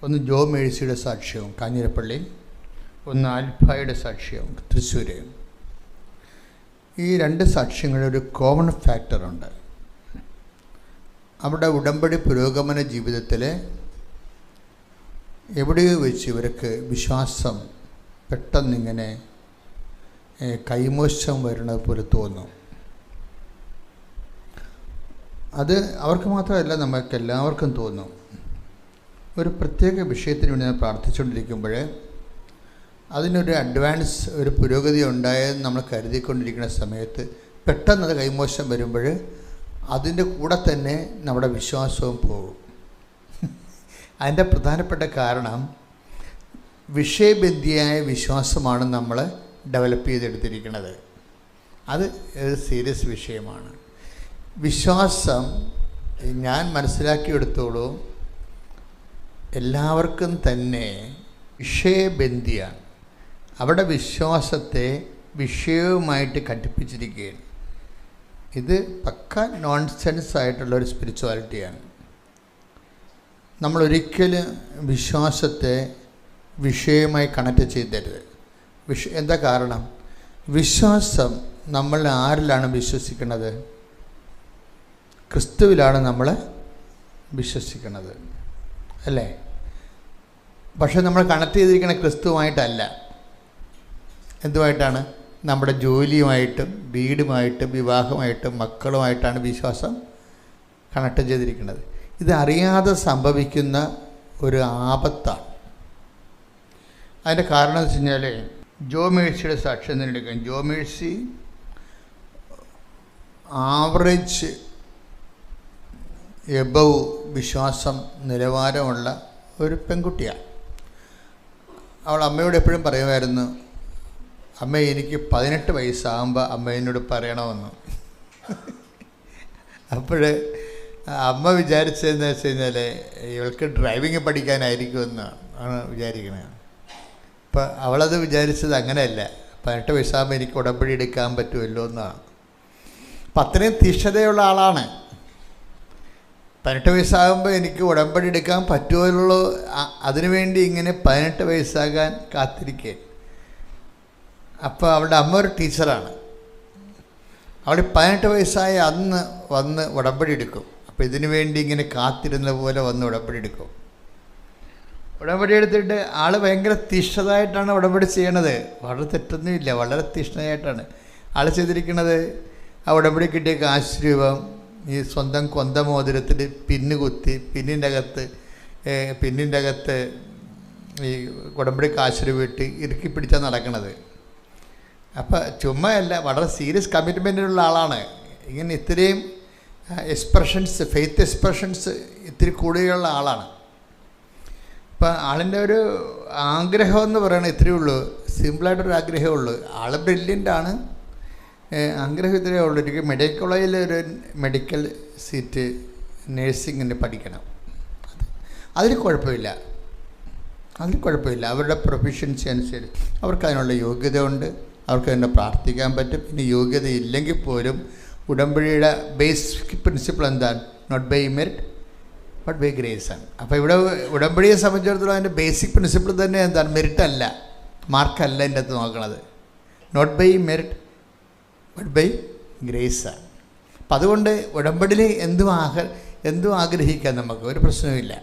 ഒന്ന് ജോ മേഴ്സിയുടെ സാക്ഷ്യവും കാഞ്ഞിരപ്പള്ളി, ഒന്ന് ആൽഫായുടെ സാക്ഷ്യവും തൃശ്ശൂർ. ഈ രണ്ട് സാക്ഷ്യങ്ങളിൽ ഒരു കോമൺ ഫാക്ടറുണ്ട്. അവിടെ ഉടമ്പടി പുരോഗമന ജീവിതത്തിൽ എവിടെയോ വെച്ച് ഇവർക്ക് വിശ്വാസം പെട്ടെന്നിങ്ങനെ കൈമോശം വരുന്നത് പോലെ തോന്നും. അത് അവർക്ക് മാത്രമല്ല, നമുക്ക് എല്ലാവർക്കും തോന്നും. ഒരു പ്രത്യേക വിഷയത്തിന് വേണ്ടി ഞാൻ പ്രാർത്ഥിച്ചുകൊണ്ടിരിക്കുമ്പോൾ അതിനൊരു അഡ്വാൻസ്, ഒരു പുരോഗതി ഉണ്ടായെന്ന് നമ്മൾ കരുതിക്കൊണ്ടിരിക്കുന്ന സമയത്ത് പെട്ടെന്നത് കൈമോശം വരുമ്പോൾ അതിൻ്റെ കൂടെ തന്നെ നമ്മുടെ വിശ്വാസവും പോകും. അതിൻ്റെ പ്രധാനപ്പെട്ട കാരണം വിഷയബന്ധിയായ വിശ്വാസമാണ് നമ്മൾ ഡെവലപ്പ് ചെയ്തെടുത്തിരിക്കുന്നത്. അത് ഒരു സീരിയസ് വിഷയമാണ്. വിശ്വാസം ഞാൻ മനസ്സിലാക്കിയെടുത്തോളൂ എല്ലാവർക്കും തന്നെ വിഷയബന്ധിയാണ്. അവിടെ വിശ്വാസത്തെ വിഷയവുമായിട്ട് ഘടിപ്പിച്ചിരിക്കുകയാണ്. ഇത് പക്ക നോൺസെൻസ് ആയിട്ടുള്ളൊരു സ്പിരിച്വാലിറ്റിയാണ്. നമ്മളൊരിക്കലും വിശ്വാസത്തെ വിഷയമായി കണക്ട് ചെയ്തരുത്. എന്താ കാരണം? വിശ്വാസം നമ്മൾ ആരിലാണ് വിശ്വസിക്കുന്നത്? ക്രിസ്തുവിലാണ് നമ്മൾ വിശ്വസിക്കുന്നത്, അല്ലേ? പക്ഷെ നമ്മൾ കണക്ട് ചെയ്തിരിക്കുന്ന ക്രിസ്തുവുമായിട്ടല്ല. എന്തുമായിട്ടാണ്? നമ്മുടെ ജോലിയുമായിട്ടും വീടുമായിട്ടും വിവാഹമായിട്ടും മക്കളുമായിട്ടാണ് വിശ്വാസം കണക്ട് ചെയ്തിരിക്കുന്നത്. ഇത് അറിയാതെ സംഭവിക്കുന്ന ഒരു ആപത്താണ്. അതിൻ്റെ കാരണം എന്ന് വെച്ച് കഴിഞ്ഞാൽ ജോ മേഴ്സിയുടെ സാക്ഷ്യം തന്നെ എടുക്കാം. ജോ മേഴ്സി ആവറേജ് എബവ് വിശ്വാസം നിലവാരമുള്ള ഒരു പെൺകുട്ടിയാണ്. അവൾ അമ്മയോട് എപ്പോഴും പറയുമായിരുന്നു, അമ്മ എനിക്ക് 18 വയസ്സാകുമ്പോൾ അമ്മ എന്നോട് പറയണമെന്ന്. അപ്പോൾ അമ്മ വിചാരിച്ചതെന്ന് വെച്ച് കഴിഞ്ഞാൽ ഇവൾക്ക് ഡ്രൈവിങ് പഠിക്കാനായിരിക്കുമെന്നാണ് വിചാരിക്കുന്നത്. അപ്പം അവളത് വിചാരിച്ചത് അങ്ങനെയല്ല. 18 വയസ്സാകുമ്പോൾ എനിക്ക് ഉടമ്പടി എടുക്കാൻ പറ്റുമല്ലോ എന്നാണ്. അപ്പം അത്രയും തീഷ്ണതയുള്ള ആളാണ്. 18 വയസ്സാകുമ്പോൾ എനിക്ക് ഉടമ്പടി എടുക്കാൻ പറ്റുമല്ലോ, അതിനുവേണ്ടി ഇങ്ങനെ 18 വയസ്സാകാൻ കാത്തിരിക്കുക. അപ്പോൾ അവളുടെ അമ്മ ഒരു ടീച്ചറാണ്. അവൾ 18 വയസ്സായ അന്ന് വന്ന് ഉടമ്പടി എടുക്കും. അപ്പോൾ ഇതിനു വേണ്ടി ഇങ്ങനെ കാത്തിരുന്ന പോലെ വന്ന് ഉടമ്പടി എടുക്കും. ഉടമ്പടി എടുത്തിട്ട് ആൾ ഭയങ്കര തീഷ്ണതായിട്ടാണ് ഉടമ്പടി ചെയ്യണത്. വളരെ തെറ്റൊന്നുമില്ല, വളരെ തീഷ്ണതായിട്ടാണ് ആൾ ചെയ്തിരിക്കുന്നത്. ആ ഉടമ്പടി കിട്ടിയ കാശ് രൂപം ഈ സ്വന്തം കൊന്ത മോതിരത്തിൽ പിന്ന് കുത്തി പിന്നിൻ്റെ അകത്ത് ഈ ഉടമ്പടി കാശ് രൂപ ഇട്ട് ഇറുക്കി പിടിച്ചാണ് നടക്കണത്. അപ്പോൾ ചുമ്മാ അല്ല, വളരെ സീരിയസ് കമ്മിറ്റ്മെൻറ്റിലുള്ള ആളാണ്. ഇങ്ങനെ ഇത്രയും എക്സ്പ്രഷൻസ്, ഫെയ്ത്ത് എക്സ്പ്രഷൻസ് ഇത്തിരി കൂടുതലുള്ള ആളാണ്. അപ്പം ആളിൻ്റെ ഒരു ആഗ്രഹം എന്ന് പറയുന്നത് ഇത്രയേ ഉള്ളൂ, സിമ്പിളായിട്ടൊരു ആഗ്രഹമേ ഉള്ളൂ. ആൾ ബ്രില്യൻ്റാണ്, ആഗ്രഹം ഇത്രയേ ഉള്ളൂ. എനിക്ക് മെഡിക്കൽ കോളേജിൽ ഒരു മെഡിക്കൽ സീറ്റ് നേഴ്സിങ്ങിന് പഠിക്കണം. അതിൽ കുഴപ്പമില്ല, അവരുടെ പ്രൊഫഷൻസി അനുസരിച്ച് അവർക്ക് അതിനുള്ള യോഗ്യത ഉണ്ട്, അവർക്ക് തന്നെ പ്രാർത്ഥിക്കാൻ പറ്റും. ഇനി യോഗ്യത ഇല്ലെങ്കിൽ പോലും ഉടമ്പടിയുടെ ബേസിക് പ്രിൻസിപ്പിൾ എന്താണ്? Not by merit but by grace ആണ്. അപ്പോൾ ഇവിടെ ഉടമ്പടിയെ സംബന്ധിച്ചിടത്തോളം അതിൻ്റെ ബേസിക് പ്രിൻസിപ്പിൾ തന്നെ എന്താണ്? മെറിറ്റല്ല, മാർക്കല്ല എൻ്റെ അകത്ത് നോക്കണത്. Not by merit but by grace ആണ്. അപ്പം അതുകൊണ്ട് ഉടമ്പടിയിൽ എന്തും ആഗ്രഹിക്കാൻ നമുക്ക് ഒരു പ്രശ്നവുമില്ല.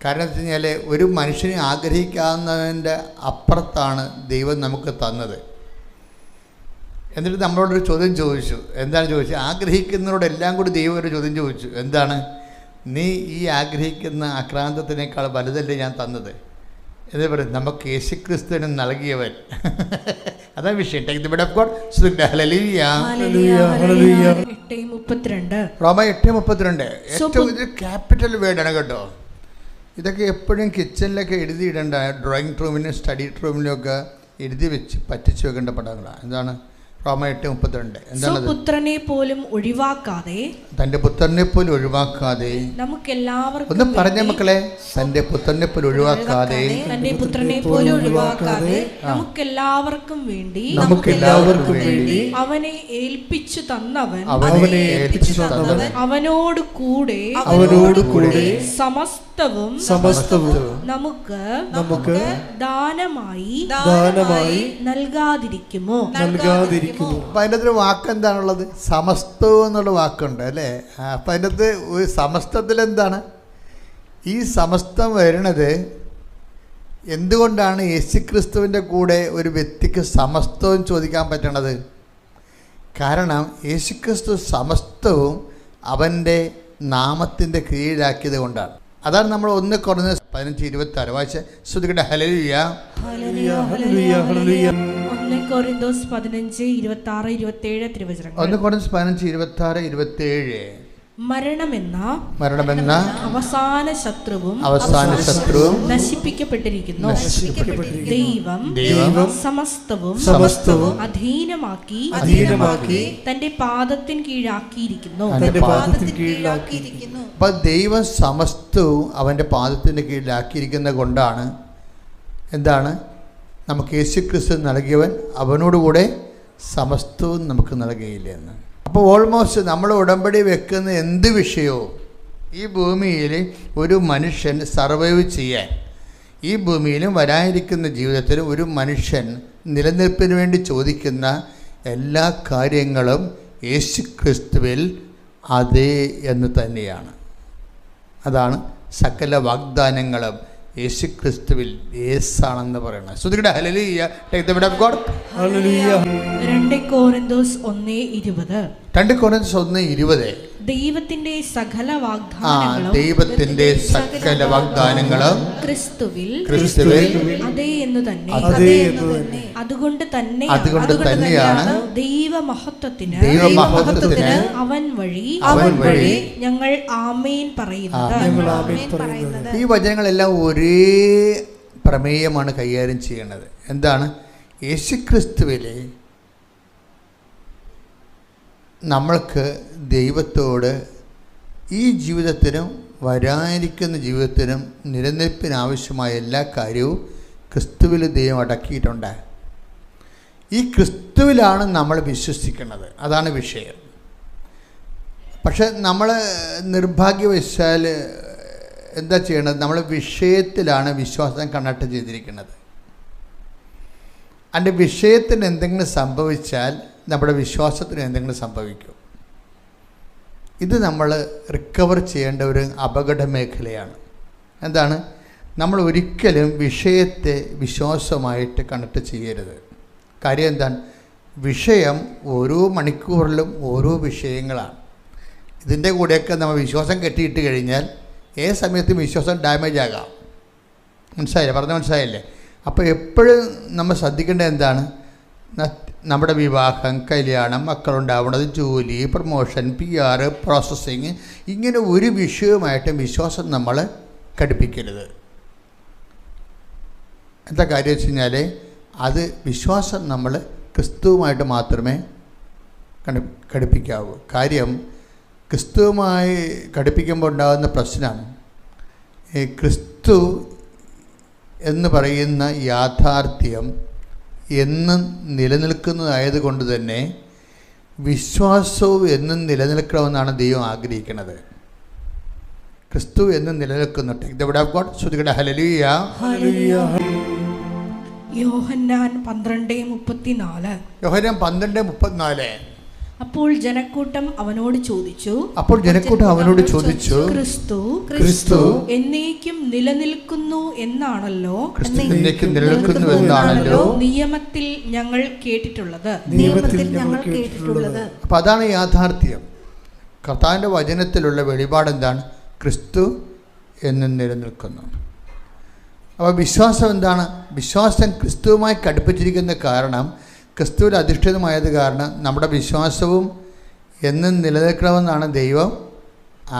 കാരണം എന്ന് വെച്ച് കഴിഞ്ഞാൽ ഒരു മനുഷ്യനെ ആഗ്രഹിക്കാവുന്നതിൻ്റെ അപ്പുറത്താണ് ദൈവം നമുക്ക് തന്നത്. എന്നിട്ട് നമ്മളോടൊരു ചോദ്യം ചോദിച്ചു. എന്താണ് ചോദിച്ചത്? ആഗ്രഹിക്കുന്നവരോടെല്ലാം കൂടി ദൈവം ഒരു ചോദ്യം ചോദിച്ചു. എന്താണ്? നീ ഈ ആഗ്രഹിക്കുന്ന ആക്രാന്തത്തിനേക്കാൾ വലുതല്ലേ ഞാൻ തന്നത്? എന്ന് പറയും, നമുക്ക് യേശുക്രിസ്തുവിനെ നൽകിയവൻ. അതാണ് വിഷയം. Take the word of God. ഹല്ലേലൂയ. റോമ 8:32 ഏറ്റവും ഇത് ക്യാപിറ്റൽ വേർഡാണ് കേട്ടോ. ഇതൊക്കെ എപ്പോഴും കിച്ചണിലൊക്കെ എഴുതിയിടേണ്ട, ഡ്രോയിങ് റൂമിനും സ്റ്റഡി റൂമിലും ഒക്കെ എഴുതി വെച്ച് പറ്റിച്ച് വെക്കേണ്ട പടങ്ങളാണ്. എന്താണ്? റോമ 8:32. എന്താണ്? പുത്രനെ പോലും ഒഴിവാക്കാതെ, തന്റെ പുത്രനെ പോലും ഒഴിവാക്കാതെ, നമുക്കെല്ലാവർക്കും ഒന്ന് പറഞ്ഞ മക്കളെ, തന്റെ പുത്രനെ പോലും ഒഴിവാക്കാതെ, തന്റെ പുത്രനെ പോലും ഒഴിവാക്കാതെ നമുക്കെല്ലാവർക്കും വേണ്ടി അവനെ ഏൽപ്പിച്ചു തന്നവൻ, അവനോട് കൂടെ സമസ്തവും നമുക്ക് ദാനമായി നൽകാതിരിക്കുമോ? അപ്പം അതിൻ്റെ അകത്തൊരു വാക്ക് എന്താണുള്ളത്? സമസ്തവും എന്നുള്ള വാക്കുണ്ട് അല്ലേ? അപ്പം അതിൻ്റെ അകത്ത് ഒരു സമസ്തത്തിൽ എന്താണ് ഈ സമസ്തം വരുന്നത്? എന്തുകൊണ്ടാണ് യേശുക്രിസ്തുവിൻ്റെ കൂടെ ഒരു വ്യക്തിക്ക് സമസ്തവും ചോദിക്കാൻ പറ്റണത്? കാരണം യേശുക്രിസ്തു സമസ്തവും അവൻ്റെ നാമത്തിൻ്റെ കീഴിലാക്കിയത് കൊണ്ടാണ്. അതാണ് നമ്മൾ 1 Corinthians 15:26 വായിച്ച ശ്രുതികട്ടെ. ഹല്ലേലൂയ. 1 Corinthians 15:26-27 തിരുവചനങ്ങൾ. 1 Corinthians 15:26-27. മരണമെന്ന അവസാന ശത്രുവും നശിപ്പിക്കപ്പെട്ടിരിക്കുന്നു. ദൈവം സമസ്തവും അധീനമാക്കി തന്റെ പാദത്തിന് കീഴാക്കിയിരിക്കുന്നു. അപ്പൊ ദൈവം സമസ്തവും അവന്റെ പാദത്തിന്റെ കീഴിലാക്കിയിരിക്കുന്ന കൊണ്ടാണ് എന്താണ് നമുക്ക് യേശുക്രിസ്തു നൽകിയവൻ അവനോടുകൂടെ സമസ്തവും നമുക്ക് നൽകുകയില്ല എന്ന്. അപ്പോൾ ഓൾമോസ്റ്റ് നമ്മൾ ഉടമ്പടി വെക്കുന്ന എന്ത് വിഷയവും ഈ ഭൂമിയിൽ ഒരു മനുഷ്യൻ സർവൈവ് ചെയ്യാൻ, ഈ ഭൂമിയിലും വരാനിരിക്കുന്ന ജീവിതത്തിലും ഒരു മനുഷ്യൻ നിലനിൽപ്പിന് വേണ്ടി ചോദിക്കുന്ന എല്ലാ കാര്യങ്ങളും യേശുക്രിസ്തുവിൽ അതേ എന്ന് തന്നെയാണ്. അതാണ് സകല വാഗ്ദാനങ്ങളും യേശുക്രിസ്തുവിൽ യേസാണെന്ന് പറയുന്നത്. ശ്രുതികട്ടെ. ഹല്ലേലൂയ. Take the word of God. ഹല്ലേലൂയ. 2 Corinthians 1:20. 2 Corinthians 1:20. ദൈവത്തിന്റെ സകല വാഗ്ദാനങ്ങളും ക്രിസ്തുവിൽ അതേ എന്ന് തന്നെ. അതുകൊണ്ട് തന്നെയാണ് ദൈവമഹത്വത്തിന് അവൻ വഴി ഞങ്ങൾ ആമേൻ പറയുന്നത്. ഈ വചനങ്ങളെല്ലാം ഒരേ പ്രമേയമാണ് കൈകാര്യം ചെയ്യുന്നത്. എന്താണ്? യേശുക്രിസ്തുവിലെ നമ്മൾക്ക് ദൈവത്തോട് ഈ ജീവിതത്തിനും വരാനിരിക്കുന്ന ജീവിതത്തിനും നിലനിൽപ്പിനാവശ്യമായ എല്ലാ കാര്യവും ക്രിസ്തുവിൽ ദൈവം അടക്കിയിട്ടുണ്ട്. ഈ ക്രിസ്തുവിലാണ് നമ്മൾ വിശ്വസിക്കുന്നത്. അതാണ് വിഷയം. പക്ഷെ നമ്മൾ നിർഭാഗ്യവശാൽ എന്താ ചെയ്യണത്? നമ്മൾ വിഷയത്തിലാണ് വിശ്വാസം കണക്ട് ചെയ്തിരിക്കുന്നത്. അതിൻ്റെ വിഷയത്തിന് എന്തെങ്കിലും സംഭവിച്ചാൽ നമ്മുടെ വിശ്വാസത്തിന് എന്തെങ്കിലും സംഭവിക്കും. ഇത് നമ്മൾ റിക്കവർ ചെയ്യേണ്ട ഒരു അപകട മേഖലയാണ്. എന്താണ്? നമ്മൾ ഒരിക്കലും വിഷയത്തെ വിശ്വാസമായിട്ട് കണക്ട് ചെയ്യരുത്. കാര്യം എന്താണ്? വിഷയം ഓരോ മണിക്കൂറിലും ഓരോ വിഷയങ്ങളാണ്. ഇതിൻ്റെ കൂടെയൊക്കെ നമ്മൾ വിശ്വാസം കെട്ടിയിട്ട് കഴിഞ്ഞാൽ ഏത് സമയത്തും വിശ്വാസം ഡാമേജ് ആകാം. മനസ്സിലായില്ലേ? പറഞ്ഞ മനസ്സിലായില്ലേ? അപ്പോൾ എപ്പോഴും നമ്മൾ ശ്രദ്ധിക്കേണ്ടത് എന്താണ്? നമ്മുടെ വിവാഹം, കല്യാണം, മക്കളുണ്ടാവുന്നത്, ജോലി, പ്രൊമോഷൻ, PR, പ്രോസസ്സിങ്, ഇങ്ങനെ ഒരു വിഷയവുമായിട്ട് വിശ്വാസം നമ്മൾ ഘടിപ്പിക്കരുത്. എന്താ കാര്യം വെച്ച് കഴിഞ്ഞാൽ അത് വിശ്വാസം നമ്മൾ ക്രിസ്തുവുമായിട്ട് മാത്രമേ ഘടിപ്പിക്കാവൂ. കാര്യം ക്രിസ്തുവുമായി ഘടിപ്പിക്കുമ്പോൾ ഉണ്ടാകുന്ന പ്രശ്നം, ഈ ക്രിസ്തു എന്ന് പറയുന്ന യാഥാർത്ഥ്യം എന്നും നിലനിൽക്കുന്നതായതുകൊണ്ട് തന്നെ വിശ്വാസവും എന്നും നിലനിൽക്കണമെന്നാണ് ദൈവം ആഗ്രഹിക്കുന്നത്. ക്രിസ്തു എന്നും നിലനിൽക്കുന്നു. Take the word of God. ശ്രുതികട്ടെ. ഹല്ലേലൂയ. യോഹന്നാൻ 12:34. യോഹന്നാൻ 12:34. അപ്പോൾ ജനക്കൂട്ടം അവനോട് ചോദിച്ചു, ക്രിസ്തു എന്നേക്കും നിലനിൽക്കുന്നു എന്നാണല്ലോ നിയമത്തിൽ ഞങ്ങൾ കേട്ടിട്ടുള്ളത്. അപ്പം അതാണ് യാഥാർത്ഥ്യം. കർത്താവിൻ്റെ വചനത്തിലുള്ള വെളിപാട് എന്താണ്? ക്രിസ്തു എന്നും നിലനിൽക്കുന്നു. അപ്പോൾ വിശ്വാസം എന്താണ്? വിശ്വാസം ക്രിസ്തുവുമായി ഘടിപ്പിച്ചിരിക്കുന്ന കാരണം, ക്രിസ്തുവിൽ അധിഷ്ഠിതമായത് കാരണം നമ്മുടെ വിശ്വാസവും എന്നും നിലനിൽക്കണമെന്നാണ് ദൈവം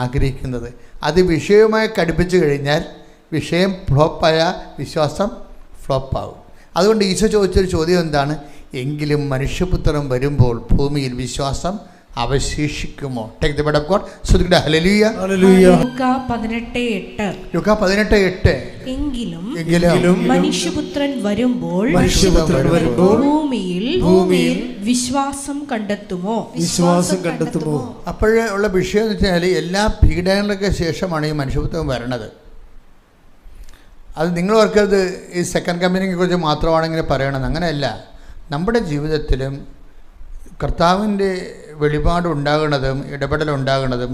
ആഗ്രഹിക്കുന്നത്. അത് വിഷയവുമായി ഘടിപ്പിച്ചു കഴിഞ്ഞാൽ വിഷയം ഫ്ലോപ്പായ വിശ്വാസം ഫ്ലോപ്പാകും. അതുകൊണ്ട് ഈശോ ചോദിച്ചൊരു ചോദ്യം എന്താണ്? എങ്കിലും മനുഷ്യപുത്രൻ വരുമ്പോൾ ഭൂമിയിൽ വിശ്വാസം അവശേഷിക്കുമോ? Take the word of God. ശ്രദ്ധിക്കട്ടെ. ഹല്ലേലൂയ. ലൂക്കാ 18:8. ലൂക്കാ 18:8. എങ്കിലും മനുഷ്യപുത്രൻ വരുമ്പോൾ ഭൂമിയിൽ വിശ്വാസം കണ്ടെത്തുമോ? അപ്പോഴുള്ള വിഷയം എന്ന് വെച്ചാൽ എല്ലാ പീഡനങ്ങൾക്ക് ശേഷമാണ് ഈ മനുഷ്യപുത്രൻ വരണത്. അത് നിങ്ങൾ ഓർക്കരുത് ഈ സെക്കൻഡ് കമ്മിങ്ങിനെ കുറിച്ച് മാത്രമാണ് ഇങ്ങനെ പറയണത്. അങ്ങനെയല്ല. നമ്മുടെ ജീവിതത്തിലും കർത്താവിൻ്റെ വെളിപാടുണ്ടാകുന്നതും ഇടപെടലുണ്ടാകുന്നതും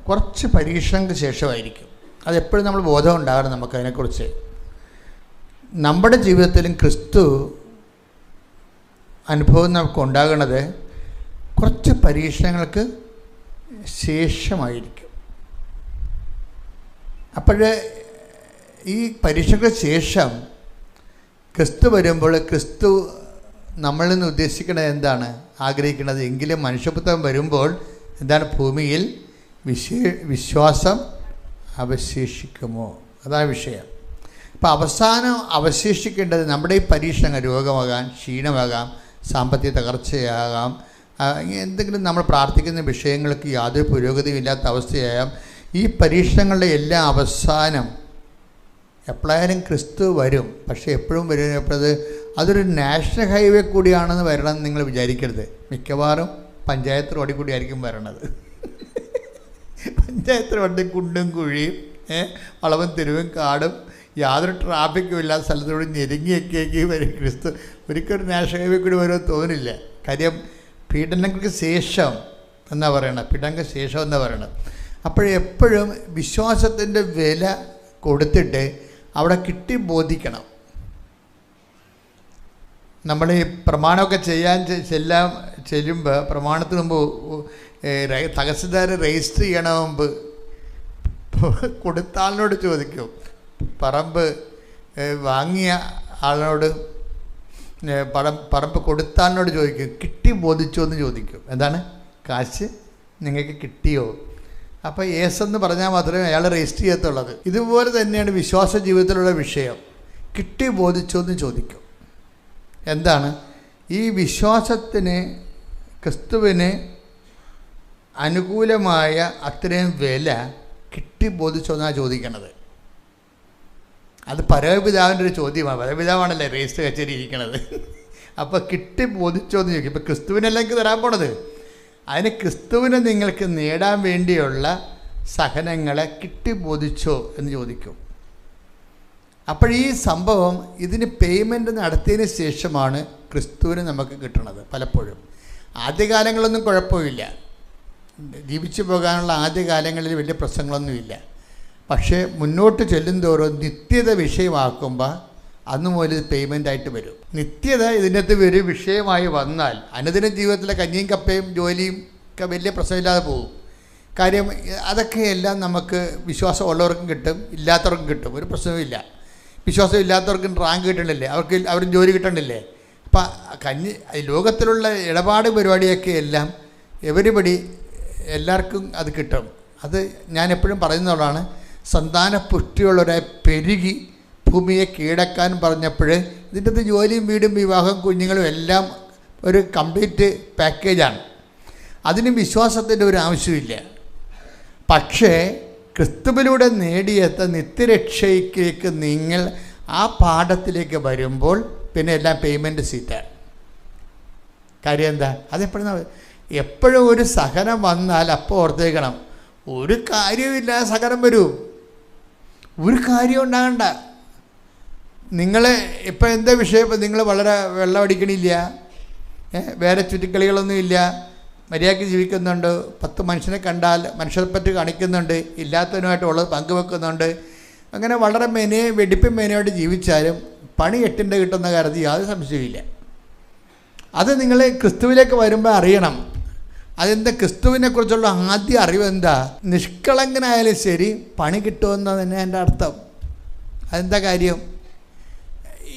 കുറച്ച് പരീക്ഷണങ്ങൾക്ക് ശേഷമായിരിക്കും. അതെപ്പോഴും നമ്മൾ ബോധം ഉണ്ടാകണം നമുക്കതിനെക്കുറിച്ച്. നമ്മുടെ ജീവിതത്തിലും ക്രിസ്തു അനുഭവം നമുക്ക് ഉണ്ടാകുന്നത് കുറച്ച് പരീക്ഷണങ്ങൾക്ക് ശേഷമായിരിക്കും. അപ്പോൾ ഈ പരീക്ഷയ്ക്ക് ശേഷം ക്രിസ്തു വരുമ്പോൾ ക്രിസ്തു നമ്മളിൽ നിന്ന് ഉദ്ദേശിക്കുന്നത് എന്താണ്? ആഗ്രഹിക്കുന്നത് എങ്കിലും മനുഷ്യപുത്രൻ വരുമ്പോൾ എന്താണ്? ഭൂമിയിൽ വിശ്വാസം അവശേഷിക്കുമോ? അതാണ് വിഷയം. അപ്പോൾ അവസാനം അവശേഷിക്കേണ്ടത് നമ്മുടെ ഈ പരീക്ഷണങ്ങൾ രോഗമാകാം, ക്ഷീണമാകാം, സാമ്പത്തിക തകർച്ചയാകാം, എന്തെങ്കിലും നമ്മൾ പ്രാർത്ഥിക്കുന്ന വിഷയങ്ങൾക്ക് യാതൊരു പുരോഗതിയും ഇല്ലാത്ത അവസ്ഥയാകാം. ഈ പരീക്ഷണങ്ങളുടെ എല്ലാ അവസാനം എപ്പോഴായാലും ക്രിസ്തു വരും. പക്ഷേ എപ്പോഴും വരുന്നത് അതൊരു നാഷണൽ ഹൈവേ കൂടിയാണെന്ന് വരണമെന്ന് നിങ്ങൾ വിചാരിക്കരുത്. മിക്കവാറും പഞ്ചായത്ത് റോഡിൽ കൂടിയായിരിക്കും വരണത്. പഞ്ചായത്ത് റോഡിൽ കുണ്ടും കുഴിയും വളവും തെരുവും കാടും യാതൊരു ട്രാഫിക്കും ഇല്ലാത്ത സ്ഥലത്തോട് ഞെരുങ്ങിയൊക്കെ വരും ക്രിസ്തു. ഒരിക്കലും നാഷണൽ ഹൈവേ കൂടി വരുമെന്ന് തോന്നില്ല. കാര്യം പീഡനങ്ങൾക്ക് ശേഷം എന്നാണ് പറയണത്. പീഡനങ്ങൾക്ക് ശേഷം എന്നാണ് പറയണത്. അപ്പോഴെപ്പോഴും വിശ്വാസത്തിൻ്റെ വില കൊടുത്തിട്ട് അവിടെ കിട്ടി ബോധിക്കണം. നമ്മൾ ഈ പ്രമാണമൊക്കെ ചെല്ലുമ്പോൾ പ്രമാണത്തിന് മുമ്പ് തഹസിൽദാർ രജിസ്റ്റർ ചെയ്യണ മുമ്പ് കൊടുത്ത ആളിനോട് ചോദിക്കും. പറമ്പ് വാങ്ങിയ ആളിനോട് പറമ്പ് കൊടുത്ത ആളിനോട് ചോദിക്കും, കിട്ടി ബോധിച്ചോ എന്ന് ചോദിക്കും. എന്താണ്? കാശ് നിങ്ങൾക്ക് കിട്ടിയോ? അപ്പോൾ എന്ന് പറഞ്ഞാൽ മാത്രമേ അയാൾ രജിസ്റ്റർ ചെയ്യത്തുള്ളത്. ഇതുപോലെ തന്നെയാണ് വിശ്വാസ ജീവിതത്തിലുള്ള വിഷയം. കിട്ടി ബോധിച്ചോ എന്ന് ചോദിക്കും. എന്താണ്? ഈ വിശ്വാസത്തിന് ക്രിസ്തുവിന് അനുകൂലമായ അത്രയും വില കിട്ടി ബോധിച്ചോ എന്നാണ് ചോദിക്കണത്. അത് പരമപിതാവിൻ്റെ ഒരു ചോദ്യമാണ്. പരമപിതാവാണല്ലേ രജിസ്റ്റർ കച്ചേരി ഇരിക്കണത്. അപ്പോൾ കിട്ടി ബോധിച്ചോ എന്ന് ചോദിക്കും. ഇപ്പോൾ ക്രിസ്തുവിനല്ല എനിക്ക് തരാൻ പോണത്. അതിന് ക്രിസ്തുവിനെ നിങ്ങൾക്ക് നേടാൻ വേണ്ടിയുള്ള സഹനങ്ങളെ കിട്ടി ബോധിച്ചോ എന്ന് ചോദിക്കും. അപ്പോൾ ഈ സംഭവം ഇതിന് പേയ്മെൻറ്റ് നടത്തിയതിന് ശേഷമാണ് ക്രിസ്തുവിന് നമുക്ക് കിട്ടണത്. പലപ്പോഴും ആദ്യകാലങ്ങളൊന്നും കുഴപ്പമില്ല, ജീവിച്ചു പോകാനുള്ള ആദ്യകാലങ്ങളിൽ വലിയ പ്രശ്നങ്ങളൊന്നുമില്ല. പക്ഷേ മുന്നോട്ട് ചെല്ലുന്തോറും നിത്യത വിഷയമാക്കുമ്പോൾ അന്ന് മുതൽ പേയ്മെൻ്റായിട്ട് വരും. നിത്യത ഇതിനകത്ത് ഒരു വിഷയമായി വന്നാൽ അനുദിന ജീവിതത്തിലെ കഞ്ഞിയും കപ്പയും ജോലിയും ഒക്കെ വലിയ പ്രശ്നമില്ലാതെ പോകും. കാര്യം അതൊക്കെ എല്ലാം നമുക്ക് വിശ്വാസം ഉള്ളവർക്കും കിട്ടും, ഇല്ലാത്തവർക്കും കിട്ടും, ഒരു പ്രശ്നവുമില്ല. വിശ്വാസം ഇല്ലാത്തവർക്കും റാങ്ക് കിട്ടണില്ലേ, അവർക്ക് ജോലി കിട്ടണില്ലേ. അപ്പം ലോകത്തിലുള്ള ഇടപാട് പരിപാടിയൊക്കെ എല്ലാം എവരിപടി എല്ലാവർക്കും അത് കിട്ടും. അത് ഞാൻ എപ്പോഴും പറയുന്നതാണ്. സന്താന പുഷ്ടിയുള്ളവരായി പെരുകി ഭൂമിയെ കീഴടക്കാൻ പറഞ്ഞപ്പോൾ ഇതിൻ്റെ അത് ജോലിയും വീടും വിവാഹവും കുഞ്ഞുങ്ങളും എല്ലാം ഒരു കംപ്ലീറ്റ് പാക്കേജാണ്. അതിന് വിശ്വാസത്തിൻ്റെ ഒരു ആവശ്യമില്ല. പക്ഷേ ക്രിസ്തുവിലൂടെ നേടിയെത്ത നിത്യരക്ഷയ്ക്ക് നിങ്ങൾ ആ പാഠത്തിലേക്ക് വരുമ്പോൾ പിന്നെ എല്ലാം പേയ്മെൻറ്റ് സീറ്റാണ്. കാര്യം എന്താ? എപ്പോഴും ഒരു സഹനം വന്നാൽ അപ്പോൾ ഓർത്തേക്കണം, ഒരു കാര്യമില്ലാതെ സഹനം വരൂ. ഒരു കാര്യം ഉണ്ടാകണ്ട. നിങ്ങൾ ഇപ്പം എന്താ വിഷയം? ഇപ്പം നിങ്ങൾ വളരെ വെള്ളം അടിക്കണില്ല, വേറെ ചുറ്റിക്കളികളൊന്നുമില്ല, മര്യാദയ്ക്ക് ജീവിക്കുന്നുണ്ട്, 10 മനുഷ്യനെ കണ്ടാൽ മനുഷ്യരെപ്പറ്റി കാണിക്കുന്നുണ്ട്, ഇല്ലാത്തതിനുമായിട്ട് ഉള്ളത് പങ്കുവെക്കുന്നുണ്ട്. അങ്ങനെ വളരെ വെടിപ്പും മേനയായിട്ട് ജീവിച്ചാലും പണി 8 കിട്ടുന്ന കാര്യത്തിൽ യാതൊരു സംശയമില്ല. അത് നിങ്ങൾ ക്രിസ്തുവിലേക്ക് വരുമ്പോൾ അറിയണം. അതെന്താ? ക്രിസ്തുവിനെക്കുറിച്ചുള്ള ആദ്യ അറിവ് എന്താ? നിഷ്കളങ്കനായാലും ശരി പണി കിട്ടുമെന്ന് തന്നെ എൻ്റെ അർത്ഥം. അതെന്താ കാര്യം?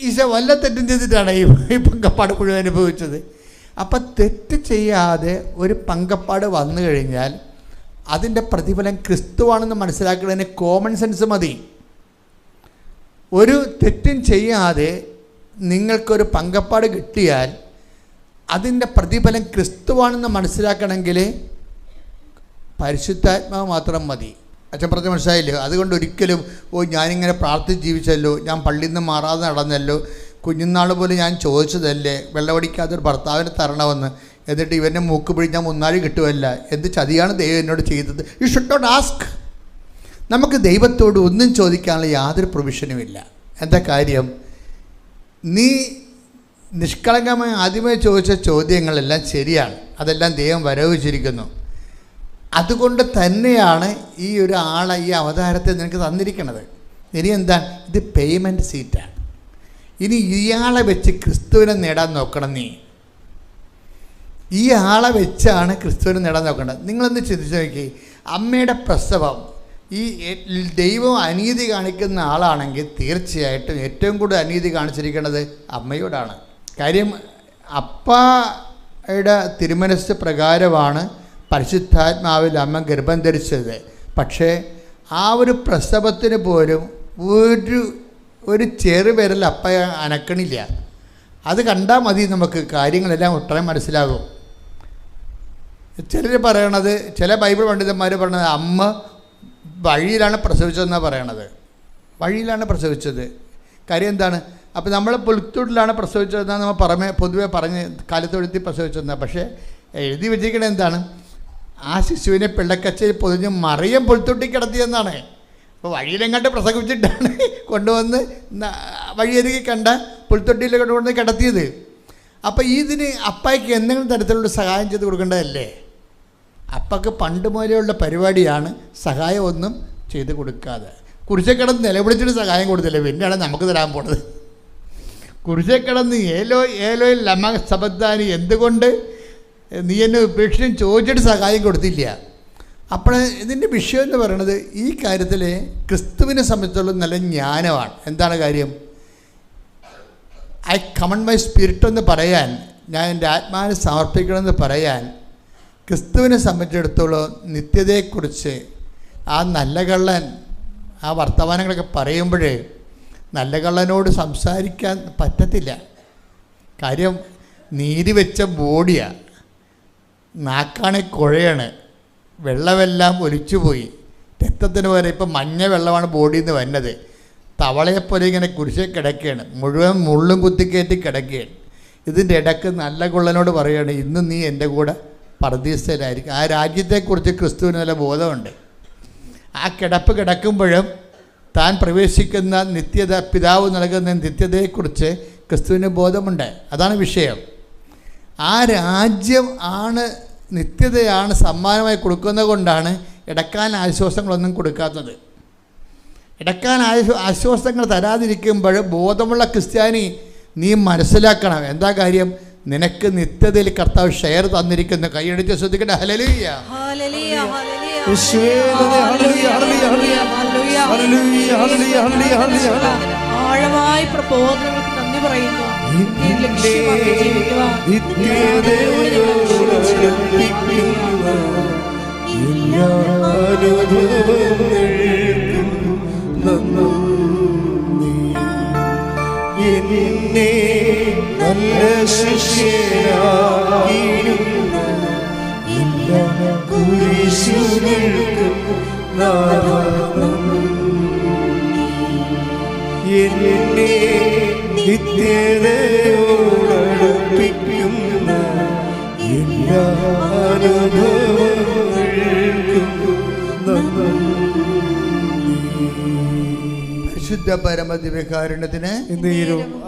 ഈശോ വല്ല തെറ്റും ചെയ്തിട്ടാണ് ഈ പങ്കപ്പാട് മുഴുവൻ അനുഭവിച്ചത്. അപ്പം തെറ്റ് ചെയ്യാതെ ഒരു പങ്കപ്പാട് വന്നു കഴിഞ്ഞാൽ അതിൻ്റെ പ്രതിഫലം ക്രിസ്തുവാണെന്ന് മനസ്സിലാക്കുന്നതിന് കോമൺ സെൻസ് മതി. ഒരു തെറ്റും ചെയ്യാതെ നിങ്ങൾക്കൊരു പങ്കപ്പാട് കിട്ടിയാൽ അതിൻ്റെ പ്രതിഫലം ക്രിസ്തുവാണെന്ന് മനസ്സിലാക്കണമെങ്കിൽ പരിശുദ്ധാത്മാവ് മാത്രം മതി. അച്ഛൻ പറഞ്ഞ മനസ്സിലായില്ലോ? അതുകൊണ്ട് ഒരിക്കലും ഞാനിങ്ങനെ പ്രാർത്ഥിച്ച് ജീവിച്ചല്ലോ, ഞാൻ പള്ളിയിൽ നിന്ന് മാറാതെ നടന്നല്ലോ, കുഞ്ഞുനാൾ പോലും ഞാൻ ചോദിച്ചതല്ലേ വെള്ളമടിക്കാത്തൊരു ഭർത്താവിനെ തരണമെന്ന്, എന്നിട്ട് ഇവൻ്റെ മൂക്ക് പിടി ഞാൻ മുന്നാഴി കിട്ടുമല്ല, എന്ത് ചതിയാണ് ദൈവം എന്നോട് ചെയ്തത്. You should not ask. നമുക്ക് ദൈവത്തോട് ഒന്നും ചോദിക്കാനുള്ള യാതൊരു പ്രൊവിഷനുമില്ല. എന്താ കാര്യം? നീ നിഷ്കളങ്കമായി ആദ്യമേ ചോദിച്ച ചോദ്യങ്ങളെല്ലാം ശരിയാണ്, അതെല്ലാം ദൈവം വരവച്ചിരിക്കുന്നു. അതുകൊണ്ട് തന്നെയാണ് ഈ ഒരു ആളെ, ഈ അവതാരത്തെ നിനക്ക് തന്നിരിക്കുന്നത്. ഇനി എന്താണ്? ഇത് പേയ്മെൻറ്റ് സീറ്റാണ്. ഇനി ഇയാളെ വെച്ച് ക്രിസ്തുവിനെ നേടാൻ നോക്കണം. നീ ഈ ആളെ വെച്ചാണ് ക്രിസ്തുവിനെ നേടാൻ നോക്കേണ്ടത്. നിങ്ങളൊന്ന് ചിന്തിച്ച് നോക്കി, അമ്മയുടെ പ്രസവം, ഈ ദൈവം അനീതി കാണിക്കുന്ന ആളാണെങ്കിൽ തീർച്ചയായിട്ടും ഏറ്റവും കൂടുതൽ അനീതി കാണിച്ചിരിക്കുന്നത് അമ്മയോടാണ്. കാര്യം അപ്പയുടെ തിരുമനസ് പ്രകാരമാണ് പരിശുദ്ധാത്മാവിൽ അമ്മ ഗർഭം ധരിച്ചത്. പക്ഷേ ആ ഒരു പ്രസവത്തിന് പോലും ഒരു ചെറുവിരൽ അപ്പ അനക്കണില്ല. അത് കണ്ടാൽ മതി, നമുക്ക് കാര്യങ്ങളെല്ലാം ഒട്ടനെ മനസ്സിലാകും. ചിലർ പറയണത്, ചില ബൈബിൾ പണ്ഡിതന്മാർ പറയണത് അമ്മ വഴിയിലാണ് പ്രസവിച്ചതെന്നാണ് പറയണത്. വഴിയിലാണ് പ്രസവിച്ചത്. കാര്യം എന്താണ്? അപ്പോൾ നമ്മൾ പുൽത്തൊട്ടിലാണ് പ്രസവിച്ചതെന്നാണ് നമ്മൾ പൊതുവെ പറഞ്ഞ് കാലത്തൊഴുത്തി പ്രസവിച്ചതെന്നാണ്. പക്ഷേ എഴുതി വെച്ചിരിക്കണത് എന്താണ്? ആ ശിശുവിനെ പിള്ളക്കച്ചയിൽ പൊതിഞ്ഞ് മറിയം പുൽത്തൊട്ടി കിടത്തിയെന്നാണ്. അപ്പോൾ വഴിയിലെങ്ങാണ്ട് പ്രസവിച്ചിട്ടാണ് കൊണ്ടുവന്ന് വഴിയരികെ കണ്ട പുൽത്തൊട്ടിയിൽ കൊണ്ടുവന്ന് കിടത്തിയത്. അപ്പോൾ ഇതിന് അപ്പായ്ക്ക് എന്തെങ്കിലും തരത്തിലുള്ള സഹായം ചെയ്ത് കൊടുക്കേണ്ടതല്ലേ? അപ്പക്ക് പണ്ട് മുതലുള്ള പരിപാടിയാണ് സഹായം ഒന്നും ചെയ്ത് കൊടുക്കാതെ. കുരിശക്കിടന്ന് നിലവിളിച്ചിട്ട് സഹായം കൊടുത്തില്ല, പിന്നെയാണ് നമുക്ക് തരാൻ പോണത്. കുരിശക്കിടന്ന് ഏലോ ഏലോയിൽ ലമ സബദ്ധാനി, എന്തുകൊണ്ട് നീ എന്നെ ഉപേക്ഷിച്ചും ചോദിച്ചിട്ട് സഹായം കൊടുത്തില്ല. അപ്പോൾ ഇതിൻ്റെ വിഷയം എന്ന് പറയുന്നത് ഈ കാര്യത്തിൽ ക്രിസ്തുവിനെ സംബന്ധിച്ചുള്ള നല്ല ജ്ഞാനമാണ്. എന്താണ് കാര്യം? ഐ കമൺ മൈ സ്പിരിറ്റ് എന്ന് പറയാൻ, ഞാൻ എൻ്റെ ആത്മാവിനെ സമർപ്പിക്കണമെന്ന് പറയാൻ, ക്രിസ്തുവിനെ സംബന്ധിച്ചിടത്തോളം നിത്യതയെക്കുറിച്ച് ആ നല്ല കള്ളൻ ആ വർത്തമാനങ്ങളൊക്കെ പറയുമ്പോഴേ നല്ല കള്ളനോട് സംസാരിക്കാൻ പറ്റത്തില്ല. കാര്യം നീരി വെച്ച ബോഡിയാണ്, നാക്കാണെ കുഴയാണ്, വെള്ളമെല്ലാം ഒലിച്ചുപോയി, രക്തത്തിന് വരെ ഇപ്പം മഞ്ഞ വെള്ളമാണ് ബോഡിയിൽ നിന്ന് വരുന്നത്. തവളയെപ്പോലെ ഇങ്ങനെ കുരിശെ കിടക്കുകയാണ്, മുഴുവൻ മുള്ളും കുത്തിക്കയറ്റി കിടക്കുകയാണ്. ഇതിൻ്റെ ഇടയ്ക്ക് നല്ല കൊള്ളനോട് പറയുകയാണ്, ഇന്ന് നീ എൻ്റെ കൂടെ പർദീസയിലായിരിക്കും. ആ രാജ്യത്തെക്കുറിച്ച് ക്രിസ്തുവിന് നല്ല ബോധമുണ്ട്. ആ കിടപ്പ് കിടക്കുമ്പോഴും താൻ പ്രവേശിക്കുന്ന നിത്യത, പിതാവ് നൽകുന്ന നിത്യതയെക്കുറിച്ച് ക്രിസ്തുവിന് ബോധമുണ്ട്. അതാണ് വിഷയം. ആ രാജ്യം ആണ്, നിത്യതയാണ് സമ്മാനമായി കൊടുക്കുന്നത് കൊണ്ടാണ് ഇടക്കാൻ ആശ്വാസങ്ങളൊന്നും കൊടുക്കാത്തത്. ഇടക്കാൻ ആശ്വാസങ്ങൾ തരാതിരിക്കുമ്പോൾ ബോധമുള്ള ക്രിസ്ത്യാനി നീ മനസ്സിലാക്കണം. എന്താ കാര്യം? നിനക്ക് നിത്യതയിൽ കർത്താവ് ഷെയർ തന്നിരിക്കുന്നു. കൈയടിച്ച് ശ്രദ്ധിക്കട്ടെ. ഹല്ലേലൂയ, ഹല്ലേലൂയ, ഹല്ലേലൂയ, ആഴമായ പ്രബോധനങ്ങൾക്ക് നന്ദി പറയുന്നു. എന്നെ നല്ല ശിഷ്യനാക്കിയിടുന്ന എല്ലാ കുരിശുകൾക്കും എന്നെ നിത്യതയോടടുപ്പിക്കുന്ന എല്ലാ അനുഭവങ്ങൾക്കും പരിശുദ്ധ പരമദിവ്യകാരുണ്യത്തിന്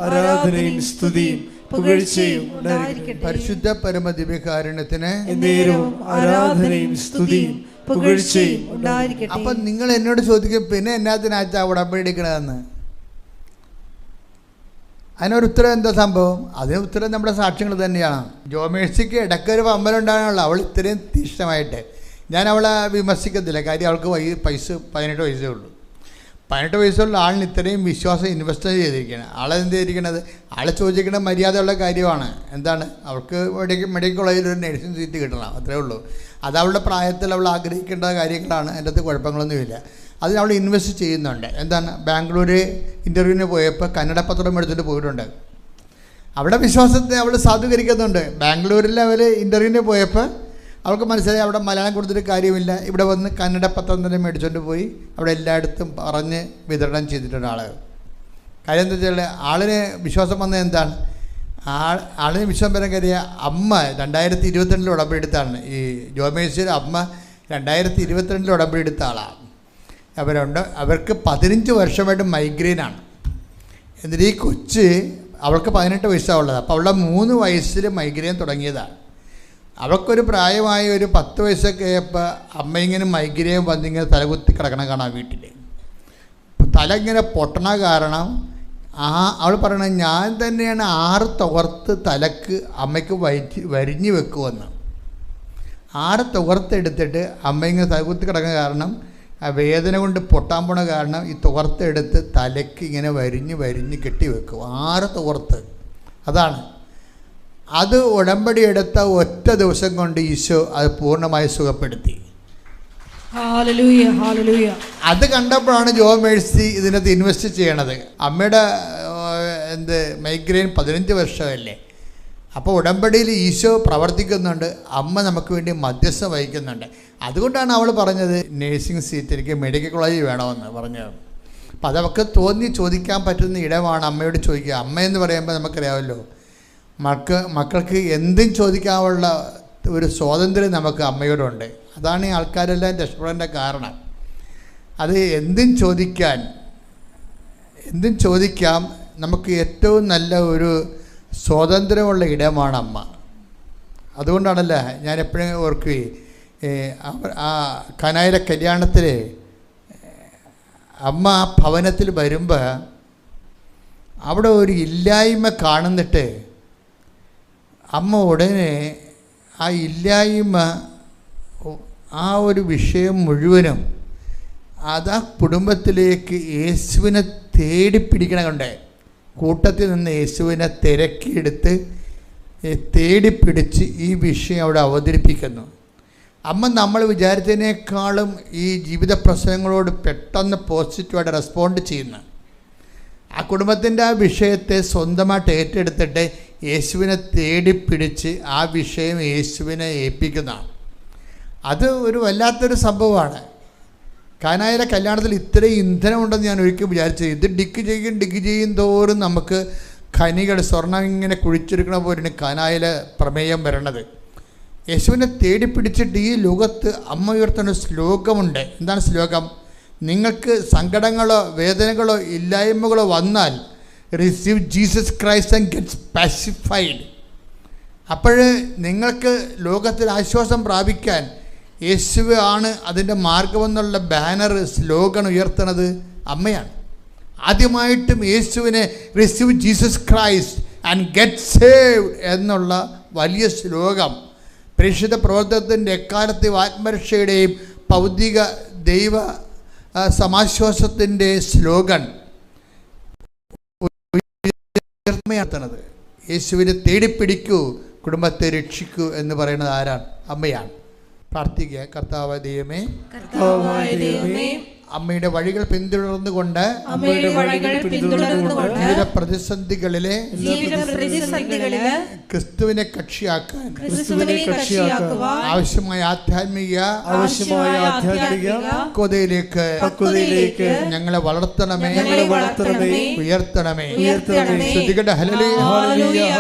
ആരാധനയും സ്തുതിയും പുകഴ്ചയും ഉണ്ടായിരിക്കട്ടെ. പരിശുദ്ധ പരമദിവ്യകാരുണ്യത്തിന് ആരാധനയും സ്തുതിയും പുകഴ്ചയും ഉണ്ടായിരിക്കട്ടെ. അപ്പം നിങ്ങൾ എന്നോട് ചോദിക്കും, പിന്നെ എന്നാത്തിനാച്ചാ ഉടമ്പടി എടുക്കണതെന്ന്. അതിനൊരു ഉത്തരം എന്താ സംഭവം? അതിന് ഉത്തരം നമ്മുടെ സാക്ഷ്യങ്ങൾ തന്നെയാണ്. ജോമേഴ്സിക്ക് ഇടയ്ക്കൊരു അമ്പലം ഉണ്ടാകാനുള്ള അവൾ ഇത്രയും തീഷ്ണമായിട്ട്, ഞാൻ അവളെ വിമർശിക്കത്തില്ല. കാര്യം അവൾക്ക് 18 വയസ്സേ ഉള്ളൂ. 18 വയസ്സുള്ള ആളിന് ഇത്രയും വിശ്വാസം ഇൻവെസ്റ്റ് ചെയ്തിരിക്കുകയാണ്. ആളെന്ത് ചെയ്തിരിക്കണത്? ആളെ ചോദിക്കുന്ന മര്യാദയുള്ള കാര്യമാണ്. എന്താണ്? അവൾക്ക് മെഡിക്കൽ കോളേജിൽ ഒരു നഴ്സിംഗ് സീറ്റ് കിട്ടണം, അത്രേ ഉള്ളൂ. അത് അവളുടെ പ്രായത്തിൽ അവൾ ആഗ്രഹിക്കേണ്ട കാര്യങ്ങളാണ്. അതിൻ്റെ അകത്ത് കുഴപ്പങ്ങളൊന്നുമില്ല. അതിന് അവൾ ഇൻവെസ്റ്റ് ചെയ്യുന്നുണ്ട്. എന്താണ്? ബാംഗ്ലൂർ ഇൻ്റർവ്യൂവിന് പോയപ്പോൾ കന്നഡ പത്രം എടുത്തിട്ട് പോയിട്ടുണ്ട്. അവിടെ വിശ്വാസത്തെ അവൾ സാധൂകരിക്കുന്നുണ്ട്. ബാംഗ്ലൂരിൽ അവർ ഇൻ്റർവ്യൂവിന് പോയപ്പോൾ അവൾക്ക് മനസ്സിലായി അവിടെ മലയാളം കൊടുത്തിട്ട് കാര്യമില്ല. ഇവിടെ വന്ന് കന്നഡ പത്രം തന്നെ മേടിച്ചുകൊണ്ട് പോയി അവിടെ എല്ലായിടത്തും പറഞ്ഞ് വിതരണം ചെയ്തിട്ടുണ്ട് ആളുകൾ. കാര്യം എന്താ വെച്ചാൽ ആളിന് വിശ്വാസം വന്നത് എന്താണ്? ആളിന് വിശ്വാസം വരാൻ കാര്യം അമ്മ 2022 ഉടമ്പടിയെടുത്താണ്. ഈ ജോമേശ്വര അമ്മ 2022 ഉടമ്പടിയെടുത്ത ആളാണ്. അവർക്ക് 15 വർഷമായിട്ട് മൈഗ്രെയിനാണ്. എന്നിട്ട് ഈ കൊച്ച്, അവൾക്ക് 18 വയസ്സാണുള്ളത്. അപ്പോൾ അവളുടെ 3 വയസ്സിൽ മൈഗ്രെയിൻ തുടങ്ങിയതാണ്. അവൾക്കൊരു പ്രായമായി ഒരു 10 വയസ്സൊക്കെ ആയപ്പോൾ അമ്മ ഇങ്ങനെ മൈഗ്രെയിൻ വന്നിങ്ങനെ തലകുത്തി കിടക്കണം കാണാം വീട്ടിൽ. തല ഇങ്ങനെ പൊട്ടണ കാരണം അവൾ പറയണത് ഞാൻ തന്നെയാണ് 6 തുകർത്ത് തലക്ക് അമ്മയ്ക്ക് വരിഞ്ഞ് വെക്കുമെന്ന്. 6 തുകർത്തെടുത്തിട്ട് അമ്മ ഇങ്ങനെ തലകുത്തി കിടക്കുന്ന കാരണം ആ വേദന കൊണ്ട് പൊട്ടാൻ പോണ കാരണം ഈ തുകർത്തെടുത്ത് തലയ്ക്ക് ഇങ്ങനെ വരിഞ്ഞ് കെട്ടി വെക്കും. 6 തുകർത്ത്. അതാണ് അത് ഉടമ്പടി എടുത്ത ഒറ്റ ദിവസം കൊണ്ട് ഈശോ അത് പൂർണ്ണമായി സുഖപ്പെടുത്തി. അത് കണ്ടപ്പോഴാണ് ജോ മേഴ്സി ഇതിനകത്ത് ഇൻവെസ്റ്റ് ചെയ്യണത്. അമ്മയുടെ മൈഗ്രെയിൻ 15 വർഷമല്ലേ. അപ്പോൾ ഉടമ്പടിയിൽ ഈശോ പ്രവർത്തിക്കുന്നുണ്ട്, അമ്മ നമുക്ക് വേണ്ടി മധ്യസ്ഥം വഹിക്കുന്നുണ്ട്. അതുകൊണ്ടാണ് അവൾ പറഞ്ഞത് നേഴ്സിംഗ് സീറ്റ് എനിക്ക് മെഡിക്കൽ കോളേജിൽ വേണമെന്ന് പറഞ്ഞത്. അപ്പോൾ അതവൾക്ക് ചോദിക്കാൻ പറ്റുന്ന ഇടമാണ് അമ്മയോട് ചോദിക്കുക. അമ്മയെന്ന് പറയുമ്പോൾ നമുക്കറിയാമല്ലോ, മക്കൾക്ക് എന്തും ചോദിക്കാനുള്ള ഒരു സ്വാതന്ത്ര്യം നമുക്ക് അമ്മയോടുണ്ട്. അതാണ് ഈ ആൾക്കാരെല്ലാം രക്ഷപ്പെടേണ്ട കാരണം. അത് എന്തും ചോദിക്കാം. നമുക്ക് ഏറ്റവും നല്ല ഒരു സ്വാതന്ത്ര്യമുള്ള ഇടമാണ് അമ്മ. അതുകൊണ്ടാണല്ലോ ഞാൻ എപ്പോഴും ഓർക്കുകയും ആ കനായിലെ കല്യാണത്തിൽ അമ്മ ആ ഭവനത്തിൽ വരുമ്പോൾ അവിടെ ഒരു ഇല്ലായ്മ കാണുന്നിട്ട് അമ്മ ഉടനെ ആ ഇല്ലായ്മ, ആ ഒരു വിഷയം മുഴുവനും അത് ആ കുടുംബത്തിലേക്ക് യേശുവിനെ തേടിപ്പിടിക്കണമുണ്ട്. കൂട്ടത്തിൽ നിന്ന് യേശുവിനെ തിരക്കിയെടുത്ത് തേടിപ്പിടിച്ച് ഈ വിഷയം അവിടെ അവതരിപ്പിക്കുന്നു. അമ്മ നമ്മൾ വിചാരിച്ചതിനേക്കാളും ഈ ജീവിത പ്രശ്നങ്ങളോട് പെട്ടെന്ന് പോസിറ്റീവായിട്ട് റെസ്പോണ്ട് ചെയ്യുന്നു. ആ കുടുംബത്തിൻ്റെ ആ വിഷയത്തെ സ്വന്തമായിട്ട് ഏറ്റെടുത്തിട്ട് യേശുവിനെ തേടിപ്പിടിച്ച് ആ വിഷയം യേശുവിനെ ഏൽപ്പിക്കുന്നതാണ്. അത് ഒരു വല്ലാത്തൊരു സംഭവമാണ്. കാനായിലെ കല്യാണത്തിൽ ഇത്രയും ഇന്ധനമുണ്ടെന്ന് ഞാൻ ഒരിക്കലും വിചാരിച്ചത്. ഇത് ഡിഗ് ചെയ്യും തോറും നമുക്ക് ഖനികൾ, സ്വർണ്ണം ഇങ്ങനെ കുഴിച്ചെടുക്കണ പോലെയാണ് കാനായിലെ പ്രമേയം വരണത്. യേശുവിനെ തേടിപ്പിടിച്ചിട്ട് ഈ ലോകത്ത് അമ്മ ഉയർത്തുന്ന ശ്ലോകമുണ്ട്. എന്താണ് ശ്ലോകം? നിങ്ങൾക്ക് സങ്കടങ്ങളോ വേദനകളോ ഇല്ലായ്മകളോ വന്നാൽ receive Jesus Christ and gets pacified. അപ്പോൾ നിങ്ങൾക്ക് ലോകത്തിൽ ആശ്വാസം പ്രാപിക്കാൻ യേശുവ ആണ് അതിൻ്റെ മാർഗമെന്നുള്ള ബാനർ, സ്ലോഗൻ ഉയർത്തുന്നത് അമ്മയാണ്. ആദ്യമായിട്ടും യേശുവിനെ receive Jesus Christ and get saved എന്നുള്ള വലിയ ശ്ലോകം പ്രേക്ഷിത പ്രവർത്തനത്തിൻ്റെ എക്കാലത്തെ ആത്മരക്ഷയുടെയും ഭൗതിക ദൈവ സമാശ്വാസത്തിൻ്റെ സ്ലോഗൻ ഉയർത്തുന്നത്. യേശുവിനെ തേടിപ്പിടിക്കൂ, കുടുംബത്തെ രക്ഷിക്കൂ എന്ന് പറയുന്നത് ആരാണ്? അമ്മയാണ്. പ്രാർത്ഥിക്കുക. കർത്താവായ ദൈവമേ, അമ്മയുടെ വഴികൾ പിന്തുടർന്നുകൊണ്ട് ജീവിത പ്രതിസന്ധികളിലെ ക്രിസ്തുവിനെ കക്ഷിയാക്കാൻ ആവശ്യമായ ആധ്യാത്മിക പക്വതയിലേക്ക് ഞങ്ങളെ വളർത്തണമേ, ഉയർത്തണമേ. ശ്രുതികട ഹല്ലേലൂയ.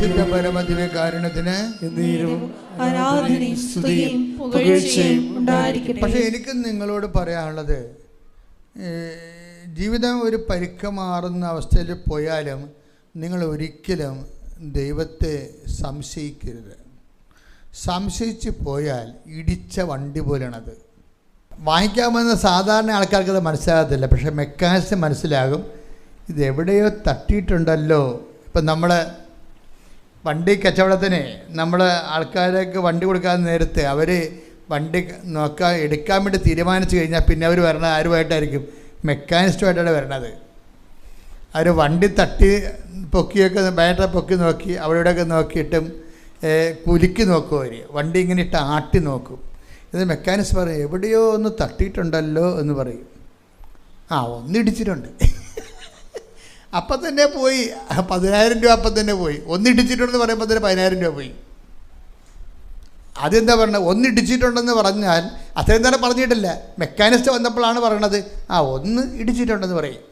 പരിശുദ്ധ പരമദിവ്യകാരുണ്യത്തിന് എന്നേരവും ആരാധനയും സ്തുതിയും പുകഴ്ചയും ഉണ്ടായിരിക്കട്ടെ. പക്ഷെ എനിക്ക് നിങ്ങളോട് പറയാനുള്ളത്, ജീവിതം ഒരു പരിക്കമാറുന്ന അവസ്ഥയിൽ പോയാലും നിങ്ങൾ ഒരിക്കലും ദൈവത്തെ സംശയിക്കരുത്. സംശയിച്ച് പോയാൽ ഇടിച്ച വണ്ടി പോലെയാണത്. വാങ്ങിക്കാമെന്ന് സാധാരണ ആൾക്കാർക്കത് മനസ്സിലാകത്തില്ല, പക്ഷേ മെക്കാനിസം മനസ്സിലാകും. ഇതെവിടെയോ തട്ടിയിട്ടുണ്ടല്ലോ. ഇപ്പം നമ്മൾ വണ്ടി കച്ചവടത്തിന് നമ്മൾ ആൾക്കാർക്ക് വണ്ടി കൊടുക്കാൻ നേരത്തെ അവർ വണ്ടി എടുക്കാൻ വേണ്ടി തീരുമാനിച്ചു കഴിഞ്ഞാൽ പിന്നെ അവർ വരണത് ആരുമായിട്ടായിരിക്കും? മെക്കാനിസ്റ്റുമായിട്ടാണ് വരണത്. അവർ വണ്ടി തട്ടി പൊക്കിയൊക്കെ ബാറ്ററി പൊക്കി നോക്കി അവിടെയൊക്കെ നോക്കിയിട്ടും കുലുക്കി നോക്കും. അവർ വണ്ടി ഇങ്ങനെ ഇട്ട് ആട്ടി നോക്കും. ഇത് മെക്കാനിസ്റ്റ് പറയും എവിടെയോ ഒന്ന് തട്ടിയിട്ടുണ്ടല്ലോ എന്ന് പറയും. ഒന്നിടിച്ചിട്ടുണ്ട്. അപ്പം തന്നെ പോയി 10,000 രൂപ. അപ്പം തന്നെ പോയി. ഒന്നിടിച്ചിട്ടുണ്ടെന്ന് പറയുമ്പോൾ തന്നെ 10,000 രൂപ പോയി. അതെന്താ പറഞ്ഞത്? ഒന്നിടിച്ചിട്ടുണ്ടെന്ന് പറഞ്ഞാൽ അത്രയും നേരം പറഞ്ഞിട്ടില്ല. മെക്കാനിസ്റ്റ് വന്നപ്പോഴാണ് പറയണത് ഒന്ന് ഇടിച്ചിട്ടുണ്ടെന്ന് പറയും.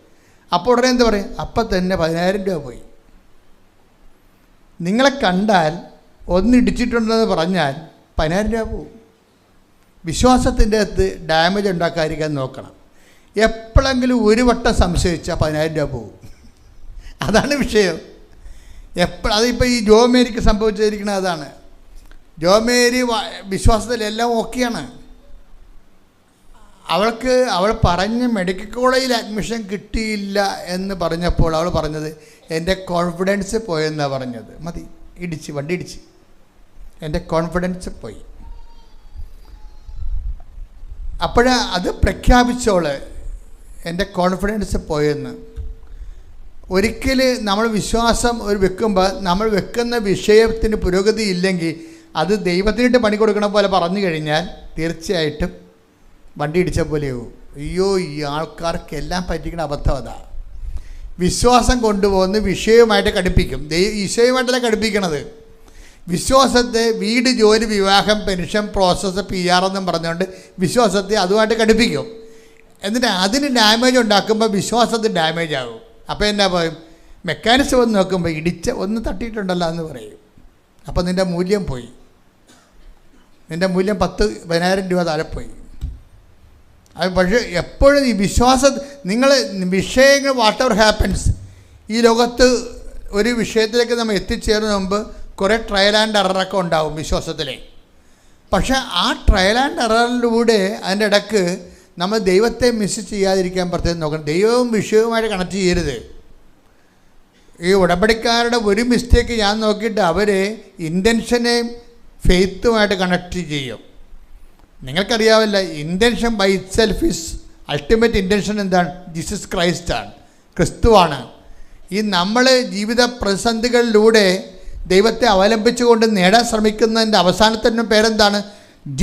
അപ്പോൾ ഉടനെ എന്താ പറയും? അപ്പം തന്നെ 10,000 രൂപ പോയി. നിങ്ങളെ കണ്ടാൽ ഒന്നിടിച്ചിട്ടുണ്ടെന്ന് പറഞ്ഞാൽ 10,000 രൂപ പോകും. വിശ്വാസത്തിൻ്റെ അകത്ത് ഡാമേജ് ഉണ്ടാക്കാതിരിക്കാൻ നോക്കണം. എപ്പോഴെങ്കിലും ഒരു വട്ടം സംശയിച്ചാൽ 10,000 രൂപ പോകും. അതാണ് വിഷയം. അതിപ്പോൾ ഈ ജോമേരിക്ക് സംഭവിച്ചിരിക്കുന്നത് അതാണ്. ജോമേരി വിശ്വാസത്തിലെല്ലാം ഓക്കെയാണ്. അവൾ പറഞ്ഞ് മെഡിക്കൽ കോളേജിൽ അഡ്മിഷൻ കിട്ടിയില്ല എന്ന് പറഞ്ഞപ്പോൾ അവൾ പറഞ്ഞത് എൻ്റെ കോൺഫിഡൻസ് പോയെന്നാണ് പറഞ്ഞത്. മതി, വണ്ടി ഇടിച്ച് എൻ്റെ കോൺഫിഡൻസ് പോയി. അത് പ്രഖ്യാപിച്ചോള് എൻ്റെ കോൺഫിഡൻസ് പോയെന്ന്. ഒരിക്കൽ നമ്മൾ വിശ്വാസം വെക്കുമ്പോൾ നമ്മൾ വെക്കുന്ന വിഷയത്തിന് പുരോഗതി ഇല്ലെങ്കിൽ അത് ദൈവത്തിനിട്ട് പണി കൊടുക്കണ പോലെ പറഞ്ഞു കഴിഞ്ഞാൽ തീർച്ചയായിട്ടും വണ്ടി ഇടിച്ച പോലെയാവും. അയ്യോ, ഈ ആൾക്കാർക്കെല്ലാം പറ്റിക്കുന്ന അബദ്ധം അതാ. വിശ്വാസം കൊണ്ടുപോകുന്ന വിഷയവുമായിട്ട് ഘടിപ്പിക്കും. വിഷയമായിട്ടല്ല ഘടിപ്പിക്കണത്. വിശ്വാസത്തെ വീട്, ജോലി, വിവാഹം, പെൻഷൻ, പ്രോസസ്സ്, PR എന്നും പറഞ്ഞുകൊണ്ട് വിശ്വാസത്തെ അതുമായിട്ട് ഘടിപ്പിക്കും. എന്നിട്ട് അതിന് ഡാമേജ് ഉണ്ടാക്കുമ്പോൾ വിശ്വാസത്തിന് ഡാമേജ് ആകും. അപ്പോൾ എന്നാ പറയും? മെക്കാനിസം വന്ന് നോക്കുമ്പോൾ ഒന്ന് തട്ടിയിട്ടുണ്ടല്ലോ എന്ന് പറയും. അപ്പോൾ നിൻ്റെ മൂല്യം പോയി. നിൻ്റെ മൂല്യം 10,000 രൂപ താഴെ പോയി. അത് പക്ഷേ എപ്പോഴും ഈ നിങ്ങൾ വിഷയങ്ങൾ വാട്ട് എവർ ഹാപ്പൻസ്, ഈ ലോകത്ത് ഒരു വിഷയത്തിലേക്ക് നമ്മൾ എത്തിച്ചേരുന്ന മുമ്പ് കുറേ ട്രയൽ ആൻഡ് എററൊക്കെ ഉണ്ടാവും വിശ്വാസത്തിലെ. പക്ഷേ ആ ട്രയൽ ആൻഡ് എററിലൂടെ അതിൻ്റെ ഇടയ്ക്ക് നമ്മൾ ദൈവത്തെ മിസ് ചെയ്യാതിരിക്കാൻ പ്രത്യേകം നോക്കണം. ദൈവവും വിഷയവുമായിട്ട് കണക്ട് ചെയ്യരുത്. ഈ ഉടമ്പടിക്കാരുടെ ഒരു മിസ്റ്റേക്ക് ഞാൻ നോക്കിയിട്ട് അവർ ഇൻറ്റൻഷനെയും ഫെയ്ത്തുമായിട്ട് കണക്ട് ചെയ്യും. നിങ്ങൾക്കറിയാവില്ല, intention by itself is ultimate intention എന്താണ്? ജീസസ് ക്രൈസ്റ്റാണ്, ക്രിസ്തുവാണ്. ഈ നമ്മൾ ജീവിത പ്രതിസന്ധികളിലൂടെ ദൈവത്തെ അവലംബിച്ചുകൊണ്ട് നേടാൻ ശ്രമിക്കുന്നതിൻ്റെ അവസാനത്തിൻ്റെ പേരെന്താണ്?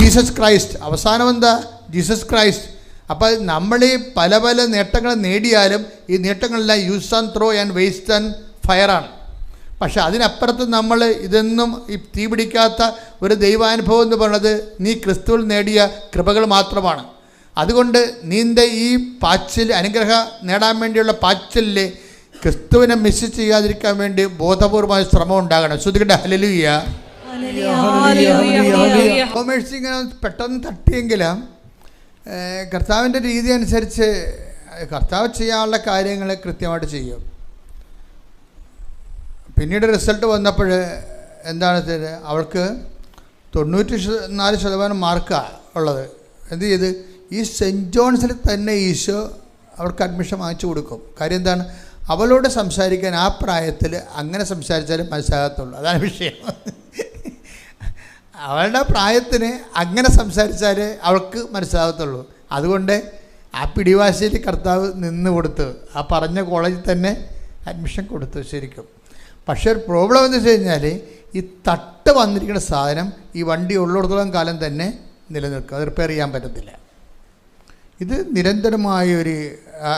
Jesus Christ. അവസാനം എന്താ? Jesus Christ. അപ്പോൾ നമ്മൾ ഈ പല പല നേട്ടങ്ങൾ നേടിയാലും ഈ നേട്ടങ്ങളെല്ലാം use and throw and waste and ഫയറാണ്. പക്ഷെ അതിനപ്പുറത്ത് നമ്മൾ ഇതൊന്നും ഈ തീ പിടിക്കാത്ത ഒരു ദൈവാനുഭവം എന്ന് പറയുന്നത് നീ ക്രിസ്തുവിൽ നേടിയ കൃപകൾ മാത്രമാണ്. അതുകൊണ്ട് നീൻ്റെ ഈ അനുഗ്രഹം നേടാൻ വേണ്ടിയുള്ള പാച്ചിലിൽ ക്രിസ്തുവിനെ മിസ് ചെയ്യാതിരിക്കാൻ വേണ്ടി ബോധപൂർവമായ ശ്രമം ഉണ്ടാകണം. ശ്രുതികട്ടെ ഹല്ലേലൂയ. കോമേഴ്സ് ഇങ്ങനെ പെട്ടെന്ന് തട്ടിയെങ്കിലും കർത്താവിൻ്റെ രീതി അനുസരിച്ച് കർത്താവ് ചെയ്യാനുള്ള കാര്യങ്ങൾ കൃത്യമായിട്ട് ചെയ്യും. പിന്നീട് റിസൾട്ട് വന്നപ്പോൾ എന്താണ് ചെയ്തത്? അവൾക്ക് 94% മാർക്കാണ് ഉള്ളത്. എന്ത് ചെയ്ത്? ഈ സെൻറ്റ് ജോൺസിൽ തന്നെ ഈശോ അവൾക്ക് അഡ്മിഷൻ വാങ്ങിച്ചു കൊടുക്കും. കാര്യം എന്താണ്? അവളോട് സംസാരിക്കാൻ ആ പ്രായത്തിൽ അങ്ങനെ സംസാരിച്ചാലും മനസ്സിലാകത്തുള്ളൂ. അതാണ് വിഷയം. അവളുടെ പ്രായത്തിന് അങ്ങനെ സംസാരിച്ചാലേ അവൾക്ക് മനസ്സിലാകത്തുള്ളൂ. അതുകൊണ്ട് ആ പിടിവാശിയിൽ കർത്താവ് നിന്ന് കൊടുത്തു. ആ പറഞ്ഞ കോളേജിൽ തന്നെ അഡ്മിഷൻ കൊടുത്തു ശരിക്കും. പക്ഷേ ഒരു പ്രോബ്ലം എന്ന് വെച്ച് കഴിഞ്ഞാൽ ഈ തട്ട് വന്നിരിക്കുന്ന സാധനം ഈ വണ്ടി ഉള്ളിടത്തോളം കാലം തന്നെ നിലനിൽക്കും. അത് റിപ്പയർ ചെയ്യാൻ പറ്റത്തില്ല. ഇത് നിരന്തരമായൊരു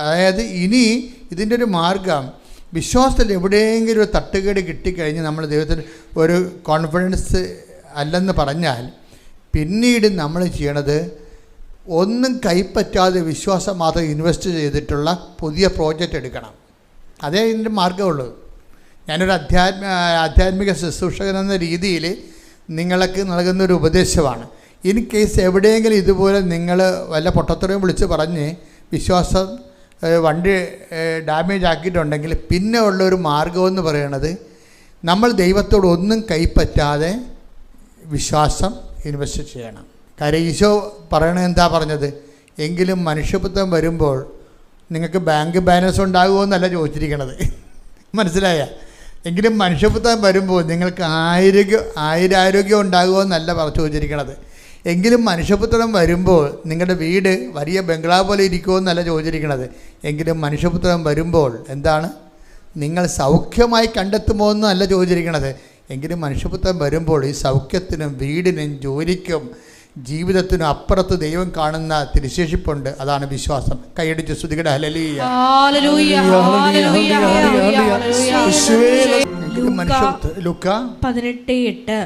അതായത് ഇനി ഇതിൻ്റെ ഒരു മാർഗം വിശ്വാസത്തിൽ എവിടെയെങ്കിലും ഒരു തട്ടുകേട് കിട്ടിക്കഴിഞ്ഞ് നമ്മൾ ദൈവത്തിന് ഒരു കോൺഫിഡൻസ് അല്ലെന്ന് പറഞ്ഞാൽ പിന്നീട് നമ്മൾ ചെയ്യണത് ഒന്നും കൈപ്പറ്റാതെ വിശ്വാസം മാത്രം ഇൻവെസ്റ്റ് ചെയ്തിട്ടുള്ള പുതിയ പ്രോജക്റ്റ് എടുക്കണം. അതേ ഇതിൻ്റെ മാർഗമുള്ളൂ. ഞാനൊരു ആധ്യാത്മിക ശുശ്രൂഷകൻ എന്ന രീതിയിൽ നിങ്ങൾക്ക് നൽകുന്നൊരു ഉപദേശമാണ്. ഇൻ കേസ് എവിടെയെങ്കിലും ഇതുപോലെ നിങ്ങൾ വല്ല പൊട്ടത്തറയും വിളിച്ച് പറഞ്ഞ് വിശ്വാസം വണ്ടി ഡാമേജ് ആക്കിയിട്ടുണ്ടെങ്കിൽ പിന്നെ ഉള്ളൊരു മാർഗമെന്ന് പറയുന്നത് നമ്മൾ ദൈവത്തോട് ഒന്നും കൈപ്പറ്റാതെ വിശ്വാസം ഇൻവെസ്റ്റ് ചെയ്യണം. കാര്യം ഈശോ പറയണത് എന്താ പറഞ്ഞത്? എങ്കിലും മനുഷ്യപുത്രം വരുമ്പോൾ നിങ്ങൾക്ക് ബാങ്ക് ബാലൻസ് ഉണ്ടാകുമോ ചോദിച്ചിരിക്കണത്. മനസ്സിലായ? എങ്കിലും മനുഷ്യപുത്രം വരുമ്പോൾ നിങ്ങൾക്ക് ആരോഗ്യം ഉണ്ടാകുമോ ചോദിച്ചിരിക്കണത്. എങ്കിലും മനുഷ്യപുത്രം വരുമ്പോൾ നിങ്ങളുടെ വീട് വലിയ ബംഗ്ലാവ് പോലെ ഇരിക്കുമോ ചോദിച്ചിരിക്കണത്. എങ്കിലും മനുഷ്യപുത്രം വരുമ്പോൾ എന്താണ്? നിങ്ങൾ സൗഖ്യമായി കണ്ടെത്തുമോ എന്നല്ല ചോദിച്ചിരിക്കണത്. എങ്കിലും മനുഷ്യപുത്രം വരുമ്പോൾ ഈ സൗഖ്യത്തിനും വീടിനും ജോലിക്കും ജീവിതത്തിനും അപ്പുറത്ത് ദൈവം കാണുന്ന തിരുശേഷിപ്പുണ്ട്. അതാണ് വിശ്വാസം. കൈയടിച്ച് സ്തുതിക്കട്ടെ. ഹല്ലേലൂയ. ലൂക്കാ 18:8.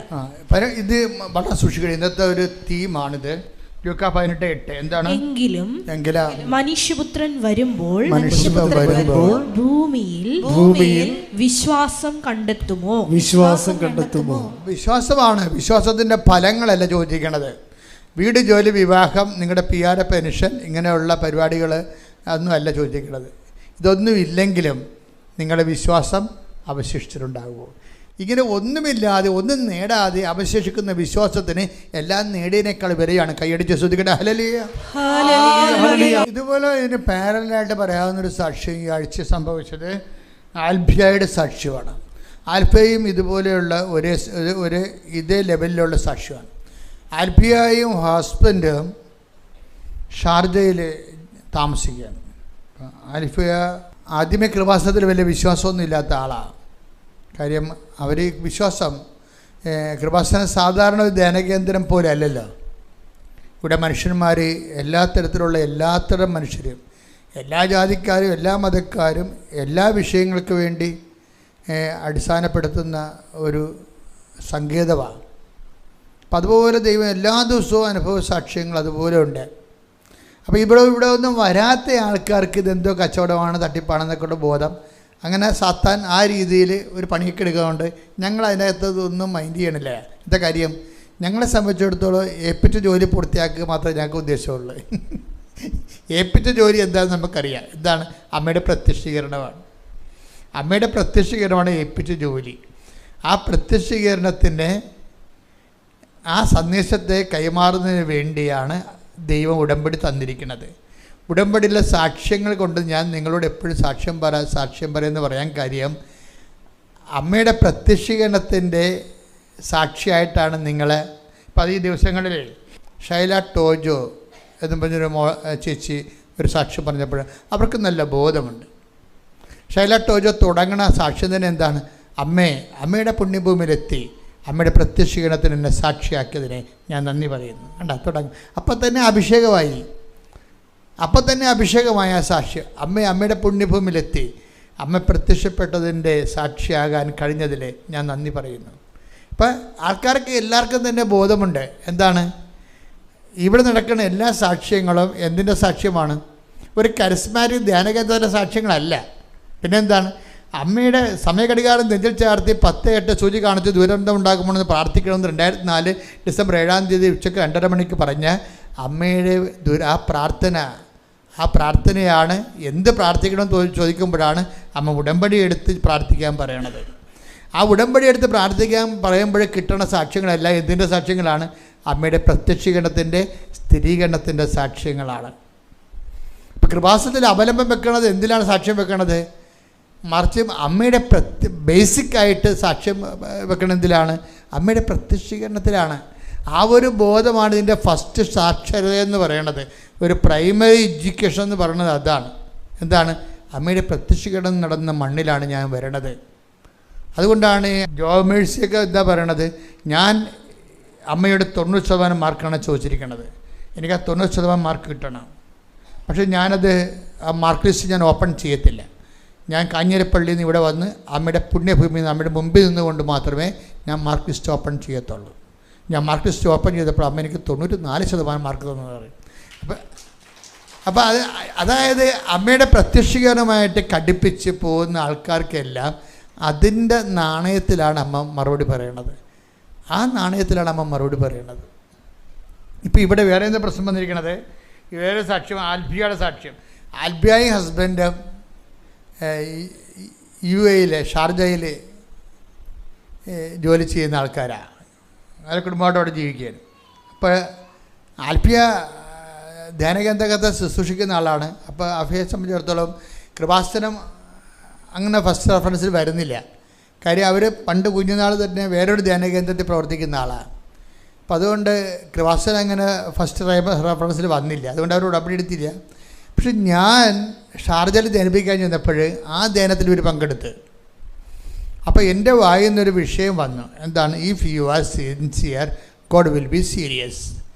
ഇത് വളരെ സൂക്ഷിക്കണം. ഇന്നത്തെ ഒരു തീമാണിത്. ലൂക്കാ 18:8 എന്താണ്? എങ്കിലും മനുഷ്യപുത്രൻ വരുമ്പോൾ ഭൂമിയിൽ വിശ്വാസം കണ്ടെത്തുമോ? വിശ്വാസമാണ്. വിശ്വാസത്തിൻ്റെ ഫലങ്ങളല്ല ചോദിക്കണത്. വീട്, ജോലി, വിവാഹം, നിങ്ങളുടെ PR പെൻഷൻ, ഇങ്ങനെയുള്ള പരിപാടികൾ ഒന്നും അല്ല ചോദിക്കുന്നത്. ഇതൊന്നും ഇല്ലെങ്കിലും നിങ്ങളുടെ വിശ്വാസം അവശേഷിച്ചിട്ടുണ്ടാകുമോ? ഇങ്ങനെ ഒന്നുമില്ലാതെ ഒന്നും നേടാതെ അവശേഷിക്കുന്ന വിശ്വാസത്തിന് എല്ലാം നേടിയതിനേക്കാൾ വിലയാണ്. കൈയടിച്ച് ശ്രദ്ധിക്കട്ടെ. ഹല്ലേലൂയ. ഇതുപോലെ ഇതിന് പാരലായിട്ട് പറയാവുന്നൊരു സാക്ഷ്യം ഈ ആഴ്ച സംഭവിച്ചത് ആൽഫിയയുടെ സാക്ഷ്യമാണ്. ആൽഫയും ഇതുപോലെയുള്ള ഒരേ ഇതേ ലെവലിലുള്ള സാക്ഷ്യമാണ്. ആൽഫിയയും ഹസ്ബൻഡും ഷാർജയിൽ താമസിക്കുകയാണ്. ആൽഫിയ ആദ്യമേ കൃപാസനത്തിൽ വലിയ വിശ്വാസമൊന്നും ഇല്ലാത്ത ആളാണ്. കാര്യം അവർ വിശ്വാസം കൃപാസനം സാധാരണ ഒരു ധ്യാനകേന്ദ്രം പോലെ അല്ലല്ലോ. ഇവിടെ മനുഷ്യന്മാർ എല്ലാത്തരം മനുഷ്യരും, എല്ലാ ജാതിക്കാരും, എല്ലാ മതക്കാരും, എല്ലാ വിഷയങ്ങൾക്ക് വേണ്ടി അടിസ്ഥാനപ്പെടുത്തുന്ന ഒരു സങ്കേതമാണ്. അപ്പം അതുപോലെ ദൈവം എല്ലാ ദിവസവും അനുഭവ സാക്ഷ്യങ്ങൾ അതുപോലെ ഉണ്ട്. അപ്പോൾ ഇവിടെ ഒന്നും വരാത്ത ആൾക്കാർക്ക് ഇതെന്തോ കച്ചവടമാണ്, തട്ടിപ്പാണെന്നൊക്കെ ബോധം. അങ്ങനെ സാത്താൻ ആ രീതിയിൽ ഒരു പണിയൊക്കെ എടുക്കുന്നതുകൊണ്ട് ഞങ്ങൾ അതിനകത്തൊന്നും മൈൻഡ് ചെയ്യണില്ല. എന്താ കാര്യം? ഞങ്ങളെ സംബന്ധിച്ചിടത്തോളം ഏൽപ്പിച്ച ജോലി പൂർത്തിയാക്കുക മാത്രമേ ഞങ്ങൾക്ക് ഉദ്ദേശമുള്ളൂ. ഏൽപ്പിച്ച ജോലി എന്താണെന്ന് നമുക്കറിയാം. എന്താണ്? അമ്മയുടെ പ്രത്യക്ഷീകരണമാണ്. അമ്മയുടെ പ്രത്യക്ഷീകരണമാണ് ഏൽപ്പിച്ച ജോലി. ആ പ്രത്യക്ഷീകരണത്തിൻ്റെ ആ സന്ദേശത്തെ കൈമാറുന്നതിന് വേണ്ടിയാണ് ദൈവം ഉടമ്പടി തന്നിരിക്കുന്നത്. ഉടമ്പടിയിലെ സാക്ഷ്യങ്ങൾ കൊണ്ട് ഞാൻ നിങ്ങളോട് എപ്പോഴും സാക്ഷ്യം പറയുമെന്ന് പറയാൻ കാര്യം, അമ്മയുടെ പ്രത്യക്ഷീകരണത്തിൻ്റെ സാക്ഷിയായിട്ടാണ് നിങ്ങളെ. ഇപ്പം ഈ ദിവസങ്ങളിൽ ഷൈല ടോജോ എന്നും പറഞ്ഞൊരു ചേച്ചി ഒരു സാക്ഷ്യം പറഞ്ഞപ്പോൾ അവർക്ക് നല്ല ബോധമുണ്ട്. ഷൈല ടോജോ തുടങ്ങണ സാക്ഷ്യം തന്നെ എന്താണ്? അമ്മയുടെ പുണ്യഭൂമിയിലെത്തി അമ്മയുടെ പ്രത്യക്ഷീകരണത്തിന് എന്നെ സാക്ഷിയാക്കിയതിനെ ഞാൻ നന്ദി പറയുന്നു. തുടങ്ങും. അപ്പം തന്നെ അഭിഷേകമായ ആ സാക്ഷ്യം. അമ്മയുടെ പുണ്യഭൂമിയിലെത്തി അമ്മ പ്രത്യക്ഷപ്പെട്ടതിൻ്റെ സാക്ഷിയാകാൻ കഴിഞ്ഞതിൽ ഞാൻ നന്ദി പറയുന്നു. ഇപ്പം എല്ലാവർക്കും തന്നെ ബോധമുണ്ട്. എന്താണ്? ഇവിടെ നടക്കുന്ന എല്ലാ സാക്ഷ്യങ്ങളും എന്തിൻ്റെ സാക്ഷ്യമാണ്? ഒരു കരിസ്മാറ്റിക് ധ്യാനകേന്ദ്രത്തിൻ്റെ സാക്ഷ്യങ്ങളല്ല. പിന്നെന്താണ്? അമ്മയുടെ സമയഘടികാരം നെഞ്ചിൽ ചേർത്തി 10:8 സൂചി കാണിച്ച് ദുരന്തം ഉണ്ടാകുമെന്ന് പ്രാർത്ഥിക്കണമെന്ന് 2004 ഡിസംബർ 7 ഉച്ചയ്ക്ക് 2:30 മണിക്ക് പറഞ്ഞ അമ്മയുടെ ആ പ്രാർത്ഥനയാണ്. എന്ത് പ്രാർത്ഥിക്കണമെന്ന് ചോദിക്കുമ്പോഴാണ് അമ്മ ഉടമ്പടി എടുത്ത് പ്രാർത്ഥിക്കാൻ പറയണത്. ആ ഉടമ്പടി എടുത്ത് പ്രാർത്ഥിക്കാൻ പറയുമ്പോൾ കിട്ടുന്ന സാക്ഷ്യങ്ങളെല്ലാം എന്തിൻ്റെ സാക്ഷ്യങ്ങളാണ്? അമ്മയുടെ പ്രത്യക്ഷീകരണത്തിൻ്റെ സ്ഥിരീകരണത്തിൻ്റെ സാക്ഷ്യങ്ങളാണ്. ഇപ്പോൾ കൃപാസനത്തിൽ അവലംബം വെക്കണത് എന്തിലാണ് സാക്ഷ്യം വെക്കണത്? മറിച്ച് അമ്മയുടെ ബേസിക്കായിട്ട് സാക്ഷ്യം വെക്കണതിലാണ്? അമ്മയുടെ പ്രത്യക്ഷീകരണത്തിലാണ്. ആ ഒരു ബോധമാണ് ഇതിൻ്റെ ഫസ്റ്റ് സാക്ഷരത എന്ന് പറയുന്നത്. ഒരു പ്രൈമറി എഡ്യൂക്കേഷൻ എന്ന് പറയുന്നത് അതാണ്. എന്താണ്? അമ്മയുടെ പ്രത്യക്ഷീകരണം നടന്ന മണ്ണിലാണ് ഞാൻ വരണത്. അതുകൊണ്ടാണ് ജോമേഴ്സിയൊക്കെ എന്താ പറയണത്? ഞാൻ അമ്മയുടെ 90% മാർക്കാണ് ചോദിച്ചിരിക്കുന്നത്. എനിക്ക് ആ 90% മാർക്ക് കിട്ടണം. പക്ഷേ ഞാനത് ആ മാർക്ക് ലിസ്റ്റ് ഞാൻ ഓപ്പൺ ചെയ്യത്തില്ല. ഞാൻ കാഞ്ഞിരപ്പള്ളിയിൽ നിന്ന് ഇവിടെ വന്ന് അമ്മയുടെ പുണ്യഭൂമിയിൽ നിന്ന് അമ്മയുടെ മുമ്പിൽ നിന്നുകൊണ്ട് മാത്രമേ ഞാൻ മാർക്ക് ലിസ്റ്റ് ഓപ്പൺ ചെയ്യത്തുള്ളൂ. ഞാൻ മാർക്ക് ലിസ്റ്റ് ഓപ്പൺ ചെയ്തപ്പോൾ അമ്മ എനിക്ക് 94% മാർക്ക് തന്നു പറയും. അപ്പോൾ അതായത് അമ്മയുടെ പ്രത്യക്ഷീകരണമായിട്ട് ഘടിപ്പിച്ച് പോകുന്ന ആൾക്കാർക്കെല്ലാം അതിൻ്റെ നാണയത്തിലാണ് അമ്മ മറുപടി പറയണത്. ആ നാണയത്തിലാണ് അമ്മ മറുപടി പറയണത്. ഇപ്പോൾ ഇവിടെ വേറെ എന്താ പ്രശ്നം വന്നിരിക്കണത്? വേറെ സാക്ഷ്യം, ആൽബിയയുടെ സാക്ഷ്യം. ആൽബിയായും ഹസ്ബൻഡും UAE ഷാർജയിൽ ജോലി ചെയ്യുന്ന ആൾക്കാരാണ്. അവരെ കുടുംബമായിട്ട് അവിടെ ജീവിക്കുകയാണ്. അപ്പോൾ ആൽബിയ ധ്യാനകേന്ദ്രത്തെ ശുശ്രൂഷിക്കുന്ന ആളാണ്. അപ്പോൾ അഫയെ സംബന്ധിച്ചിടത്തോളം കൃപാസനം അങ്ങനെ ഫസ്റ്റ് റെഫറൻസിൽ വരുന്നില്ല. കാര്യം അവർ പണ്ട് കുഞ്ഞുനാൾ തന്നെ വേറൊരു ധ്യാനകേന്ദ്രത്തിൽ പ്രവർത്തിക്കുന്ന ആളാണ്. അപ്പോൾ അതുകൊണ്ട് കൃപാസനം അങ്ങനെ ഫസ്റ്റ് റെഫറൻസിൽ വന്നില്ല. അതുകൊണ്ട് അവർ ഉടമ്പടി എടുത്തില്ല. പക്ഷെ ഞാൻ ഷാർജയിൽ ധ്യാനിപ്പിക്കാൻ ചെന്നപ്പോൾ ആ ധ്യാനത്തിൽ ഇവർ പങ്കെടുത്ത്. അപ്പോൾ എൻ്റെ വായിൽ നിന്നൊരു വിഷയം വന്നു. എന്താണ്? If you are sincere God will be serious.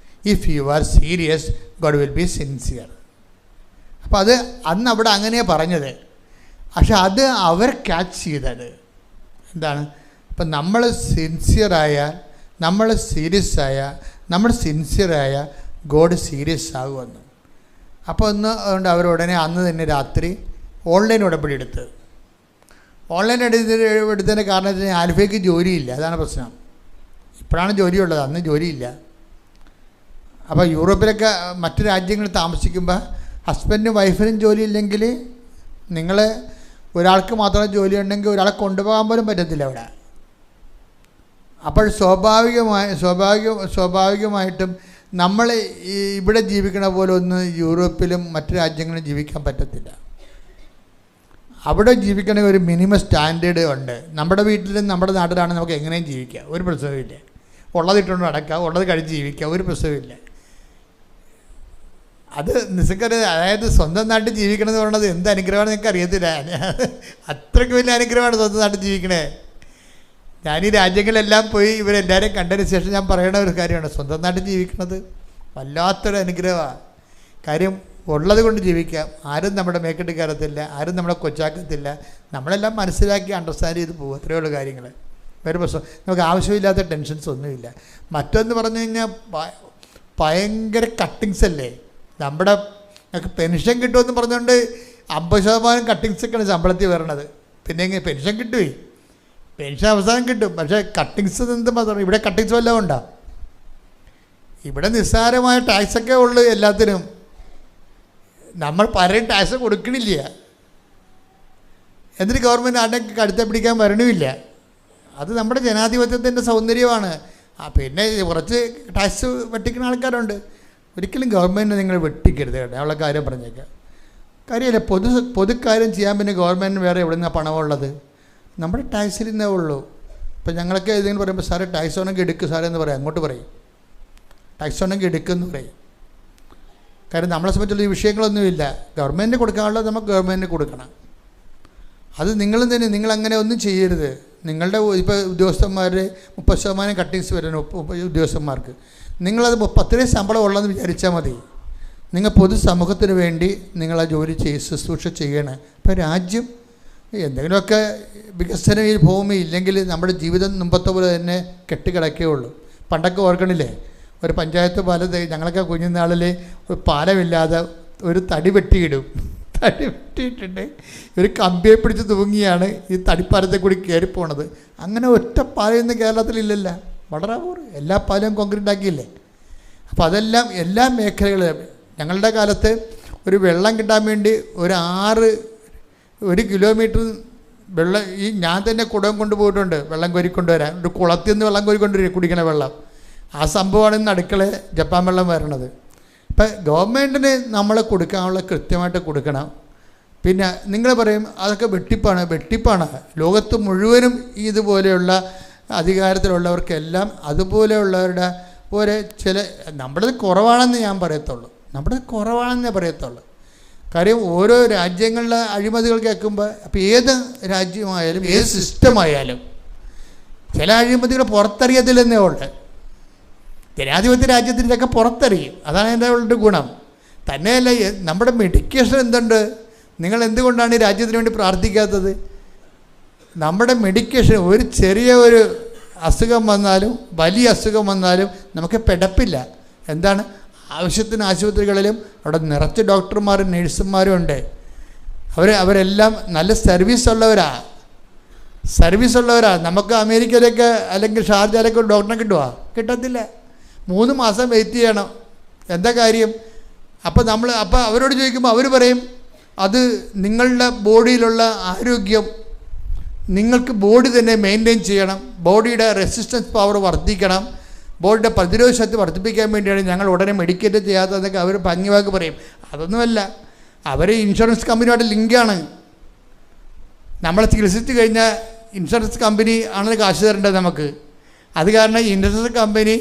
If you are serious God will be sincere. അപ്പോൾ അത് അന്ന് അവിടെ അങ്ങനെയാണ് പറഞ്ഞത്. പക്ഷെ അത് അവർ ക്യാച്ച് ചെയ്തത് എന്താണ്? ഇപ്പം നമ്മൾ സിൻസിയറായാൽ, നമ്മൾ സീരിയസ് ആയാൽ, നമ്മൾ സിൻസിയറായ ഗോഡ് സീരിയസ് ആകുമെന്ന്. അപ്പോൾ ഒന്ന് അതുകൊണ്ട് അവരുടനെ അന്ന് തന്നെ രാത്രി ഓൺലൈൻ ഉടമ്പടി എടുത്ത്. ഓൺലൈൻ എടുത്തതിൻ്റെ കാരണം വെച്ചാൽ ആൽഫയ്ക്ക് ജോലിയില്ല, അതാണ് പ്രശ്നം. ഇപ്പോഴാണ് ജോലിയുള്ളത്, അന്ന് ജോലിയില്ല. അപ്പോൾ യൂറോപ്പിലൊക്കെ മറ്റു രാജ്യങ്ങളിൽ താമസിക്കുമ്പോൾ ഹസ്ബൻഡും വൈഫിനും ജോലിയില്ലെങ്കിൽ നിങ്ങൾ ഒരാൾക്ക് മാത്രം ജോലി ഉണ്ടെങ്കിൽ ഒരാളെ കൊണ്ടുപോകാൻ പോലും പറ്റത്തില്ല അവിടെ. അപ്പോൾ സ്വാഭാവികമായിട്ടും നമ്മൾ ഇവിടെ ജീവിക്കണ പോലെ ഒന്നും യൂറോപ്പിലും മറ്റു രാജ്യങ്ങളിലും ജീവിക്കാൻ പറ്റത്തില്ല. അവിടെ ജീവിക്കണമെങ്കിൽ ഒരു മിനിമം സ്റ്റാൻഡേർഡ് ഉണ്ട്. നമ്മുടെ വീട്ടിലും നമ്മുടെ നാട്ടിലാണെങ്കിൽ നമുക്ക് എങ്ങനെയും ജീവിക്കാം, ഒരു പ്രശ്നവുമില്ല. ഉള്ളതിട്ടുകൊണ്ട് നടക്കാം, ഉള്ളത് കഴിച്ച് ജീവിക്കാം, ഒരു പ്രശ്നവുമില്ല. അത് നിസ്സംഗത, അതായത് സ്വന്തം നാട്ടിൽ ജീവിക്കണം എന്ന് പറയുന്നത് എന്ത് അനുഗ്രഹമാണെന്ന് നിങ്ങൾക്ക് അറിയത്തില്ല. അത്രയ്ക്ക് വലിയ അനുഗ്രഹമാണ് സ്വന്തം നാട്ടിൽ ജീവിക്കണേ. ഞാൻ ഈ രാജ്യങ്ങളിലെല്ലാം പോയി ഇവരെല്ലാവരെയും കണ്ടതിന് ശേഷം ഞാൻ പറയണ ഒരു കാര്യമാണ്, സ്വന്തം നാട്ടിൽ ജീവിക്കുന്നത് വല്ലാത്തൊരു അനുഗ്രഹമാണ്. കാര്യം ഉള്ളത് കൊണ്ട് ജീവിക്കാം. ആരും നമ്മുടെ മേക്കെട്ട് കയറത്തില്ല, ആരും നമ്മളെ കൊച്ചാക്കത്തില്ല. നമ്മളെല്ലാം മനസ്സിലാക്കി അണ്ടർസ്റ്റാൻഡ് ചെയ്ത് പോകും. അത്രയേ ഉള്ളൂ കാര്യങ്ങൾ. വേറെ പ്രശ്നം നമുക്ക് ആവശ്യമില്ലാത്ത ടെൻഷൻസ് ഒന്നുമില്ല. മറ്റൊന്ന് പറഞ്ഞു കഴിഞ്ഞാൽ ഭയങ്കര കട്ടിങ്സ് അല്ലേ. നമ്മുടെ ഞങ്ങൾക്ക് പെൻഷൻ കിട്ടുമെന്ന് പറഞ്ഞുകൊണ്ട് 50% കട്ടിങ്സൊക്കെയാണ് ശമ്പളത്തിൽ വരണത്. പിന്നെ എങ്ങനെ പെൻഷൻ കിട്ടുമേ? പെൻഷൻ അവസാനം കിട്ടും, പക്ഷേ കട്ടിങ്സ് എന്ത് മാത്രം. ഇവിടെ കട്ടിങ്സ് വല്ലതും ഉണ്ടോ? ഇവിടെ നിസ്സാരമായ ടാക്സൊക്കെ ഉള്ളു എല്ലാത്തിനും. നമ്മൾ പലരും ടാക്സ് കൊടുക്കണില്ല. എന്നിട്ട് ഗവൺമെൻറ് ആരുടെയൊക്കെ കടുത്ത പിടിക്കാൻ വരണമില്ല. അത് നമ്മുടെ ജനാധിപത്യത്തിൻ്റെ സൗന്ദര്യമാണ്. പിന്നെ കുറച്ച് ടാക്സ് വെട്ടിക്കുന്ന ആൾക്കാരുണ്ട്. ഒരിക്കലും ഗവൺമെൻറ് നിങ്ങൾ വെട്ടിക്കരുത് കേട്ടോ, ഉള്ള കാര്യം പറഞ്ഞേക്കാം. കാര്യമല്ല, പൊതുക്കാര്യം ചെയ്യാൻ പിന്നെ ഗവൺമെൻറ് വേറെ എവിടെ നിന്നാണ് പണമുള്ളത്? നമ്മുടെ ടാക്സിൽ നിന്നേ ഉള്ളൂ. ഇപ്പം ഞങ്ങളൊക്കെ ഏതെങ്കിലും പറയുമ്പോൾ സാറേ ടാക്സ് വേണമെങ്കിൽ എടുക്കും സാറേ എന്ന് പറയും, അങ്ങോട്ട് പറയും. ടാക്സ് വേണമെങ്കിൽ എടുക്കുമെന്ന് പറയും. കാര്യം നമ്മളെ സംബന്ധിച്ചുള്ള ഈ വിഷയങ്ങളൊന്നുമില്ല. ഗവൺമെൻറ് കൊടുക്കാനുള്ളത് നമുക്ക് ഗവൺമെൻറ് കൊടുക്കണം. അത് നിങ്ങളും തന്നെ നിങ്ങളങ്ങനെ ഒന്നും ചെയ്യരുത്. നിങ്ങളുടെ ഇപ്പോൾ ഉദ്യോഗസ്ഥന്മാർ 30% കട്ടിങ്സ് വരണം ഉദ്യോഗസ്ഥന്മാർക്ക്. നിങ്ങളത് 10 ശമ്പളം ഉള്ളതെന്ന് വിചാരിച്ചാൽ മതി. നിങ്ങൾ പൊതുസമൂഹത്തിന് വേണ്ടി നിങ്ങളാ ജോലി ശുശ്രൂഷ ചെയ്യണം. ഇപ്പോൾ രാജ്യം എന്തെങ്കിലുമൊക്കെ വികസനം ഈ ഭൂമി ഇല്ലെങ്കിൽ നമ്മുടെ ജീവിതം മുമ്പത്തെ പോലെ തന്നെ കെട്ടിക്കിടക്കുകയുള്ളൂ. പണ്ടൊക്കെ ഓർക്കണില്ലേ, ഒരു പഞ്ചായത്ത് പാലം ഞങ്ങളൊക്കെ കുഞ്ഞുനാളിൽ ഒരു പാലമില്ലാതെ ഒരു തടി വെട്ടിയിടും. തടി വെട്ടിയിട്ടുണ്ട് ഒരു കമ്പിയെ പിടിച്ച് തൂങ്ങിയാണ് ഈ തടിപ്പാലത്തെ കൂടി കയറിപ്പോണത്. അങ്ങനെ ഒറ്റ പാലം ഇന്ന് കേരളത്തിലില്ലല്ലോ. വളരെ എല്ലാ പാലവും കോൺക്രീറ്റ് ആക്കിയില്ലേ. അപ്പോൾ അതെല്ലാം എല്ലാ മേഖലകളും. ഞങ്ങളുടെ കാലത്ത് ഒരു വെള്ളം കിട്ടാൻ വേണ്ടി ഒരു കിലോമീറ്റർ വെള്ളം ഞാൻ തന്നെ കുടം കൊണ്ടുപോയിട്ടുണ്ട് വെള്ളം കോരിക്കൊണ്ടുവരാൻ. ഒരു കുളത്തിൽ നിന്ന് വെള്ളം കോരിക്കൊണ്ടുവരും കുടിക്കണ വെള്ളം. ആ സംഭവമാണ് ഇന്ന് അടുക്കള ജപ്പാൻ വെള്ളം വരണത്. ഇപ്പം ഗവൺമെൻറ്റിന് നമ്മൾ കൊടുക്കാനുള്ള കൃത്യമായിട്ട് കൊടുക്കണം. പിന്നെ നിങ്ങൾ പറയും അതൊക്കെ വെട്ടിപ്പാണ്. ലോകത്ത് മുഴുവനും ഇതുപോലെയുള്ള അധികാരത്തിലുള്ളവർക്കെല്ലാം അതുപോലെയുള്ളവരുടെ പോലെ നമ്മുടേത് കുറവാണെന്ന് ഞാൻ പറയത്തുള്ളൂ. കാര്യം ഓരോ രാജ്യങ്ങളിലെ അഴിമതികൾ കേൾക്കുമ്പോൾ അപ്പോൾ ഏത് രാജ്യമായാലും ഏത് സിസ്റ്റമായാലും ചില അഴിമതികൾ പുറത്തറിയത്തില്ലെന്നേ ഉള്ളു. ജനാധിപത്യ രാജ്യത്തിന് ഇതൊക്കെ പുറത്തറിയും. അതാണ് എൻ്റെ ഉള്ള ഗുണം. തന്നെയല്ല നമ്മുടെ മെഡിക്കേഷൻ എന്തുണ്ട്? നിങ്ങൾ എന്തുകൊണ്ടാണ് ഈ രാജ്യത്തിന് വേണ്ടി പ്രാർത്ഥിക്കാത്തത്? നമ്മുടെ മെഡിക്കേഷൻ ഒരു ചെറിയ ഒരു അസുഖം വന്നാലും വലിയ അസുഖം വന്നാലും നമുക്ക് പിടപ്പില്ല. എന്താണ്? ആവശ്യത്തിന് ആശുപത്രികളിലും അവിടെ നിറച്ച് ഡോക്ടർമാരും നഴ്സുമാരും ഉണ്ട്. അവരെല്ലാം നല്ല സർവീസ് ഉള്ളവരാണ്. സർവീസ് ഉള്ളവരാണ്. നമുക്ക് അമേരിക്കയിലൊക്കെ അല്ലെങ്കിൽ ഷാർജയിലൊക്കെ ഒരു ഡോക്ടറെ കിട്ടുമോ? കിട്ടത്തില്ല. 3 മാസം വെയിറ്റ് ചെയ്യണം. എന്താ കാര്യം? അപ്പോൾ അവരോട് ചോദിക്കുമ്പോൾ അവർ പറയും, അത് നിങ്ങളുടെ ബോഡിയിലുള്ള ആരോഗ്യം, നിങ്ങൾക്ക് ബോഡി തന്നെ മെയിൻറ്റെയിൻ ചെയ്യണം, ബോഡിയുടെ റെസിസ്റ്റൻസ് പവർ വർദ്ധിക്കണം, ബോഡിയുടെ പ്രതിരോധ ശക്തി വർദ്ധിപ്പിക്കാൻ വേണ്ടിയാണ് ഞങ്ങൾ ഉടനെ മെഡിക്കേറ്റ് ചെയ്യാത്തതെന്നൊക്കെ അവർ ഭംഗിവാക്ക് പറയും. അതൊന്നുമല്ല, അവർ ഇൻഷുറൻസ് കമ്പനിയുമായിട്ട് ലിങ്കാണ്. നമ്മളെ ചികിത്സിച്ച് കഴിഞ്ഞാൽ ഇൻഷുറൻസ് കമ്പനി ആണ് കാശ് തരേണ്ടത് നമുക്ക്. അത് കാരണം ഇൻഷുറൻസ് കമ്പനി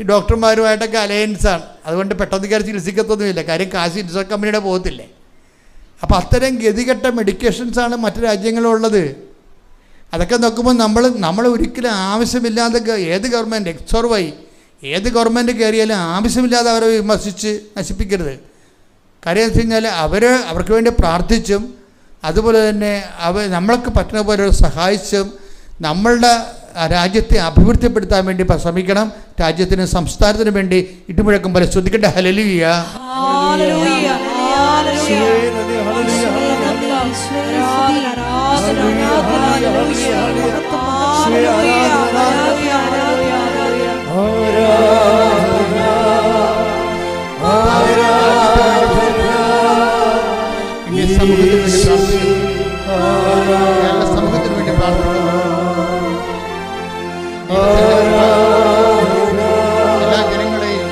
ഈ ഡോക്ടർമാരുമായിട്ടൊക്കെ അലയൻസാണ്. അതുകൊണ്ട് പെട്ടെന്ന് കയറി ചികിത്സിക്കത്തൊന്നുമില്ല. കാര്യം കാശ് ഇൻഷുറൻസ് കമ്പനിയുടെ പോകത്തില്ലേ. അപ്പോൾ അത്തരം ഗതികെട്ട മെഡിക്കേഷൻസാണ് മറ്റു രാജ്യങ്ങളുള്ളത്. അതൊക്കെ നോക്കുമ്പോൾ നമ്മൾ ഒരിക്കലും ആവശ്യമില്ലാതെ ഏത് ഗവൺമെൻറ് XOR ഏത് ഗവൺമെൻറ് കയറിയാലും ആവശ്യമില്ലാതെ അവരെ വിമർശിച്ച് നശിപ്പിക്കരുത്. കാര്യം എന്ന് വെച്ച് കഴിഞ്ഞാൽ അവർക്ക് വേണ്ടി പ്രാർത്ഥിച്ചും അതുപോലെ തന്നെ നമ്മൾക്ക് പറ്റുന്ന പോലെ സഹായിച്ചും നമ്മളുടെ രാജ്യത്തെ അഭിവൃദ്ധിപ്പെടുത്താൻ വേണ്ടി ശ്രമിക്കണം. രാജ്യത്തിനും സംസ്ഥാനത്തിനും വേണ്ടി ഇട്ടുമുഴക്കം പോലെ ശ്രദ്ധിക്കേണ്ട. ഹല്ലേലൂയ. സമൂഹത്തിന് വേണ്ടി പ്രാർത്ഥിക്കുന്നു. എല്ലാ ജനങ്ങളെയും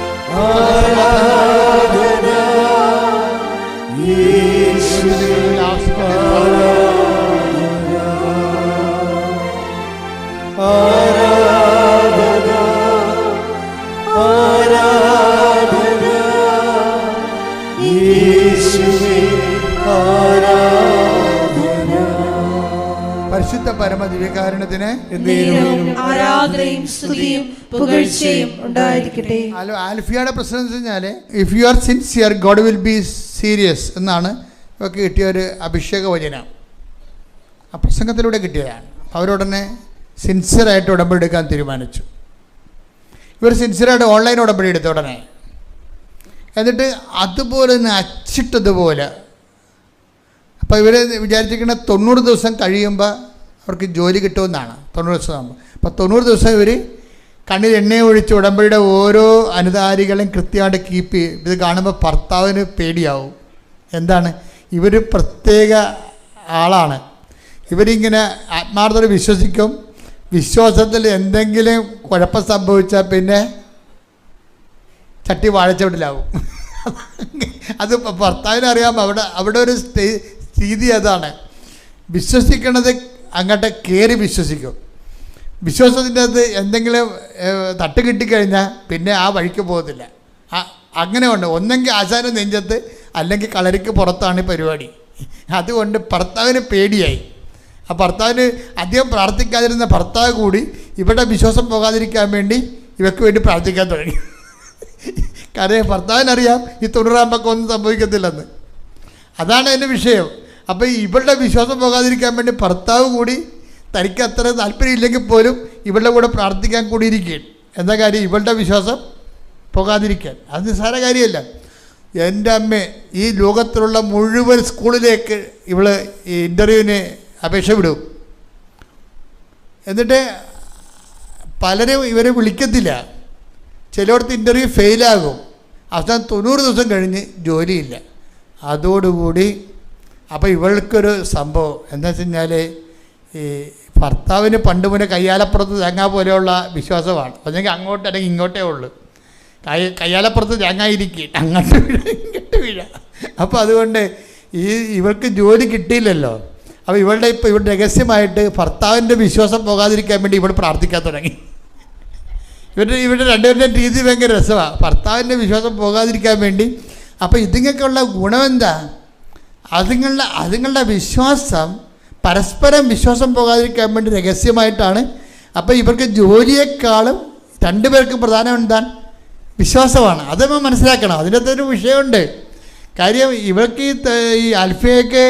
പരിശുദ്ധ പരമദിവ്യകാരുണ്യത്തിന് ആരാധനയും സ്തുതിയും പുകഴ്ചയും ഉണ്ടായിരിക്കട്ടെ. ആൽഫിയയുടെ പ്രശ്നം എന്ന് വെച്ച് കഴിഞ്ഞാൽ if you are sincere God will be serious എന്നാണ് ഇവർക്ക് കിട്ടിയ ഒരു അഭിഷേക വചനം. ആ പ്രസംഗത്തിലൂടെ കിട്ടിയതാണ്. അവരുടനെ സിൻസിയറായിട്ട് ഉടമ്പടി എടുക്കാൻ തീരുമാനിച്ചു. ഇവർ സിൻസിയറായിട്ട് ഓൺലൈൻ ഉടമ്പടി എടുത്ത ഉടനെ എന്നിട്ട് അതുപോലെ തന്നെ അച്ചിട്ടതുപോലെ. അപ്പോൾ ഇവർ വിചാരിച്ചിരിക്കുന്ന 90 ദിവസം കഴിയുമ്പോൾ അവർക്ക് ജോലി കിട്ടുമെന്നാണ്. 90 ദിവസം ആകുമ്പോൾ. അപ്പോൾ 90 ദിവസം ഇവർ കണ്ണിൽ എണ്ണ ഒഴിച്ച് ഉടമ്പടിയുടെ ഓരോ അനുധാരികളെയും കൃത്യമായിട്ട് കീപ്പ് ചെയ്യും. ഇത് കാണുമ്പോൾ ഭർത്താവിന് പേടിയാവും. എന്താണ്? ഇവർ പ്രത്യേക ആളാണ്. ഇവരിങ്ങനെ ആത്മാർത്ഥത വിശ്വസിക്കും. വിശ്വാസത്തിൽ എന്തെങ്കിലും കുഴപ്പം സംഭവിച്ചാൽ പിന്നെ ചട്ടി വാഴച്ചവിടിലാവും. അത് ഭർത്താവിനറിയാം. അവിടെ ഒരു സ്ഥിതി അതാണ്. വിശ്വസിക്കണത് അങ്ങോട്ട് കയറി വിശ്വസിക്കും. വിശ്വാസത്തിൻ്റെ അത് എന്തെങ്കിലും തട്ട് കിട്ടിക്കഴിഞ്ഞാൽ പിന്നെ ആ വഴിക്ക് പോകത്തില്ല. അങ്ങനെ ഉണ്ട്. ഒന്നെങ്കിൽ ആശാന നെഞ്ചത്ത് അല്ലെങ്കിൽ കളരിക്ക് പുറത്താണ് പരിപാടി. അതുകൊണ്ട് ഭർത്താവിന് പേടിയായി. ആ ഭർത്താവിന് അധികം പ്രാർത്ഥിക്കാതിരുന്ന ഭർത്താവ് കൂടി ഇവിടെ വിശ്വാസം പോകാതിരിക്കാൻ വേണ്ടി ഇവർക്ക് വേണ്ടി പ്രാർത്ഥിക്കാൻ തുടങ്ങി. കാരണം ഭർത്താവിനറിയാം ഈ 90 ഒന്നും സംഭവിക്കത്തില്ലെന്ന്. അതാണ് എൻ്റെ വിഷയം. അപ്പോൾ ഇവളുടെ വിശ്വാസം പോകാതിരിക്കാൻ വേണ്ടി ഭർത്താവ് കൂടി തനിക്ക് അത്ര താല്പര്യമില്ലെങ്കിൽ പോലും ഇവളുടെ കൂടെ പ്രാർത്ഥിക്കാൻ കൂടിയിരിക്കുകയാണ്. എന്താ കാര്യം? ഇവളുടെ വിശ്വാസം പോകാതിരിക്കാൻ. അത് നിസ്സാര കാര്യമല്ല. എൻ്റെ അമ്മ ഈ ലോകത്തിലുള്ള മുഴുവൻ സ്കൂളിലേക്ക് ഇവൾ ഈ ഇൻ്റർവ്യൂവിന് അപേക്ഷ വിടും. എന്നിട്ട് പലരും ഇവരെ വിളിക്കത്തില്ല. ചിലയിടത്ത് ഇൻ്റർവ്യൂ ഫെയിലാകും. അവസാനം 90 ദിവസം കഴിഞ്ഞ് ജോലിയില്ല. അതോടുകൂടി അപ്പോൾ ഇവൾക്കൊരു സംഭവം എന്താ വെച്ച് കഴിഞ്ഞാൽ ഈ ഭർത്താവിന് പണ്ട് മുന്നേ കയ്യാലപ്പുറത്ത് തേങ്ങ പോലെയുള്ള വിശ്വാസമാണ്. അല്ലെങ്കിൽ അങ്ങോട്ട് അല്ലെങ്കിൽ ഇങ്ങോട്ടേ ഉള്ളൂ. കയ്യാലപ്പുറത്ത് തേങ്ങായിരിക്കും, അങ്ങോട്ട് വീഴ ഇങ്ങോട്ട് വീഴ. അപ്പോൾ അതുകൊണ്ട് ഇവൾക്ക് ജോലി കിട്ടിയില്ലല്ലോ. അപ്പോൾ ഇവളുടെ രഹസ്യമായിട്ട് ഭർത്താവിൻ്റെ വിശ്വാസം പോകാതിരിക്കാൻ വേണ്ടി ഇവൾ പ്രാർത്ഥിക്കാൻ തുടങ്ങി. ഇവരുടെ രണ്ടുപേരുടെയും രീതി ഭയങ്കര രസമാണ്. ഭർത്താവിൻ്റെ വിശ്വാസം പോകാതിരിക്കാൻ വേണ്ടി. അപ്പോൾ ഇതിങ്ങൾക്കുള്ള ഗുണമെന്താ? അതുങ്ങളുടെ വിശ്വാസം പരസ്പരം വിശ്വാസം പോകാതിരിക്കാൻ വേണ്ടി രഹസ്യമായിട്ടാണ്. അപ്പോൾ ഇവർക്ക് ജോലിയേക്കാളും രണ്ടുപേർക്കും പ്രധാനം എന്താണ്? വിശ്വാസമാണ്. അത് നമ്മൾ മനസ്സിലാക്കണം. അതിനകത്തൊരു വിഷയമുണ്ട്. കാര്യം ഇവർക്ക് ഈ ആൽഫിയയ്ക്ക്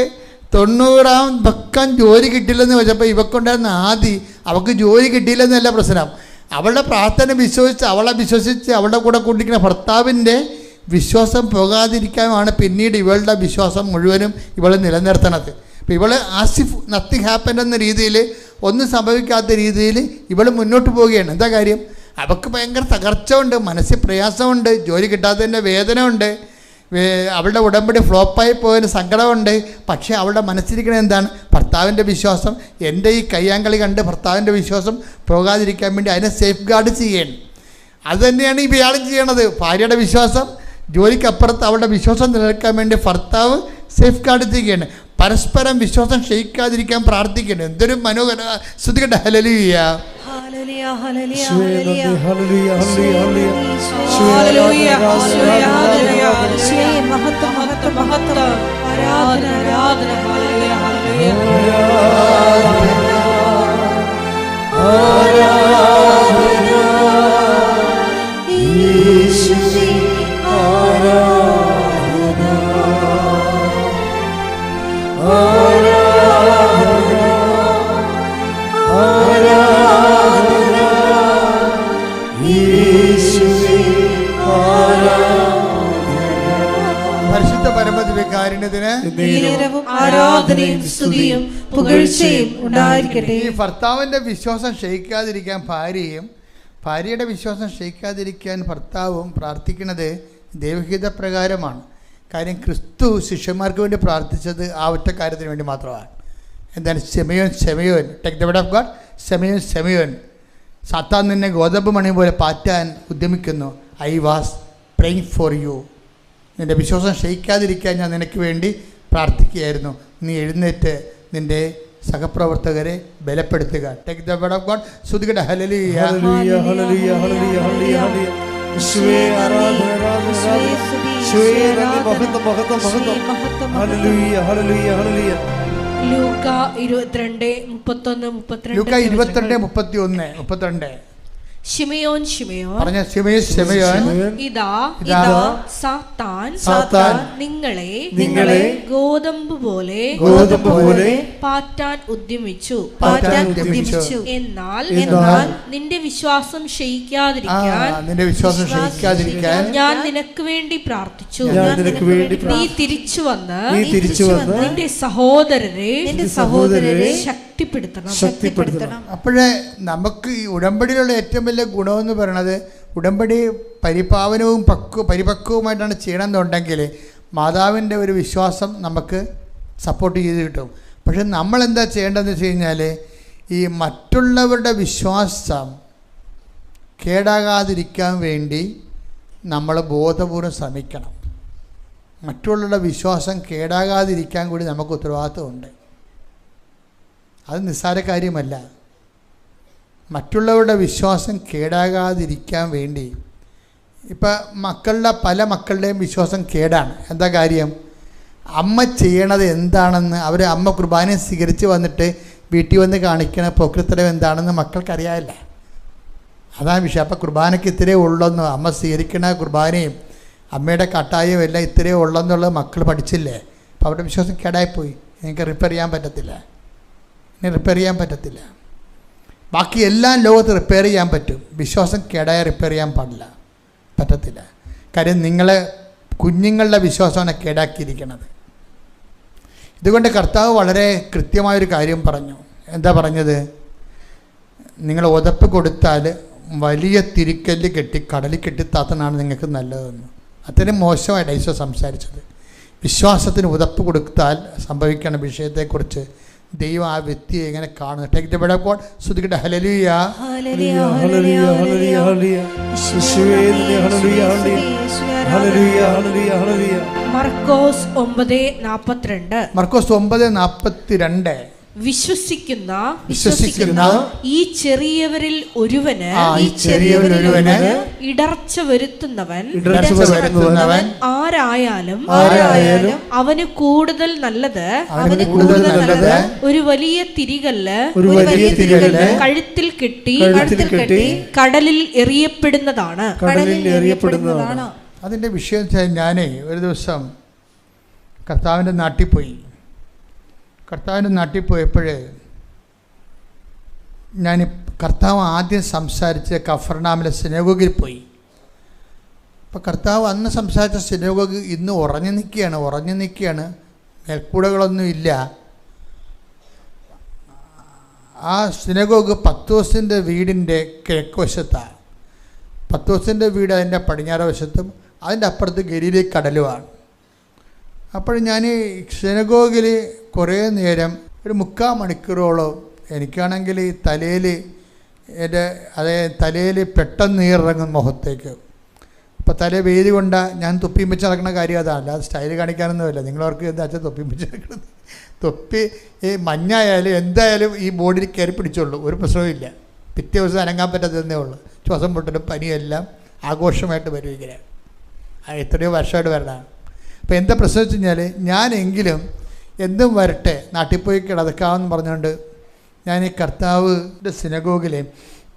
90-ാം പക്കം ജോലി കിട്ടില്ലെന്ന് വെച്ചപ്പോൾ ഇവക്കുണ്ടായിരുന്ന അവൾക്ക് ജോലി കിട്ടിയില്ലെന്നല്ല പ്രശ്നം. അവളുടെ പ്രാർത്ഥന വിശ്വസിച്ച് അവളുടെ കൂടെ കൂട്ടിക്കുന്ന ഭർത്താവിൻ്റെ വിശ്വാസം പോകാതിരിക്കാനാണ് പിന്നീട് ഇവളുടെ വിശ്വാസം മുഴുവനും ഇവൾ നിലനിർത്തണത്. അപ്പോൾ ഇവൾ ആസിഫ് നത്തിങ് ഹാപ്പൻ എന്ന രീതിയിൽ ഒന്നും സംഭവിക്കാത്ത രീതിയിൽ ഇവൾ മുന്നോട്ട് പോവുകയാണ്. എന്താ കാര്യം? അവൾക്ക് ഭയങ്കര തകർച്ച ഉണ്ട്, മനസ്സിൽ പ്രയാസമുണ്ട്, ജോലി കിട്ടാത്തതിൻ്റെ വേദന ഉണ്ട്, അവളുടെ ഉടമ്പടി ഫ്ലോപ്പായി പോയതിന് സങ്കടമുണ്ട്. പക്ഷേ അവളുടെ മനസ്സിരിക്കുന്നത് എന്താണ്? ഭർത്താവിൻ്റെ വിശ്വാസം. എൻ്റെ ഈ കയ്യാങ്കളി കണ്ട് ഭർത്താവിൻ്റെ വിശ്വാസം പോകാതിരിക്കാൻ വേണ്ടി അതിനെ സേഫ് ഗാർഡ് ചെയ്യണം. അതുതന്നെയാണ് ഈ ഇയാളും ചെയ്യണത്. ഭാര്യയുടെ വിശ്വാസം, ജോലിക്കപ്പുറത്ത് അവളുടെ വിശ്വാസം നിലനിൽക്കാൻ വേണ്ടി ഭർത്താവ് സേഫ് ഗാർഡ് ചെയ്യുകയാണ്. പരസ്പരം വിശ്വാസം ക്ഷയിക്കാതിരിക്കാൻ പ്രാർത്ഥിക്കണം. എന്തൊരു മനോഹര ശ്രുതികട്ടെ. ഹല്ലേലൂയ, ഹല്ലേലൂയ, ഹല്ലേലൂയ, ഹല്ലേലൂയ, ഹല്ലേലൂയ, ഹല്ലേലൂയ, ഹല്ലേലൂയ, ഹല്ലേലൂയ, ഹല്ലേലൂയ, മഹത്വം, മഹത്വം, മഹത്വം, ആരാധന, ആരാധന, ഹല്ലേലൂയ, ഹല്ലേലൂയ, ആരാധന, യേശുവേ ആരാധന, ആരാധന, ആരാധന, യേശുവേ ആരാധന. പരിശുദ്ധ പരമദിവ്യകാരുണ്യത്തിന് നേരവും ആരാധനയും സ്തുതിയും പുകഴ്ചയും ഉണ്ടായിരിക്കട്ടെ. ഈ ഭർത്താവിൻ്റെ വിശ്വാസം ക്ഷയിക്കാതിരിക്കാൻ ഭാര്യയുടെ വിശ്വാസം ക്ഷയിക്കാതിരിക്കാൻ ഭർത്താവും പ്രാർത്ഥിക്കുന്നത് ദൈവഹിത പ്രകാരമാണ്. കാര്യം ക്രിസ്തു ശിഷ്യന്മാർക്ക് വേണ്ടി പ്രാർത്ഥിച്ചത് ആ ഒറ്റ കാര്യത്തിന് വേണ്ടി മാത്രമാണ്. എന്താണ്? Shemayon take the word of God. Shemayon സാത്താൻ നിന്നെ ഗോതമ്പ് മണി പോലെ പാറ്റാൻ ഉദ്യമിക്കുന്നു. I was praying for you. നിൻ്റെ വിശ്വാസം ക്ഷയിക്കാതിരിക്കാൻ ഞാൻ നിനക്ക് വേണ്ടി പ്രാർത്ഥിക്കുകയായിരുന്നു. നീ എഴുന്നേറ്റ് നിൻ്റെ സഹപ്രവർത്തകരെ ബലപ്പെടുത്തുക. Take the word of God. ശ്രുതികട്ടെ. ഹല്ലേലൂയ, ഹല്ലേലൂയ, ഹല്ലേലൂയ, ഹല്ലേലൂയ, ഹല്ലേലൂയ. യേശുവേ ആരാധന, ആരാധന, യേശുവേ നന്ദി, മഹത്വം, മഹത്വം, മഹത്വം. ഹല്ലേലൂയ, ഹല്ലേലൂയ, ഹല്ലേലൂയ. ലൂക്ക 22:31-32. ലൂക്ക 22:31-32. ശിമയോൻ ശിമയോൻ പറഞ്ഞ ശിമയോൻ ഇതാ സാത്താൻ നിങ്ങളെ ഗോതമ്പ് പോലെ പാറ്റാൻ ഉദ്യമിച്ചു. എന്നാൽ നിന്റെ വിശ്വാസം ക്ഷയിക്കാതിരിക്കാൻ ഞാൻ നിനക്ക് വേണ്ടി പ്രാർത്ഥിച്ചു. നീ തിരിച്ചു വന്ന് നിന്റെ സഹോദരരെ ശക്തിപ്പെടുത്തണം. അപ്പോഴേ നമുക്ക് ഈ ഉടമ്പടിയിലുള്ള ഏറ്റവും വലിയ ഗുണമെന്ന് പറയുന്നത്, ഉടമ്പടി പരിപാവനവും പരിപക്വവുമായിട്ടാണ് ചെയ്യണമെന്നുണ്ടെങ്കിൽ മാതാവിൻ്റെ ഒരു വിശ്വാസം നമുക്ക് സപ്പോർട്ട് ചെയ്ത് കിട്ടും. പക്ഷെ നമ്മളെന്താ ചെയ്യേണ്ടതെന്ന് വെച്ച് കഴിഞ്ഞാൽ, ഈ മറ്റുള്ളവരുടെ വിശ്വാസം കേടാകാതിരിക്കാൻ വേണ്ടി നമ്മൾ ബോധപൂർവ്വം ശ്രമിക്കണം. മറ്റുള്ളവരുടെ വിശ്വാസം കേടാകാതിരിക്കാൻ കൂടി നമുക്ക് ഉത്തരവാദിത്വമുണ്ട്. അത് നിസ്സാര കാര്യമല്ല. മറ്റുള്ളവരുടെ വിശ്വാസം കേടാകാതിരിക്കാൻ വേണ്ടി ഇപ്പം പല മക്കളുടെയും വിശ്വാസം കേടാണ്. എന്താ കാര്യം? അമ്മ ചെയ്യണത് എന്താണെന്ന് അമ്മ കുർബാന സ്വീകരിച്ച് വന്നിട്ട് വീട്ടിൽ വന്ന് കാണിക്കണ പോക്രിത്തരം എന്താണെന്ന് മക്കൾക്കറിയാമില്ല. അതാണ് വിഷയം. അപ്പം കുർബാനയ്ക്ക് ഇത്രയേ ഉള്ളെന്ന്, അമ്മ സ്വീകരിക്കണ കുർബാനയും അമ്മയുടെ കട്ടായും എല്ലാം ഇത്രയേ ഉള്ളെന്നുള്ളത് മക്കൾ പഠിച്ചില്ലേ? അപ്പം അവരുടെ വിശ്വാസം കേടായിപ്പോയി. എനിക്ക് റിപ്പയർ ചെയ്യാൻ പറ്റത്തില്ല. ബാക്കി എല്ലാം ലോകത്ത് റിപ്പയർ ചെയ്യാൻ പറ്റും. വിശ്വാസം കേടായ റിപ്പയർ ചെയ്യാൻ പറ്റത്തില്ല. കാര്യം കുഞ്ഞുങ്ങളുടെ വിശ്വാസമാണ് കേടാക്കിയിരിക്കുന്നത്. ഇതുകൊണ്ട് കർത്താവ് വളരെ കൃത്യമായൊരു കാര്യം പറഞ്ഞു. എന്താ പറഞ്ഞത്? നിങ്ങൾ ഉതപ്പ് കൊടുത്താൽ വലിയ തിരിക്കല്ല് കെട്ടി കടലിൽ കെട്ടിത്താത്തനാണ് നിങ്ങൾക്ക് നല്ലതെന്ന്. അത്രയും മോശമായിട്ട് ഈശോ സംസാരിച്ചത്. വിശ്വാസത്തിന് ഉതപ്പ് കൊടുത്താൽ സംഭവിക്കുന്ന വിഷയത്തെക്കുറിച്ച് ദൈവം ആ വ്യക്തിയെ എങ്ങനെ കാണുന്നു? Take the word of God. ശ്രുതികട്ടെ. ഹല്ലേലൂയ, ഹല്ലേലൂയ, ഹല്ലേലൂയ, ഹല്ലേലൂയ, ഹല്ലേലൂയ. മർക്കോസ് 9:42. മർക്കോസ് 9:42. വിശ്വസിക്കുന്ന ഈ ചെറിയവരിൽ ഒരുവന് ഇടർച്ച വരുത്തുന്നവൻ ആരായാലും അവന് കൂടുതൽ നല്ലത് ഒരു വലിയ തിരികല്ല് കഴുത്തിൽ കെട്ടി കടലിൽ എറിയപ്പെടുന്നതാണ്. അതിൻ്റെ വിഷയം ഞാനേ ഒരു ദിവസം കർത്താവിൻ്റെ നാട്ടിൽ പോയപ്പോൾ കർത്താവ് ആദ്യം സംസാരിച്ച കഫർനാമിലെ സിനഗോഗിൽ പോയി. അപ്പോൾ കർത്താവ് അന്ന് സംസാരിച്ച സിനഗോഗ് ഇന്ന് ഉറഞ്ഞു നിൽക്കുകയാണ്. മേൽക്കൂടകളൊന്നും ഇല്ല. ആ സിനഗോഗ് പത്രോസിൻ്റെ വീടിൻ്റെ കിഴക്കുവശത്താണ്. പത്രോസിൻ്റെ വീട് അതിൻ്റെ പടിഞ്ഞാറ് വശത്തും അതിൻ്റെ അപ്പുറത്ത് ഗലീലി കടലുമാണ്. അപ്പോൾ ഞാൻ ഈ സിനഗോഗിൽ കുറേ നേരം ഒരു 3/4 മണിക്കൂറോളം എനിക്കാണെങ്കിൽ തലയിൽ തലയിൽ പെട്ടെന്ന് നീറിറങ്ങും മുഖത്തേക്ക്. അപ്പോൾ തല വേദി കൊണ്ടാൽ ഞാൻ തൊപ്പിയും വെച്ച് നടക്കുന്ന കാര്യം അതാണ്, അല്ലാതെ സ്റ്റൈൽ കാണിക്കാനൊന്നുമില്ല. നിങ്ങളവർക്ക് എന്താ വെച്ചാൽ തൊപ്പിയും വെച്ച് നടക്കുന്നത്. തൊപ്പി ഈ മഞ്ഞായാലും എന്തായാലും ഈ ബോഡിയിൽ കയറി പിടിച്ചുള്ളൂ, ഒരു പ്രശ്നവും. പിറ്റേ ദിവസം അനങ്ങാൻ പറ്റാത്തതേ ഉള്ളൂ. ശ്വാസം പൊട്ടലും പനിയെല്ലാം ആഘോഷമായിട്ട് വരും ഇങ്ങനെ. എത്രയോ വർഷമായിട്ട് വരണതാണ്. അപ്പോൾ എന്താ പ്രശ്നം വെച്ച് കഴിഞ്ഞാൽ, ഞാനെങ്കിലും എന്തും വരട്ടെ നാട്ടിൽ പോയി കിടക്കാമെന്ന് പറഞ്ഞുകൊണ്ട് ഞാൻ ഈ കർത്താവിൻ്റെ സിനഗോഗിലെ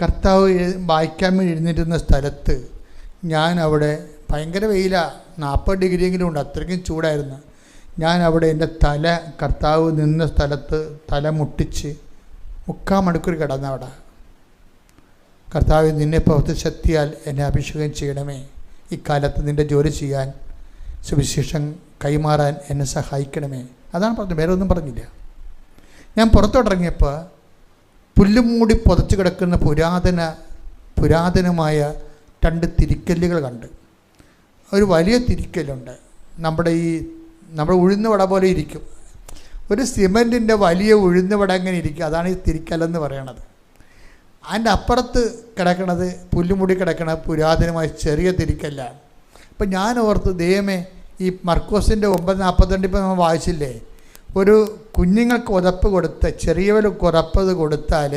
കർത്താവ് വായിക്കാൻ വേണ്ടി എഴുന്നേറ്റുന്ന സ്ഥലത്ത് ഞാൻ അവിടെ ഭയങ്കര വെയിലാണ്, 40 ഡിഗ്രിയെങ്കിലും ഉണ്ട്, അത്രയ്ക്കും ചൂടായിരുന്നു. ഞാൻ അവിടെ എൻ്റെ തല കർത്താവ് നിന്ന സ്ഥലത്ത് തല മുട്ടിച്ച് 3/4 മണിക്കൂർ കിടന്ന അവിടെ. കർത്താവ്, നിന്നെ പ്രവൃത്തി ശക്തിയാൽ എന്നെ അഭിഷേകം ചെയ്യണമേ, ഇക്കാലത്ത് നിൻ്റെ ജോലി ചെയ്യാൻ സുവിശേഷം കൈമാറാൻ എന്നെ സഹായിക്കണമേ. അതാണ് പറഞ്ഞത്, വേറെ ഒന്നും പറഞ്ഞില്ല. ഞാൻ പുറത്തോട്ടിറങ്ങിയപ്പോൾ പുല്ലും മൂടി പുതച്ച് കിടക്കുന്ന പുരാതനമായ 2 തിരിക്കല്ലുകൾ കണ്ട്. ഒരു വലിയ തിരിക്കല്ലുണ്ട്, നമ്മുടെ ഉഴുന്ന വട പോലെ ഇരിക്കും, ഒരു സിമൻറ്റിൻ്റെ വലിയ ഉഴുന്ന വട അങ്ങനെ ഇരിക്കും, അതാണ് ഈ തിരിക്കല്ലെന്ന് പറയണത്. അതിൻ്റെ അപ്പുറത്ത് കിടക്കണത് പുല്ലുമുടി കിടക്കണ പുരാതനമായ ചെറിയ തിരിക്കല്ലാണ്. അപ്പം ഞാൻ ഓർത്ത്, ദൈവമേ, ഈ മർക്കോസിൻ്റെ 9:42 ഇപ്പം നമ്മൾ വായിച്ചില്ലേ, ഒരു കുഞ്ഞുങ്ങൾക്ക് ഉതപ്പ് കൊടുത്ത് ചെറിയവർ ഉറപ്പത് കൊടുത്താൽ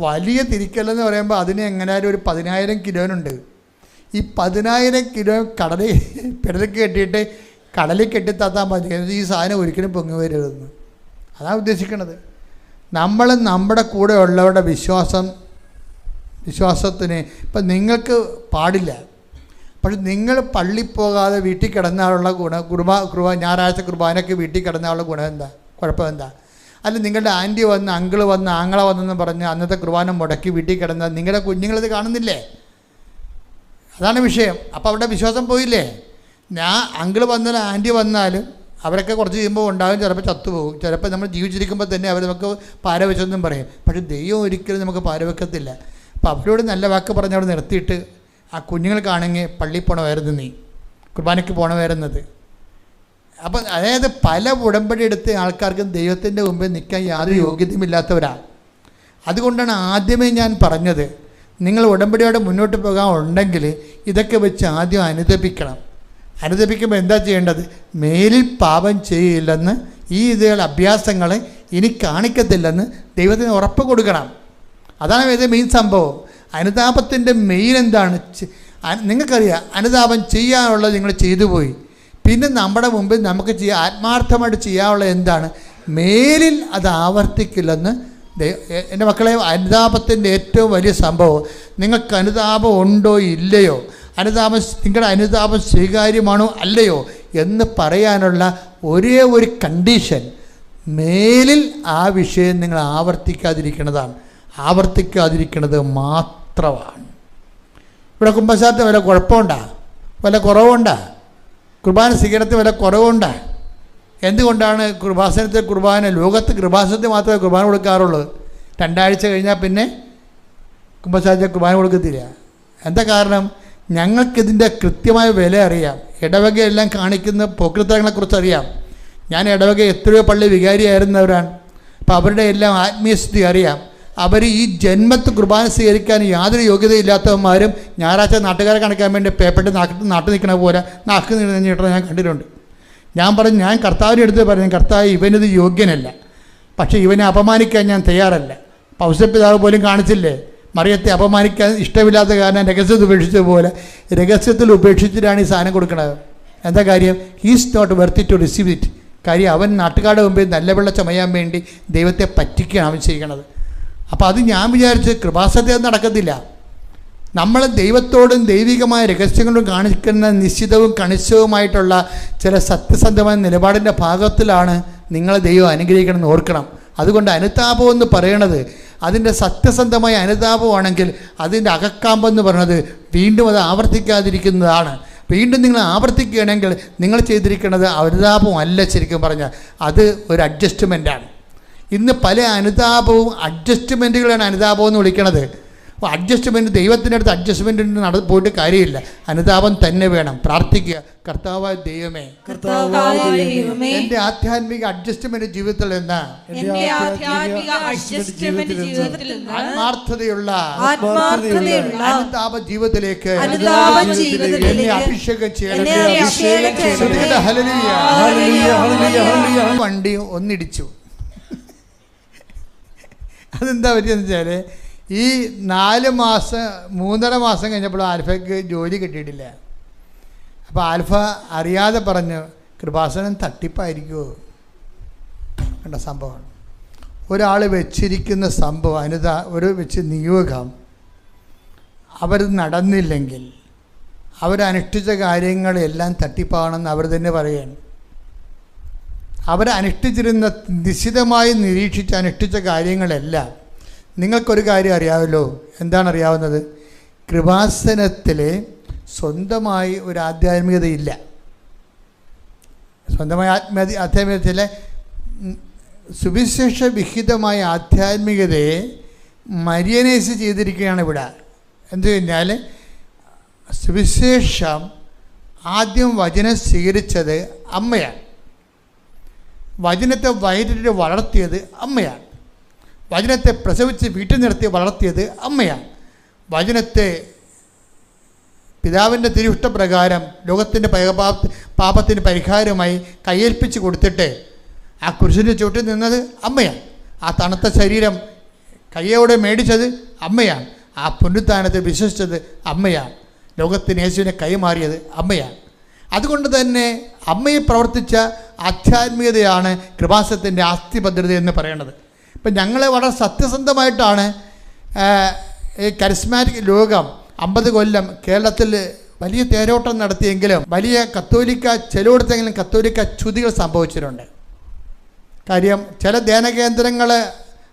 വലിയ തിരിക്കല്ലെന്ന് പറയുമ്പോൾ അതിന് എങ്ങനെയാലും ഒരു 10,000 കിലോനുണ്ട്. ഈ 10,000 കിലോ പെടലിൽ കെട്ടിയിട്ട് കടലിൽ കെട്ടിത്താത്താൻ മതി, ഈ സാധനം ഒരിക്കലും പൊങ്ങി വരരുതെന്ന്. അതാണ് ഉദ്ദേശിക്കുന്നത്. നമ്മൾ നമ്മുടെ കൂടെ ഉള്ളവരുടെ വിശ്വാസത്തിന് ഇപ്പം നിങ്ങൾക്ക് പാടില്ല, പക്ഷെ നിങ്ങൾ പള്ളി പോകാതെ വീട്ടിൽ കിടന്നാലുള്ള ഞായറാഴ്ച കുർബാനയ്ക്ക് വീട്ടിൽ കിടന്നാലുള്ള ഗുണം എന്താ, കുഴപ്പം എന്താ? അല്ല, നിങ്ങളുടെ ആൻറ്റി വന്ന് അങ്കിള് വന്ന് ആങ്ങളെ വന്നെന്ന് പറഞ്ഞ് അന്നത്തെ കുർബാന മുടക്കി വീട്ടിൽ കിടന്നാൽ നിങ്ങളുടെ കുഞ്ഞുങ്ങളിത് കാണുന്നില്ലേ? അതാണ് വിഷയം. അപ്പോൾ അവരുടെ വിശ്വാസം പോയില്ലേ? അങ്കിള് വന്നാലും ആൻറ്റി വന്നാലും അവരൊക്കെ കുറച്ച് കഴിയുമ്പോൾ ഉണ്ടാകും, ചിലപ്പോൾ ചത്തുപോകും, ചിലപ്പോൾ നമ്മൾ ജീവിച്ചിരിക്കുമ്പോൾ തന്നെ അവർ നമുക്ക് പാര വെച്ചെന്നും പറയും. പക്ഷേ ദൈവം ഒരിക്കലും നമുക്ക് പാര വെക്കത്തില്ല. അപ്പോൾ അവരോട് നല്ല വാക്ക് പറഞ്ഞ് അവിടെ നിർത്തിയിട്ട് ആ കുഞ്ഞുങ്ങൾക്കാണെങ്കിൽ പള്ളിയിൽ പോകണമായിരുന്നു, നീ കുർബാനയ്ക്ക് പോകണമായിരുന്നത്. അപ്പം അതായത് പല ഉടമ്പടി എടുത്ത ആൾക്കാർക്കും ദൈവത്തിൻ്റെ മുമ്പിൽ നിൽക്കാൻ യാതൊരു യോഗ്യതയുമില്ലാത്തവരാണ്. അതുകൊണ്ടാണ് ആദ്യമേ ഞാൻ പറഞ്ഞത്, നിങ്ങൾ ഉടമ്പടിയോടെ മുന്നോട്ട് പോകാൻ ഉണ്ടെങ്കിൽ ഇതൊക്കെ വെച്ച് ആദ്യം അനുദപിക്കണം. അനുദപിക്കുമ്പോൾ എന്താ ചെയ്യേണ്ടത്? മേലിൽ പാപം ചെയ്യില്ലെന്ന്, ഈ അഭ്യാസങ്ങളെ ഇനി കാണിക്കത്തില്ലെന്ന് ദൈവത്തിന് ഉറപ്പ് കൊടുക്കണം. അതാണ് ഇത് മെയിൻ സംഭവം. അനുതാപത്തിൻ്റെ മെയിൻ എന്താണ്? നിങ്ങൾക്കറിയാം, അനുതാപം ചെയ്യാനുള്ളത് നിങ്ങൾ ചെയ്തു പോയി. പിന്നെ നമ്മുടെ മുമ്പിൽ നമുക്ക് ആത്മാർത്ഥമായിട്ട് ചെയ്യാനുള്ളത് എന്താണ്? മേലിൽ അത് ആവർത്തിക്കില്ലെന്ന്. എൻ്റെ മക്കളെ, അനുതാപത്തിൻ്റെ ഏറ്റവും വലിയ സംഭവം, നിങ്ങൾക്ക് അനുതാപം ഉണ്ടോ ഇല്ലയോ, നിങ്ങളുടെ അനുതാപം സ്വീകാര്യമാണോ അല്ലയോ എന്ന് പറയാനുള്ള ഒരേ ഒരു കണ്ടീഷൻ, മേലിൽ ആ വിഷയം നിങ്ങൾ ആവർത്തിക്കാതിരിക്കുന്നത് മാത്രമാണ്. ഇവിടെ കുമ്പസാരത്തിന് വല്ല കുഴപ്പമുണ്ടോ? വല്ല കുറവുണ്ടോ? കുർബാന സ്വീകരണത്തിന് വല്ല കുറവുണ്ടോ? എന്തുകൊണ്ടാണ് ലോകത്ത് കൃപാസനത്തിൽ മാത്രമേ കുർബാന കൊടുക്കാറുള്ളൂ? 2 ആഴ്ച കഴിഞ്ഞാൽ പിന്നെ കുമ്പസാരത്തിൽ കുർബാന കൊടുക്കത്തില്ല. എന്താ കാരണം? ഞങ്ങൾക്കിതിൻ്റെ കൃത്യമായ വില അറിയാം. ഇടവകയെല്ലാം കാണിക്കുന്ന പോക്രിത്തരങ്ങളെക്കുറിച്ച് അറിയാം. ഞാൻ ഇടവക എത്രയോ പള്ളി വികാരിയായിരുന്നവരാണ്. അപ്പോൾ അവരുടെ എല്ലാം ആത്മീയസ്ഥിതി അറിയാം. അവർ ഈ ജന്മത്ത് കുർബാന സ്വീകരിക്കാൻ യാതൊരു യോഗ്യതയില്ലാത്തവന്മാരും ഞായറാഴ്ച നാട്ടുകാരെ കാണിക്കാൻ വേണ്ടി പേപ്പറിട്ട് നാട്ടിൽ നിൽക്കണ പോലെ നാക്ക് നീട്ടണം ഞാൻ കണ്ടിട്ടുണ്ട്. ഞാൻ കർത്താവിൻ്റെ അടുത്ത് പറഞ്ഞു, കർത്താവ്, ഇവനിത് യോഗ്യനല്ല, പക്ഷേ ഇവനെ അപമാനിക്കാൻ ഞാൻ തയ്യാറല്ല. പൗസപിതാവ് പോലും കാണിച്ചില്ലേ, മറിയത്തെ അപമാനിക്കാൻ ഇഷ്ടമില്ലാത്ത കാരണം രഹസ്യത്തിൽ ഉപേക്ഷിച്ചതുപോലെ രഹസ്യത്തിൽ ഉപേക്ഷിച്ചിട്ടാണ് ഈ സാധനം കൊടുക്കുന്നത്. എന്താ കാര്യം? He's not worth to receive it. കാര്യം അവൻ നാട്ടുകാരുടെ മുമ്പിൽ നല്ല വെള്ളം ചമയാൻ വേണ്ടി ദൈവത്തെ പറ്റിക്കുകയാണ് അവൻ ചെയ്യണത്. അപ്പോൾ അത് ഞാൻ വിചാരിച്ച് കൃപാസനത്തിൽ നടക്കത്തില്ല. നമ്മൾ ദൈവത്തോടും ദൈവികമായ രഹസ്യങ്ങളും കാണിക്കുന്ന നിശ്ചിതവും കണിശവുമായിട്ടുള്ള ചില സത്യസന്ധമായ നിലപാടിൻ്റെ ഭാഗത്തിലാണ് നിങ്ങളെ ദൈവം അനുഗ്രഹിക്കണമെന്ന് ഓർക്കണം. അതുകൊണ്ട് അനുതാപം എന്ന് പറയണത്, അതിൻ്റെ സത്യസന്ധമായ അനുതാപമാണെങ്കിൽ അതിൻ്റെ അകക്കാമ്പെന്ന് പറയുന്നത് വീണ്ടും അത് ആവർത്തിക്കാതിരിക്കുന്നതാണ്. വീണ്ടും നിങ്ങൾ ആവർത്തിക്കുകയാണെങ്കിൽ നിങ്ങൾ ചെയ്തിരിക്കുന്നത് അനുതാപമല്ല, ശരിക്കും പറഞ്ഞാൽ അത് ഒരു അഡ്ജസ്റ്റ്മെൻറ്റാണ്. ഇന്ന് പല അനുതാപവും അഡ്ജസ്റ്റ്മെൻറ്റുകളാണ് അനുതാപം എന്ന് വിളിക്കണത്. അപ്പോൾ അഡ്ജസ്റ്റ്മെൻറ്റ്, ദൈവത്തിൻ്റെ അടുത്ത് അഡ്ജസ്റ്റ്മെൻറ്റിന് പോയിട്ട് കാര്യമില്ല. അനുതാപം തന്നെ വേണം. പ്രാർത്ഥിക്കുക, കർത്താവായ ദൈവമേ, എൻ്റെ ആധ്യാത്മിക അഡ്ജസ്റ്റ്മെൻറ്റ് ജീവിതത്തിൽ നിന്ന് ആത്മാർത്ഥതയുള്ള അനുതാപ ജീവിതത്തിലേക്ക് എന്നെ അഭിഷേകം ചെയ്യണം. വണ്ടി ഒന്നിടിച്ചു. അതെന്താ പറ്റിയെന്ന് വെച്ചാൽ ഈ 3.5 മാസം കഴിഞ്ഞപ്പോൾ ആൽഫയ്ക്ക് ജോലി കിട്ടിയിട്ടില്ല. അപ്പോൾ ആൽഫ അറിയാതെ പറഞ്ഞു, കൃപാസനം തട്ടിപ്പായിരിക്കുമോ? കണ്ട സംഭവമാണ്. ഒരാൾ വെച്ചിരിക്കുന്ന സംഭവം വെച്ച് നിയോഗം അവർ നടന്നില്ലെങ്കിൽ അവരനുഷ്ഠിച്ച കാര്യങ്ങളെല്ലാം തട്ടിപ്പാണെന്ന് അവർ തന്നെ പറയുകയാണ്. അവരനുഷ്ഠിച്ചിരുന്ന നിശ്ചിതമായി നിരീക്ഷിച്ച് അനുഷ്ഠിച്ച കാര്യങ്ങളെല്ലാം, നിങ്ങൾക്കൊരു കാര്യം അറിയാമല്ലോ. എന്താണ് അറിയാവുന്നത്? കൃപാസനത്തിൽ സ്വന്തമായി ഒരു ആധ്യാത്മികതയില്ല. സ്വന്തമായ ആധ്യാത്മികതയിലെ സുവിശേഷ വിഹിതമായ ആധ്യാത്മികതയെ മരിയനൈസ് ചെയ്തിരിക്കുകയാണ് ഇവിടെ. എന്തു കഴിഞ്ഞാൽ സുവിശേഷം ആദ്യം വചനം സ്വീകരിച്ചത് അമ്മയാണ്. വചനത്തെ വയറ്റിട്ട് വളർത്തിയത് അമ്മയാണ്. വചനത്തെ പ്രസവിച്ച് വീട്ടിൽ നിർത്തി വളർത്തിയത് അമ്മയാണ്. വചനത്തെ പിതാവിൻ്റെ തിരുവിഷ്ടപ്രകാരം ലോകത്തിൻ്റെ പാപത്തിന് പരിഹാരമായി കയ്യേൽപ്പിച്ച് കൊടുത്തിട്ട് ആ കുരിശിൻ്റെ ചുവട്ടിൽ നിന്നത് അമ്മയാണ്. ആ തണുത്ത ശരീരം കയ്യോടെ മേടിച്ചത് അമ്മയാണ്. ആ പുനരുത്ഥാനത്തെ വിശ്വസിച്ചത് അമ്മയാണ്. ലോകത്തിന് യേശുവിനെ കൈമാറിയത് അമ്മയാണ്. അതുകൊണ്ട് തന്നെ അമ്മയെ പ്രവർത്തിച്ച ആധ്യാത്മികതയാണ് കൃപാസനത്തിൻ്റെ ആസ്തിഭദ്രത എന്ന് പറയുന്നത്. ഇപ്പം ഞങ്ങൾ വളരെ സത്യസന്ധമായിട്ടാണ് ഈ കരിസ്മാറ്റിക് ലോകം 50 കൊല്ലം കേരളത്തിൽ വലിയ തേരോട്ടം നടത്തിയെങ്കിലും വലിയ കത്തോലിക്ക ചിലയിടത്തെങ്കിലും കത്തോലിക്ക ച്യുതികൾ സംഭവിച്ചിട്ടുണ്ട്. കാര്യം ചില ധ്യാനകേന്ദ്രങ്ങൾ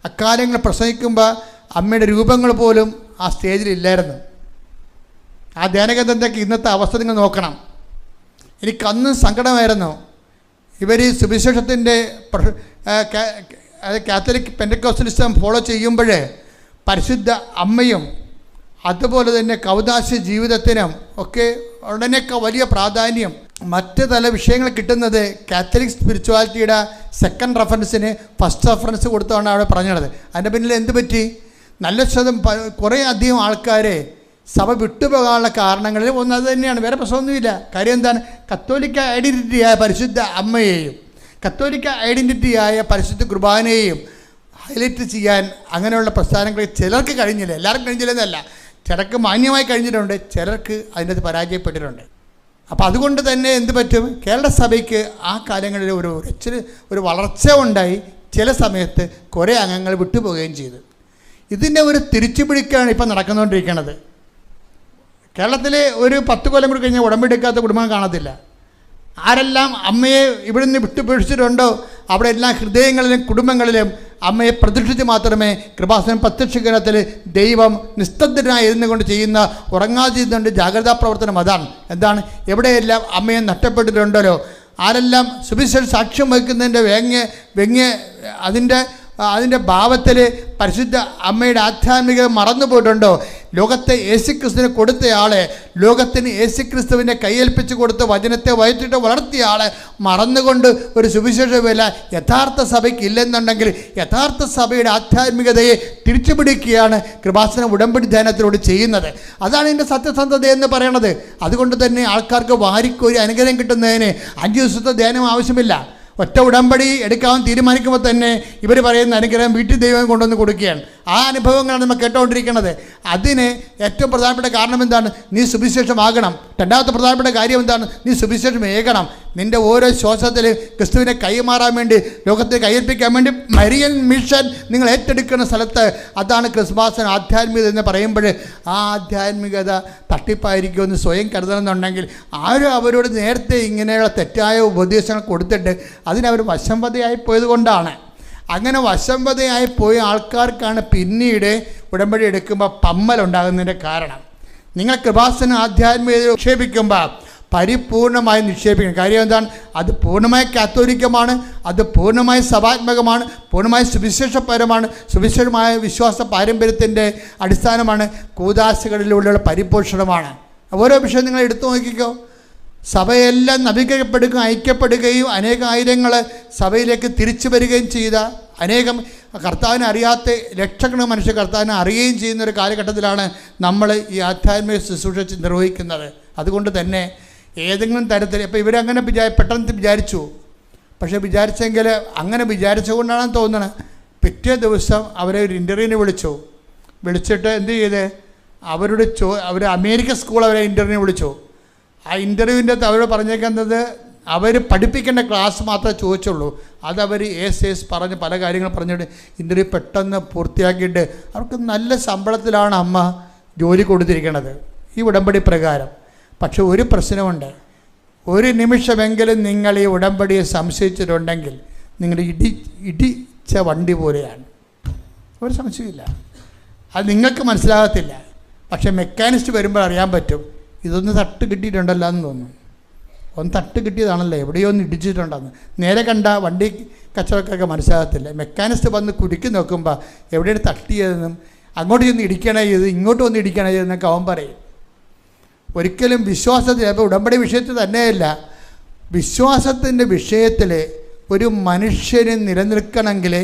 അക്കാര്യങ്ങൾ പ്രസംഗിക്കുമ്പോൾ അമ്മയുടെ രൂപങ്ങൾ പോലും ആ സ്റ്റേജിലില്ലായിരുന്നു. ആ ധ്യാനകേന്ദ്രത്തേക്ക് ഇന്നത്തെ അവസ്ഥ നിങ്ങൾ നോക്കണം. എനിക്കന്നും സങ്കടമായിരുന്നു. ഇവർ ഈ സുവിശേഷത്തിൻ്റെ കാത്തലിക് പെന്റക്കോസ്റ്റലിസം ഫോളോ ചെയ്യുമ്പോൾ പരിശുദ്ധ അമ്മയും അതുപോലെ തന്നെ കൗദാശ ജീവിതത്തിനും ഒക്കെ ഉടനെയൊക്കെ വലിയ പ്രാധാന്യം, മറ്റ് തല വിഷയങ്ങൾ കിട്ടുന്നത് കാത്തലിക് സ്പിരിച്വാലിറ്റിയുടെ സെക്കൻഡ് റെഫറൻസിന് ഫസ്റ്റ് റെഫറൻസ് കൊടുത്താണ് അവിടെ പറഞ്ഞത്. അതിൻ്റെ പിന്നിൽ എന്ത് പറ്റി? കുറേ അധികം ആൾക്കാരെ സഭ വിട്ടുപോകാനുള്ള കാരണങ്ങളിൽ ഒന്ന് അത് തന്നെയാണ്. വേറെ പ്രശ്നമൊന്നുമില്ല. കാര്യം എന്താണ്? കത്തോലിക്ക ഐഡൻറ്റിറ്റിയായ പരിശുദ്ധ അമ്മയെയും കത്തോലിക്ക ഐഡൻറ്റിറ്റിയായ പരിശുദ്ധ കുർബാനയെയും ഹൈലൈറ്റ് ചെയ്യാൻ അങ്ങനെയുള്ള പ്രസ്ഥാനങ്ങളിൽ ചിലർക്ക് കഴിഞ്ഞില്ല. എല്ലാവർക്കും കഴിഞ്ഞില്ലെന്നല്ല, ചിലർക്ക് മാന്യമായി കഴിഞ്ഞിട്ടുണ്ട്, ചിലർക്ക് അതിനകത്ത് പരാജയപ്പെട്ടിട്ടുണ്ട്. അപ്പോൾ അതുകൊണ്ട് തന്നെ എന്ത് പറ്റും? കേരള സഭയ്ക്ക് ആ കാലങ്ങളിൽ ഒരു വളർച്ച ഉണ്ടായി. ചില സമയത്ത് കുറേ അംഗങ്ങൾ വിട്ടുപോവുകയും ചെയ്തു. ഇതിൻ്റെ ഒരു തിരിച്ചുപിടിക്കാണ് ഇപ്പം നടക്കുന്നുകൊണ്ടിരിക്കുന്നത്. കേരളത്തിലെ ഒരു 10 കൊല്ലം കൂടി കഴിഞ്ഞാൽ ഉടമ്പെടുക്കാത്ത കുടുംബം കാണത്തില്ല. ആരെല്ലാം അമ്മയെ ഇവിടുന്ന് വിട്ടുപേക്ഷിച്ചിട്ടുണ്ടോ അവിടെ എല്ലാ ഹൃദയങ്ങളിലും കുടുംബങ്ങളിലും അമ്മയെ പ്രതിഷ്ഠിച്ച് മാത്രമേ കൃപാസനം പ്രത്യക്ഷീകരണത്തിൽ ദൈവം നിസ്തബ്ധനായി ഇരുന്നു കൊണ്ട് ചെയ്യുന്ന ഉറങ്ങാതിരുന്നുകൊണ്ട് ജാഗ്രതാ പ്രവർത്തനം അതാണ്. എന്താണ്? എവിടെയെല്ലാം അമ്മയെ നഷ്ടപ്പെട്ടിട്ടുണ്ടല്ലോ, ആരെല്ലാം സുവിശേഷ സാക്ഷ്യം വഹിക്കുന്നതിൻ്റെ വ്യംഗ്യ അതിൻ്റെ ഭാവത്തിൽ പരിശുദ്ധ അമ്മയുടെ ആധ്യാത്മിക മറന്നു പോയിട്ടുണ്ടോ? ലോകത്തെ യേശുക്രിസ്തുവിനെ കൊടുത്തയാളെ, ലോകത്തിന് യേശുക്രിസ്തുവിനെ കയ്യേൽപ്പിച്ച് കൊടുത്ത് വചനത്തെ വയറ്റിട്ട് വളർത്തിയ ആളെ മറന്നുകൊണ്ട് ഒരു സുവിശേഷ വില യഥാർത്ഥ സഭയ്ക്ക് ഇല്ലെന്നുണ്ടെങ്കിൽ യഥാർത്ഥ സഭയുടെ ആധ്യാത്മികതയെ തിരിച്ചുപിടിക്കുകയാണ് കൃപാസന ഉടമ്പടി ധ്യാനത്തിലൂടെ ചെയ്യുന്നത്. അതാണ് ഇതിൻ്റെ സത്യസന്ധത എന്ന് പറയണത്. അതുകൊണ്ട് തന്നെ ആൾക്കാർക്ക് വാരിക്കൊരു അനുഗ്രഹം കിട്ടുന്നതിന് 5 ദിവസത്തെ ധ്യാനം ആവശ്യമില്ല. ഒറ്റ ഉടമ്പടി എടുക്കാൻ തീരുമാനിക്കുമ്പോൾ തന്നെ ഇവർ പറയുന്ന അനുഗ്രഹം വീട്ടിൽ ദൈവം കൊണ്ടുവന്ന് കൊടുക്കുകയാണ്. ആ അനുഭവങ്ങളാണ് നമ്മൾ കേട്ടുകൊണ്ടിരിക്കുന്നത്. അതിന് ഏറ്റവും പ്രധാനപ്പെട്ട കാരണം എന്താണ്? നീ സുവിശേഷമാകണം. രണ്ടാമത്തെ പ്രധാനപ്പെട്ട കാര്യം എന്താണ്? നീ സുവിശേഷം ഏകണം. നിൻ്റെ ഓരോ ശ്വാസത്തിൽ ക്രിസ്തുവിനെ കൈമാറാൻ വേണ്ടി, ലോകത്തെ കയ്യേൽപ്പിക്കാൻ വേണ്ടി മരിയൻ മിഷൻ നിങ്ങൾ ഏറ്റെടുക്കുന്ന സ്ഥലത്ത് അതാണ് ക്രിസ്മസിന് ആധ്യാത്മികത എന്ന് പറയുമ്പോൾ ആ ആധ്യാത്മികത തട്ടിപ്പായിരിക്കുമെന്ന് സ്വയം കരുതണമെന്നുണ്ടെങ്കിൽ ആരും അവരോട് നേരത്തെ ഇങ്ങനെയുള്ള തെറ്റായ ഉപദേശങ്ങൾ കൊടുത്തിട്ട് അതിനവർ വശംവദയായി പോയത് കൊണ്ടാണ്. അങ്ങനെ വശംവദയായി പോയ ആൾക്കാർക്കാണ് പിന്നീട് ഉടമ്പടി എടുക്കുമ്പോൾ പമ്മലുണ്ടാകുന്നതിൻ്റെ കാരണം. നിങ്ങൾ കൃപാസന ആധ്യാത്മികത നിക്ഷേപിക്കുമ്പോൾ പരിപൂർണമായി നിക്ഷേപിക്കണം. കാര്യം എന്താണ്? അത് പൂർണ്ണമായി കാത്തോലിക്കമാണ്, അത് പൂർണ്ണമായി സഭാത്മകമാണ്, പൂർണ്ണമായി സുവിശേഷപരമാണ്, സുവിശേഷമായ വിശ്വാസ പാരമ്പര്യത്തിൻ്റെ അടിസ്ഥാനമാണ്, കൂദാശകളിലൂടെയുള്ള പരിപോഷണമാണ്. ഓരോ വിഷയം നിങ്ങൾ എടുത്തു നോക്കിക്കോ. സഭയെല്ലാം നവീകരിക്കപ്പെടുകയും ഐക്യപ്പെടുകയും അനേകായിരങ്ങൾ സഭയിലേക്ക് തിരിച്ചു വരികയും ചെയ്ത, അനേകം കർത്താവിനെ അറിയാത്ത ലക്ഷക്കണക്കിന് മനുഷ്യർ കർത്താവിനെ അറിയുകയും ചെയ്യുന്ന ഒരു കാലഘട്ടത്തിലാണ് നമ്മൾ ഈ ആധ്യാത്മിക ശുശ്രൂഷ നിർവഹിക്കുന്നത്. അതുകൊണ്ട് തന്നെ ഏതെങ്കിലും തരത്തിൽ ഇപ്പോൾ ഇവരങ്ങനെ പെട്ടെന്ന് വിചാരിച്ചു, പക്ഷേ വിചാരിച്ചെങ്കിൽ അങ്ങനെ വിചാരിച്ചുകൊണ്ടാണെന്ന് തോന്നുന്നത്. പിറ്റേ ദിവസം അവരെ ഒരു ഇൻ്റർവ്യൂവിന് വിളിച്ചിട്ട് എന്ത് ചെയ്ത് അവർ അമേരിക്കൻ സ്കൂൾ അവരെ ഇൻ്റർവ്യൂവിന് വിളിച്ചു. ആ ഇൻ്റർവ്യൂവിൻ്റെ അകത്ത് അവരോട് പറഞ്ഞേക്കുന്നത് അവർ പഠിപ്പിക്കേണ്ട ക്ലാസ് മാത്രമേ ചോദിച്ചുള്ളൂ. അതവർ പറഞ്ഞ് പല കാര്യങ്ങൾ പറഞ്ഞിട്ട് ഇൻ്റർവ്യൂ പെട്ടെന്ന് പൂർത്തിയാക്കിയിട്ട് അവർക്ക് നല്ല ശമ്പളത്തിലാണ് അമ്മ ജോലി കൊടുത്തിരിക്കുന്നത് ഈ ഉടമ്പടി പ്രകാരം. പക്ഷെ ഒരു പ്രശ്നമുണ്ട്. ഒരു നിമിഷമെങ്കിലും നിങ്ങൾ ഈ ഉടമ്പടിയെ സംശയിച്ചിട്ടുണ്ടെങ്കിൽ നിങ്ങൾ ഇടിച്ച വണ്ടി പോലെയാണ്. ഒരു സംശയമില്ല. അത് നിങ്ങൾക്ക് മനസ്സിലാകത്തില്ല. പക്ഷേ മെക്കാനിസ്റ്റ് വരുമ്പോൾ അറിയാൻ പറ്റും, ഇതൊന്ന് തട്ട് കിട്ടിയിട്ടുണ്ടല്ലോ എന്ന് തോന്നും. ഒന്ന് തട്ട് കിട്ടിയതാണല്ലോ, എവിടെയോ ഒന്ന് ഇടിച്ചിട്ടുണ്ടെന്ന്. നേരെ കണ്ട വണ്ടി കച്ചവടക്കാർക്ക് മനസ്സിലാകത്തില്ല. മെക്കാനിസ്റ്റ് വന്ന് കുരുക്കി നോക്കുമ്പോൾ എവിടെയാണ് തട്ടിയതെന്നും അങ്ങോട്ട് ചെന്ന് ഇടിക്കണേ ചെയ്ത് ഇങ്ങോട്ട് വന്ന് ഇടിക്കണേ ചെയ്തെന്നൊക്കെ അവൻ പറയും. ഒരിക്കലും വിശ്വാസത്തിൽ, ഇപ്പോൾ ഉടമ്പടി വിഷയത്തിൽ തന്നെയല്ല, വിശ്വാസത്തിൻ്റെ വിഷയത്തിൽ ഒരു മനുഷ്യന് നിലനിൽക്കണമെങ്കിൽ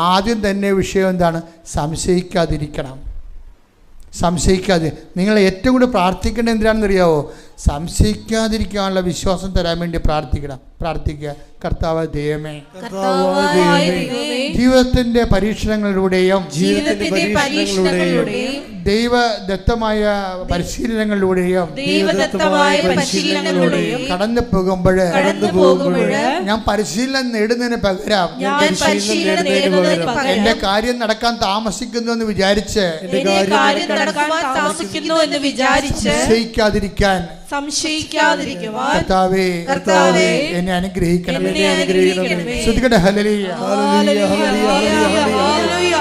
ആദ്യം തന്നെ വിഷയം എന്താണ്? സംശയിക്കാതിരിക്കണം. നിങ്ങൾ ഏറ്റവും കൂടുതൽ പ്രാർത്ഥിക്കേണ്ടത് എന്തിനാണെന്നറിയാവോ? സംശയിക്കാതിരിക്കാനുള്ള വിശ്വാസം തരാൻ വേണ്ടി പ്രാർത്ഥിക്കുക. കർത്താവ് ദൈവമേ, ജീവിതത്തിന്റെ പരീക്ഷണങ്ങളിലൂടെയും ദൈവദത്തമായ പരിശീലനങ്ങളിലൂടെയും കടന്നു പോകുമ്പോൾ ഞാൻ പരിശീലനം നേടുന്നതിന് പകരം എന്റെ കാര്യം നടക്കാൻ താമസിക്കുന്നു എന്ന് വിചാരിച്ച് സംശയിക്കാതിരിക്കാൻ കർത്താവേ എന്നെ അനുഗ്രഹിക്കണം. ശ്രദ്ധിക്കട്ടെ. ഹല്ലേലൂയ, ഹല്ലേലൂയ, ഹല്ലേലൂയ,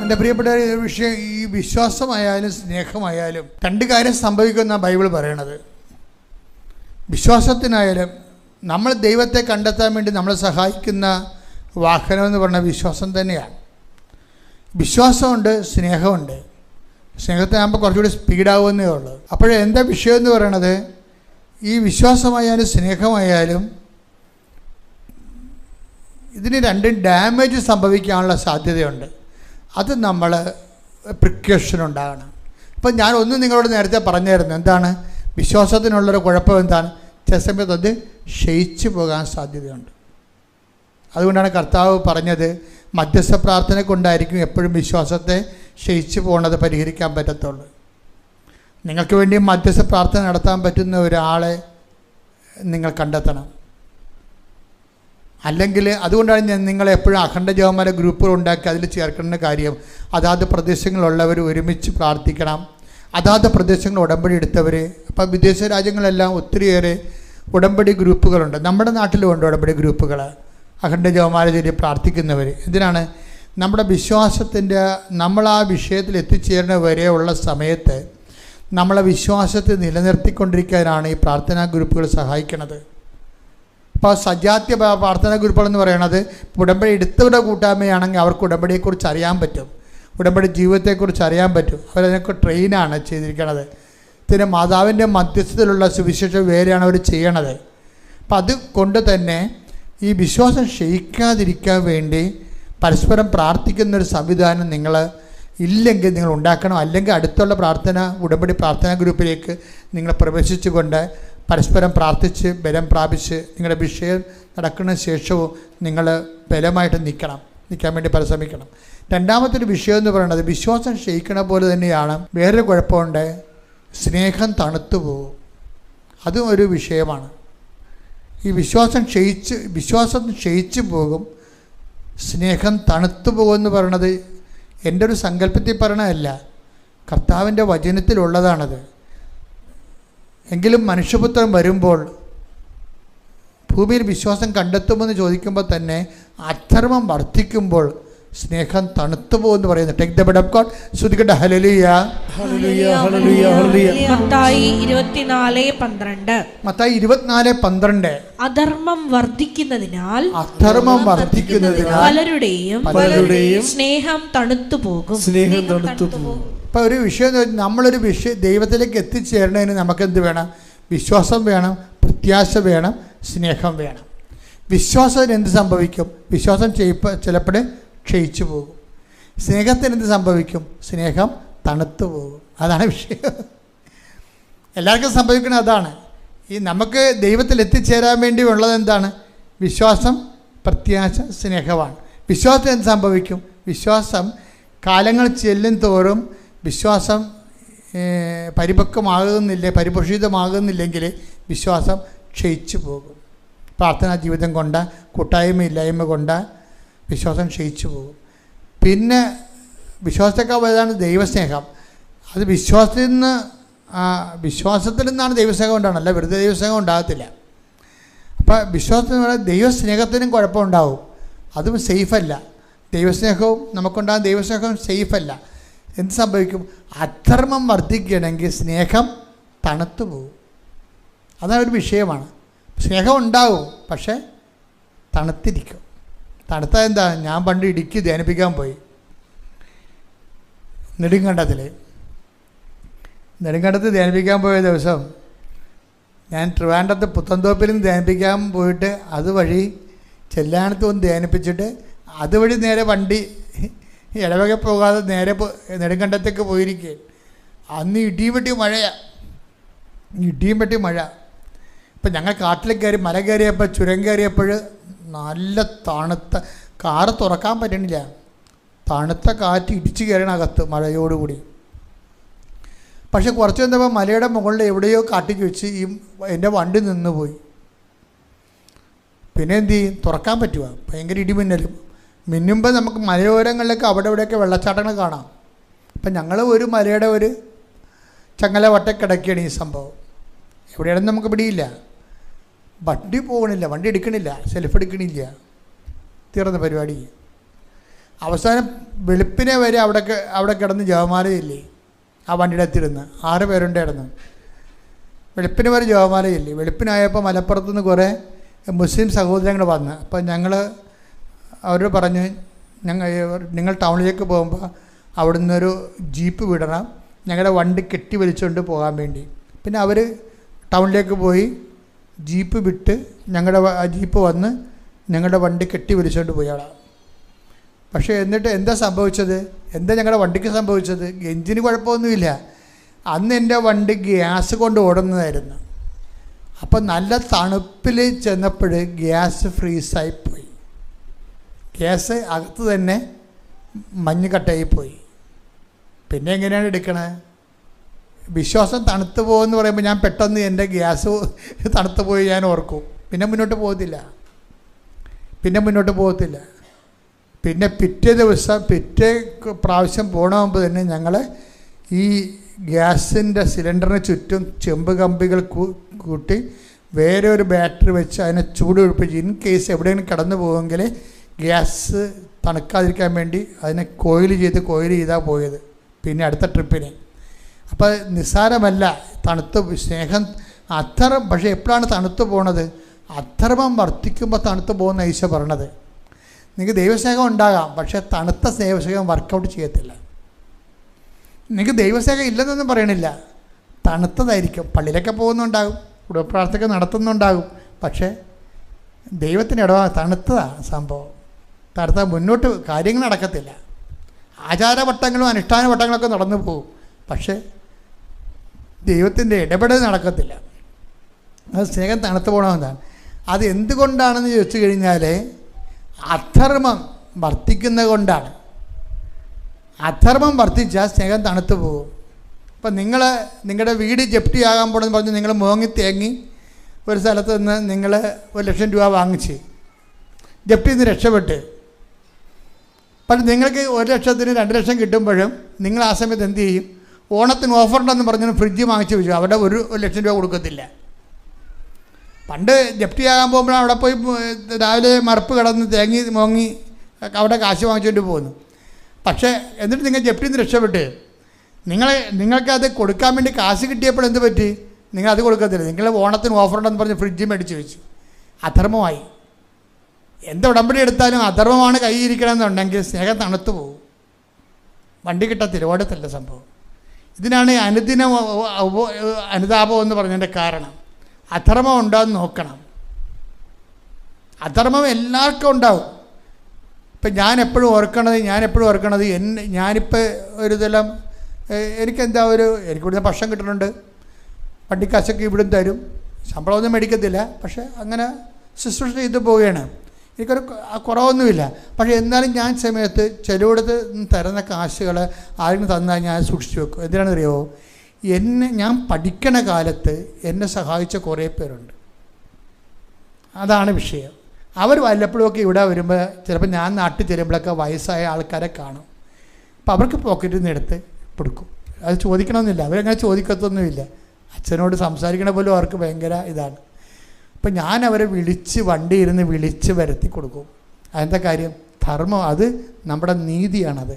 എൻ്റെ പ്രിയപ്പെട്ട വിഷയം, ഈ വിശ്വാസമായാലും സ്നേഹമായാലും രണ്ട് കാര്യം സംഭവിക്കുമെന്ന ബൈബിൾ പറയണത്. വിശ്വാസത്തിനായാലും നമ്മൾ ദൈവത്തെ കണ്ടെത്താൻ വേണ്ടി നമ്മളെ സഹായിക്കുന്ന വാഹനം എന്ന് പറഞ്ഞ വിശ്വാസം തന്നെയാണ്. വിശ്വാസമുണ്ട്, സ്നേഹമുണ്ട്. സ്നേഹത്തിനാകുമ്പോൾ കുറച്ചുകൂടി സ്പീഡാവുന്നേ ഉള്ളൂ. അപ്പോഴെന്താ വിഷയം എന്ന് പറയണത്? ഈ വിശ്വാസമായാലും സ്നേഹമായാലും ഇതിന് രണ്ടും ഡാമേജ് സംഭവിക്കാനുള്ള സാധ്യതയുണ്ട്. അത് നമ്മൾ പ്രിക്കോഷൻ ഉണ്ടാകണം. ഇപ്പം ഞാൻ ഒന്ന് നിങ്ങളോട് നേരത്തെ പറഞ്ഞായിരുന്നു, എന്താണ് വിശ്വാസത്തിനുള്ളൊരു കുഴപ്പം എന്താണ്? ചില സമയത്ത് അത് ക്ഷയിച്ചു പോകാൻ സാധ്യതയുണ്ട്. അതുകൊണ്ടാണ് കർത്താവ് പറഞ്ഞത്, മധ്യസ്ഥ പ്രാർത്ഥന കൊണ്ടായിരിക്കും എപ്പോഴും വിശ്വാസത്തെ ക്ഷയിച്ചു പോകുന്നത് പരിഹരിക്കാൻ പറ്റത്തുള്ളൂ. നിങ്ങൾക്ക് വേണ്ടി മധ്യസ്ഥ പ്രാർത്ഥന നടത്താൻ പറ്റുന്ന ഒരാളെ നിങ്ങൾ കണ്ടെത്തണം. അല്ലെങ്കിൽ അതുകൊണ്ടാണ് ഞാൻ നിങ്ങളെ എപ്പോഴും അഖണ്ഡ ജപമാല ഗ്രൂപ്പുകൾ ഉണ്ടാക്കി അതിൽ ചേർക്കേണ്ട കാര്യം. അതാത് പ്രദേശങ്ങളുള്ളവർ ഒരുമിച്ച് പ്രാർത്ഥിക്കണം. അതാത് പ്രദേശങ്ങൾ ഉടമ്പടി എടുത്തവർ. അപ്പം വിദേശ രാജ്യങ്ങളെല്ലാം ഒത്തിരിയേറെ ഉടമ്പടി ഗ്രൂപ്പുകളുണ്ട്. നമ്മുടെ നാട്ടിലുമുണ്ട് ഉടമ്പടി ഗ്രൂപ്പുകൾ. അഖണ്ഡ ജപമാല ചൊല്ലി പ്രാർത്ഥിക്കുന്നവർ. എന്തിനാണ്? നമ്മുടെ വിശ്വാസത്തിൻ്റെ നമ്മൾ ആ വിഷയത്തിൽ എത്തിച്ചേരുന്ന വരെയുള്ള സമയത്ത് നമ്മളെ വിശ്വാസത്തെ നിലനിർത്തിക്കൊണ്ടിരിക്കാനാണ് ഈ പ്രാർത്ഥനാ ഗ്രൂപ്പുകൾ സഹായിക്കുന്നത്. ഇപ്പോൾ സജാത്യ പ്രാർത്ഥനാ ഗ്രൂപ്പുകളെന്ന് പറയണത് ഉടമ്പടി എടുത്തവരുടെ കൂട്ടായ്മയാണെങ്കിൽ അവർക്ക് ഉടമ്പടിയെക്കുറിച്ച് അറിയാൻ പറ്റും, ഉടമ്പടി ജീവിതത്തെക്കുറിച്ച് അറിയാൻ പറ്റും. അവരതിനൊക്കെ ട്രെയിനാണ് ചെയ്തിരിക്കുന്നത്. പിന്നെ മാതാവിൻ്റെ മധ്യസ്ഥത്തിലുള്ള സുവിശേഷ വേലയാണ് അവർ ചെയ്യണത്. അപ്പം അതുകൊണ്ട് തന്നെ ഈ വിശ്വാസം ക്ഷയിക്കാതിരിക്കാൻ വേണ്ടി പരസ്പരം പ്രാർത്ഥിക്കുന്നൊരു സംവിധാനം നിങ്ങൾ ഇല്ലെങ്കിൽ നിങ്ങൾ ഉണ്ടാക്കണം. അല്ലെങ്കിൽ അടുത്തുള്ള ഉടമ്പടി പ്രാർത്ഥനാ ഗ്രൂപ്പിലേക്ക് നിങ്ങൾ പ്രവേശിച്ചുകൊണ്ട് പരസ്പരം പ്രാർത്ഥിച്ച് ബലം പ്രാപിച്ച് നിങ്ങളുടെ വിഷയം നടക്കുന്ന ശേഷവും നിങ്ങൾ ബലമായിട്ട് നിൽക്കണം. നിൽക്കാൻ വേണ്ടി പരിശ്രമിക്കണം. രണ്ടാമത്തെ ഒരു വിഷയം എന്ന് പറയുന്നത്, വിശ്വാസം ക്ഷയിക്കണ പോലെ തന്നെയാണ് വേറൊരു കുഴപ്പമുണ്ട്, സ്നേഹം തണുത്തു പോകും. അതും ഒരു വിഷയമാണ്. ഈ വിശ്വാസം ക്ഷയിച്ചു പോകും, സ്നേഹം തണുത്തു പോകുമെന്ന് പറയണത് എൻ്റെ ഒരു സങ്കല്പത്തിൽ പറയണതല്ല, കർത്താവിൻ്റെ വചനത്തിലുള്ളതാണത്. എങ്കിലും മനുഷ്യപുത്രൻ വരുമ്പോൾ ഭൂമിയിൽ വിശ്വാസം കണ്ടെത്തുമെന്ന് ചോദിക്കുമ്പോൾ തന്നെ അധർമ്മം വർദ്ധിക്കുമ്പോൾ സ്നേഹം തണുത്തു പോകുമെന്ന് പറയുന്നു. Take the word of God. ശ്രുതികട്ടെ ഹല്ലേലൂയ ഹല്ലേലൂയ ഹല്ലേലൂയ ഹല്ലേലൂയ. മത്തായി 24:12. മത്തായി 24:12. അധർമ്മം വർദ്ധിക്കുന്നതിനാൽ പലരുടെയും സ്നേഹം തണുത്തു പോകും. സ്നേഹം തണുത്തു പോകും. ഇപ്പം ഒരു വിഷയം, നമ്മളൊരു ദൈവത്തിലേക്ക് എത്തിച്ചേരണതിന് നമുക്കെന്ത് വേണം? വിശ്വാസം വേണം, പ്രത്യാശ വേണം, സ്നേഹം വേണം. വിശ്വാസത്തിന് എന്ത് സംഭവിക്കും? വിശ്വാസം ചിലപ്പോൾ ക്ഷയിച്ചു പോകും. സ്നേഹത്തിന് എന്ത് സംഭവിക്കും? സ്നേഹം തണുത്തു പോകും. അതാണ് വിഷയം. എല്ലാവർക്കും സംഭവിക്കുന്നത് അതാണ്. ഈ നമുക്ക് ദൈവത്തിൽ എത്തിച്ചേരാൻ വേണ്ടി ഉള്ളത് എന്താണ്? വിശ്വാസം, പ്രത്യാശ, സ്നേഹമാണ്. വിശ്വാസത്തിന് എന്ത് സംഭവിക്കും? വിശ്വാസം കാലങ്ങൾ ചെല്ലും തോറും വിശ്വാസം പരിപോഷിതമാകുന്നില്ലെങ്കിൽ വിശ്വാസം ക്ഷയിച്ചു പോകും. പ്രാർത്ഥനാ ജീവിതം കൊണ്ട്, കൂട്ടായ്മയില്ലായ്മ കൊണ്ട് വിശ്വാസം ക്ഷയിച്ചു പോകും. പിന്നെ വിശ്വാസത്തേക്കാൾ വലുതാണ് ദൈവസ്നേഹം. അത് വിശ്വാസത്തിൽ നിന്നാണ് ദൈവസ്നേഹം ഉണ്ടാകണം, അല്ല വെറുതെ ദൈവസ്നേഹം ഉണ്ടാകത്തില്ല. അപ്പോൾ വിശ്വാസത്തിന് പറഞ്ഞാൽ ദൈവസ്നേഹത്തിനും കുഴപ്പമുണ്ടാവും, അതും സേഫല്ല. ദൈവസ്നേഹവും നമുക്കുണ്ടാകുന്ന ദൈവസ്നേഹവും സേഫല്ല. എന്ത് സംഭവിക്കും? അധർമ്മം വർദ്ധിക്കുകയാണെങ്കിൽ സ്നേഹം തണുത്തു പോകും. അതാണ് ഒരു വിഷയമാണ്. സ്നേഹം ഉണ്ടാവും, പക്ഷേ തണുത്തിരിക്കും. തണുത്താൽ എന്താ? ഞാൻ പണ്ട് ഇടുക്കി ധ്യാനിപ്പിക്കാൻ പോയി, നെടുങ്കണ്ടത്ത് ധ്യാനിപ്പിക്കാൻ പോയ ദിവസം ഞാൻ ട്രിവാൻഡ്രത്ത് പുത്തൻതോപ്പിലും ധ്യാനിപ്പിക്കാൻ പോയിട്ട് അതുവഴി ചെല്ലാനത്ത് ഒന്ന് ധ്യാനിപ്പിച്ചിട്ട് അതുവഴി നേരെ വണ്ടി ഇടവക പോകാതെ നേരെ നെടുങ്കണ്ടത്തേക്ക് പോയിരിക്കുക. അന്ന് ഇടിയും വെട്ടി മഴ. ഇപ്പം ഞങ്ങൾ കാട്ടിൽ കയറി മല കയറിയപ്പോൾ ചുരം കയറിയപ്പോൾ നല്ല തണുത്ത, കാറ് തുറക്കാൻ പറ്റണില്ല, തണുത്ത കാറ്റ് ഇടിച്ച് കയറണം അകത്ത് മഴയോടുകൂടി. പക്ഷെ കുറച്ച് വന്നപ്പോൾ മലയുടെ മുകളിൽ എവിടെയോ കാട്ടിക്ക് വെച്ച് എൻ്റെ വണ്ടി നിന്ന് പോയി. പിന്നെ എന്ത് ചെയ്യും? തുറക്കാൻ പറ്റുക? ഭയങ്കര ഇടിമിന്നലും. മിന്നുമ്പോൾ നമുക്ക് മലയോരങ്ങളിലൊക്കെ അവിടെ ഇവിടെയൊക്കെ വെള്ളച്ചാട്ടങ്ങൾ കാണാം. അപ്പം ഞങ്ങൾ ഒരു മലയുടെ ഒരു ചങ്ങല വട്ടക്കിടക്കുകയാണ് ഈ സംഭവം. എവിടെയാണെന്ന് നമുക്ക് പിടിയില്ല. വണ്ടി പോകണില്ല, വണ്ടി എടുക്കണില്ല, സെൽഫ് എടുക്കണില്ല, തീർന്ന പരിപാടി. അവസാനം വെളുപ്പിനെ വരെ അവിടെ കിടന്ന് ജപമാലയില്ലേ ആ വണ്ടിയുടെ അടുത്തിരുന്ന് 6 പേരുണ്ടായിരുന്നു. വെളുപ്പിന് വരെ ജപമാലയില്ലേ. വെളുപ്പിനായപ്പോൾ മലപ്പുറത്തുനിന്ന് കുറേ മുസ്ലിം സഹോദരങ്ങൾ വന്ന്, അപ്പം ഞങ്ങൾ അവരോട് പറഞ്ഞു, നിങ്ങൾ ടൗണിലേക്ക് പോകുമ്പോൾ അവിടെ നിന്നൊരു ജീപ്പ് വിടണം, ഞങ്ങളുടെ വണ്ടി കെട്ടി വലിച്ചുകൊണ്ട് പോകാൻ വേണ്ടി. പിന്നെ അവർ ടൗണിലേക്ക് പോയി ജീപ്പ് വിട്ട് ജീപ്പ് വന്ന് ഞങ്ങളുടെ വണ്ടി കെട്ടി വലിച്ചുകൊണ്ട് പോയി അവിടെ. പക്ഷേ എന്നിട്ട് എന്താ സംഭവിച്ചത്? ഞങ്ങളുടെ വണ്ടിക്ക് സംഭവിച്ചത്? എഞ്ചിന് കുഴപ്പമൊന്നുമില്ല. അന്ന് എൻ്റെ വണ്ടി ഗ്യാസ് കൊണ്ട് ഓടുന്നതായിരുന്നു. അപ്പം നല്ല തണുപ്പിൽ ചെന്നപ്പോൾ ഗ്യാസ് ഫ്രീസായിപ്പോയി. ഗ്യാസ് അകത്ത് തന്നെ മഞ്ഞ് കട്ടയായിപ്പോയി. പിന്നെ എങ്ങനെയാണ് എടുക്കണേ? വിശ്വാസം തണുത്തു പോകുമെന്ന് പറയുമ്പോൾ ഞാൻ പെട്ടെന്ന് എൻ്റെ ഗ്യാസ് തണുത്തു പോയി ഞാൻ ഓർക്കും. പിന്നെ മുന്നോട്ട് പോകത്തില്ല. പിന്നെ പിറ്റേ പ്രാവശ്യം പോകണ മുമ്പ് തന്നെ ഞങ്ങൾ ഈ ഗ്യാസിൻ്റെ സിലിണ്ടറിന് ചുറ്റും ചെമ്പ് കമ്പികൾ കൂട്ടി വേറെ ഒരു ബാറ്ററി വെച്ച് അതിനെ ചൂട് പിടിപ്പിച്ച് ഇൻ കേസ് എവിടെയെങ്കിലും കടന്നു പോകുമെങ്കിൽ ഗ്യാസ് തണുക്കാതിരിക്കാൻ വേണ്ടി അതിനെ കോയിൽ ചെയ്താൽ പോയത് പിന്നെ അടുത്ത ട്രിപ്പിന്. അപ്പോൾ നിസ്സാരമല്ല തണുത്ത് സ്നേഹം അധർമ്മം. പക്ഷേ എപ്പോഴാണ് തണുത്ത് പോണത്? അധർമ്മം വർദ്ധിക്കുമ്പോൾ തണുത്ത് പോകുന്ന ഈശോ പറഞ്ഞത്. നിങ്ങൾക്ക് ദൈവസ്നേഹം ഉണ്ടാകാം, പക്ഷേ തണുത്ത ദൈവസ്നേഹം വർക്കൗട്ട് ചെയ്യത്തില്ല. നിങ്ങൾക്ക് ദൈവസ്നേഹം ഇല്ലെന്നൊന്നും പറയണില്ല, തണുത്തതായിരിക്കും. പള്ളിയിലൊക്കെ പോകുന്നുണ്ടാകും, കുടുംബപ്രാർത്ഥന നടത്തുന്നുണ്ടാകും, പക്ഷേ ദൈവത്തിന് തണുത്തതാണ് സംഭവം. തണുത്ത മുന്നോട്ട് കാര്യങ്ങൾ നടക്കത്തില്ല. ആചാരവട്ടങ്ങളും അനുഷ്ഠാന വട്ടങ്ങളൊക്കെ നടന്നു പോകും, പക്ഷേ ദൈവത്തിൻ്റെ ഇടപെടൽ നടക്കത്തില്ല. അത് സ്നേഹം തണുത്തു പോകണമെന്നാണ്. അത് എന്തുകൊണ്ടാണെന്ന് ചോദിച്ചു കഴിഞ്ഞാൽ അധർമ്മം വർദ്ധിക്കുന്നത് കൊണ്ടാണ്. അധർമ്മം വർദ്ധിച്ചാൽ സ്നേഹം തണുത്തു പോകും. ഇപ്പം നിങ്ങളുടെ വീട് ജപ്തിയാകാൻ പോണെന്ന് പറഞ്ഞ് നിങ്ങൾ മോങ്ങി തേങ്ങി ഒരു സ്ഥലത്ത് നിന്ന് നിങ്ങൾ 1,00,000 രൂപ വാങ്ങിച്ച് ജപ്തിയിൽ നിന്ന് രക്ഷപ്പെട്ട്, പക്ഷേ നിങ്ങൾക്ക് 1,00,000-ന് 2,00,000 കിട്ടുമ്പോഴും നിങ്ങൾ ആ സമയത്ത് എന്ത് ചെയ്യും? ഓണത്തിന് ഓഫറുണ്ടെന്ന് പറഞ്ഞ് ഫ്രിഡ്ജ് വാങ്ങിച്ച് വെച്ചു. അവിടെ 1,00,000 രൂപ കൊടുക്കത്തില്ല. പണ്ട് ജപ്തിയാകാൻ പോകുമ്പോഴാണ് അവിടെ പോയി രാവിലെ മറുപ്പ് കിടന്ന് തേങ്ങി മോങ്ങി അവിടെ കാശ് വാങ്ങിച്ചുകൊണ്ട് പോകുന്നു. പക്ഷേ എന്നിട്ട് നിങ്ങൾ ജപ്തിയിൽ നിന്ന് രക്ഷപ്പെട്ട് നിങ്ങൾക്കത് കൊടുക്കാൻ വേണ്ടി കാശ് കിട്ടിയപ്പോൾ എന്ത് പറ്റി? നിങ്ങൾ അത് കൊടുക്കത്തില്ല. നിങ്ങൾ ഓണത്തിന് ഓഫറുണ്ടെന്ന് പറഞ്ഞ് ഫ്രിഡ്ജ് മേടിച്ച് വെച്ചു. അധർമ്മമായി. എന്ത് ഉടമ്പടി എടുത്താലും അധർമ്മമാണ് കൈയിരിക്കണമെന്നുണ്ടെങ്കിൽ സ്നേഹം തണുത്തു പോകും, വണ്ടി കിട്ടത്തില്ല, ഓടത്തില്ല സംഭവം. ഇതിനാണ് അനുദിന അനുതാപം എന്ന് പറഞ്ഞതിൻ്റെ കാരണം. അധർമ്മം ഉണ്ടാകുന്ന നോക്കണം. അധർമ്മം എല്ലാവർക്കും ഉണ്ടാവും. ഇപ്പം ഞാനെപ്പോഴും ഓർക്കണത് ഞാനിപ്പോൾ ഒരു ഇതെല്ലാം എനിക്കിവിടുന്ന് ഭക്ഷണം കിട്ടുന്നുണ്ട്, വണ്ടിക്കാശൊക്കെ ഇവിടുന്ന് തരും, ശമ്പളമൊന്നും മേടിക്കത്തില്ല, പക്ഷേ അങ്ങനെ ശുശ്രൂഷ ചെയ്ത് പോവുകയാണ്. എനിക്കൊരു കുറവൊന്നുമില്ല. പക്ഷേ എന്നാലും ഞാൻ സമയത്ത് ചിലയിടത്ത് തരുന്ന കാശുകൾ ആരെങ്കിലും തന്നാൽ ഞാൻ സൂക്ഷിച്ചു വെക്കും. എന്തിനാണെന്നറിയോ? ഞാൻ പഠിക്കണ കാലത്ത് എന്നെ സഹായിച്ച കുറേ പേരുണ്ട്. അതാണ് വിഷയം. അവർ വല്ലപ്പോഴൊക്കെ ഇവിടെ വരുമ്പോൾ ചിലപ്പോൾ ഞാൻ നാട്ടിൽ ചെല്ലുമ്പോഴൊക്കെ വയസ്സായ ആൾക്കാരെ കാണും. അപ്പോൾ അവർക്ക് പോക്കറ്റിൽ നിന്ന് എടുത്ത് കൊടുക്കും. അത് ചോദിക്കണമെന്നില്ല, അവരങ്ങനെ ചോദിക്കത്തൊന്നുമില്ല. അച്ഛനോട് സംസാരിക്കണ പോലും അവർക്ക് ഭയങ്കര ഇതാണ്. അപ്പം ഞാൻ അവരെ വിളിച്ച് വരുത്തി കൊടുക്കും. അതെന്താ കാര്യം? ധർമ്മം. അത് നമ്മുടെ നീതിയാണത്.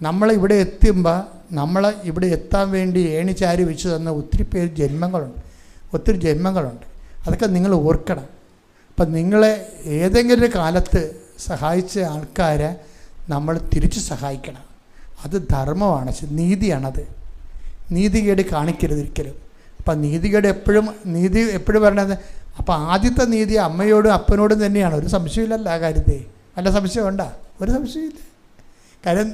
നമ്മളിവിടെ എത്തുമ്പോൾ ഇവിടെ എത്താൻ വേണ്ടി ഏണിച്ചാരി വെച്ച് തന്ന ഒത്തിരി ജന്മങ്ങളുണ്ട്. അതൊക്കെ നിങ്ങൾ ഓർക്കണം. അപ്പം നിങ്ങളെ ഏതെങ്കിലും ഒരു കാലത്ത് സഹായിച്ച ആൾക്കാരെ നമ്മൾ തിരിച്ച് സഹായിക്കണം. അത് ധർമ്മമാണ്, നീതിയാണത്. നീതികേട് കാണിക്കരുത് ഒരിക്കലും. അപ്പം നീതികേട് എപ്പോഴും പറയണത്. അപ്പോൾ ആദ്യത്തെ നീതി അമ്മയോടും അപ്പനോടും തന്നെയാണ്. ഒരു സംശയമില്ലല്ലോ ആ കാര്യത്തെ. വല്ല സംശയം ഉണ്ടോ? ഒരു സംശയമില്ല. കാര്യം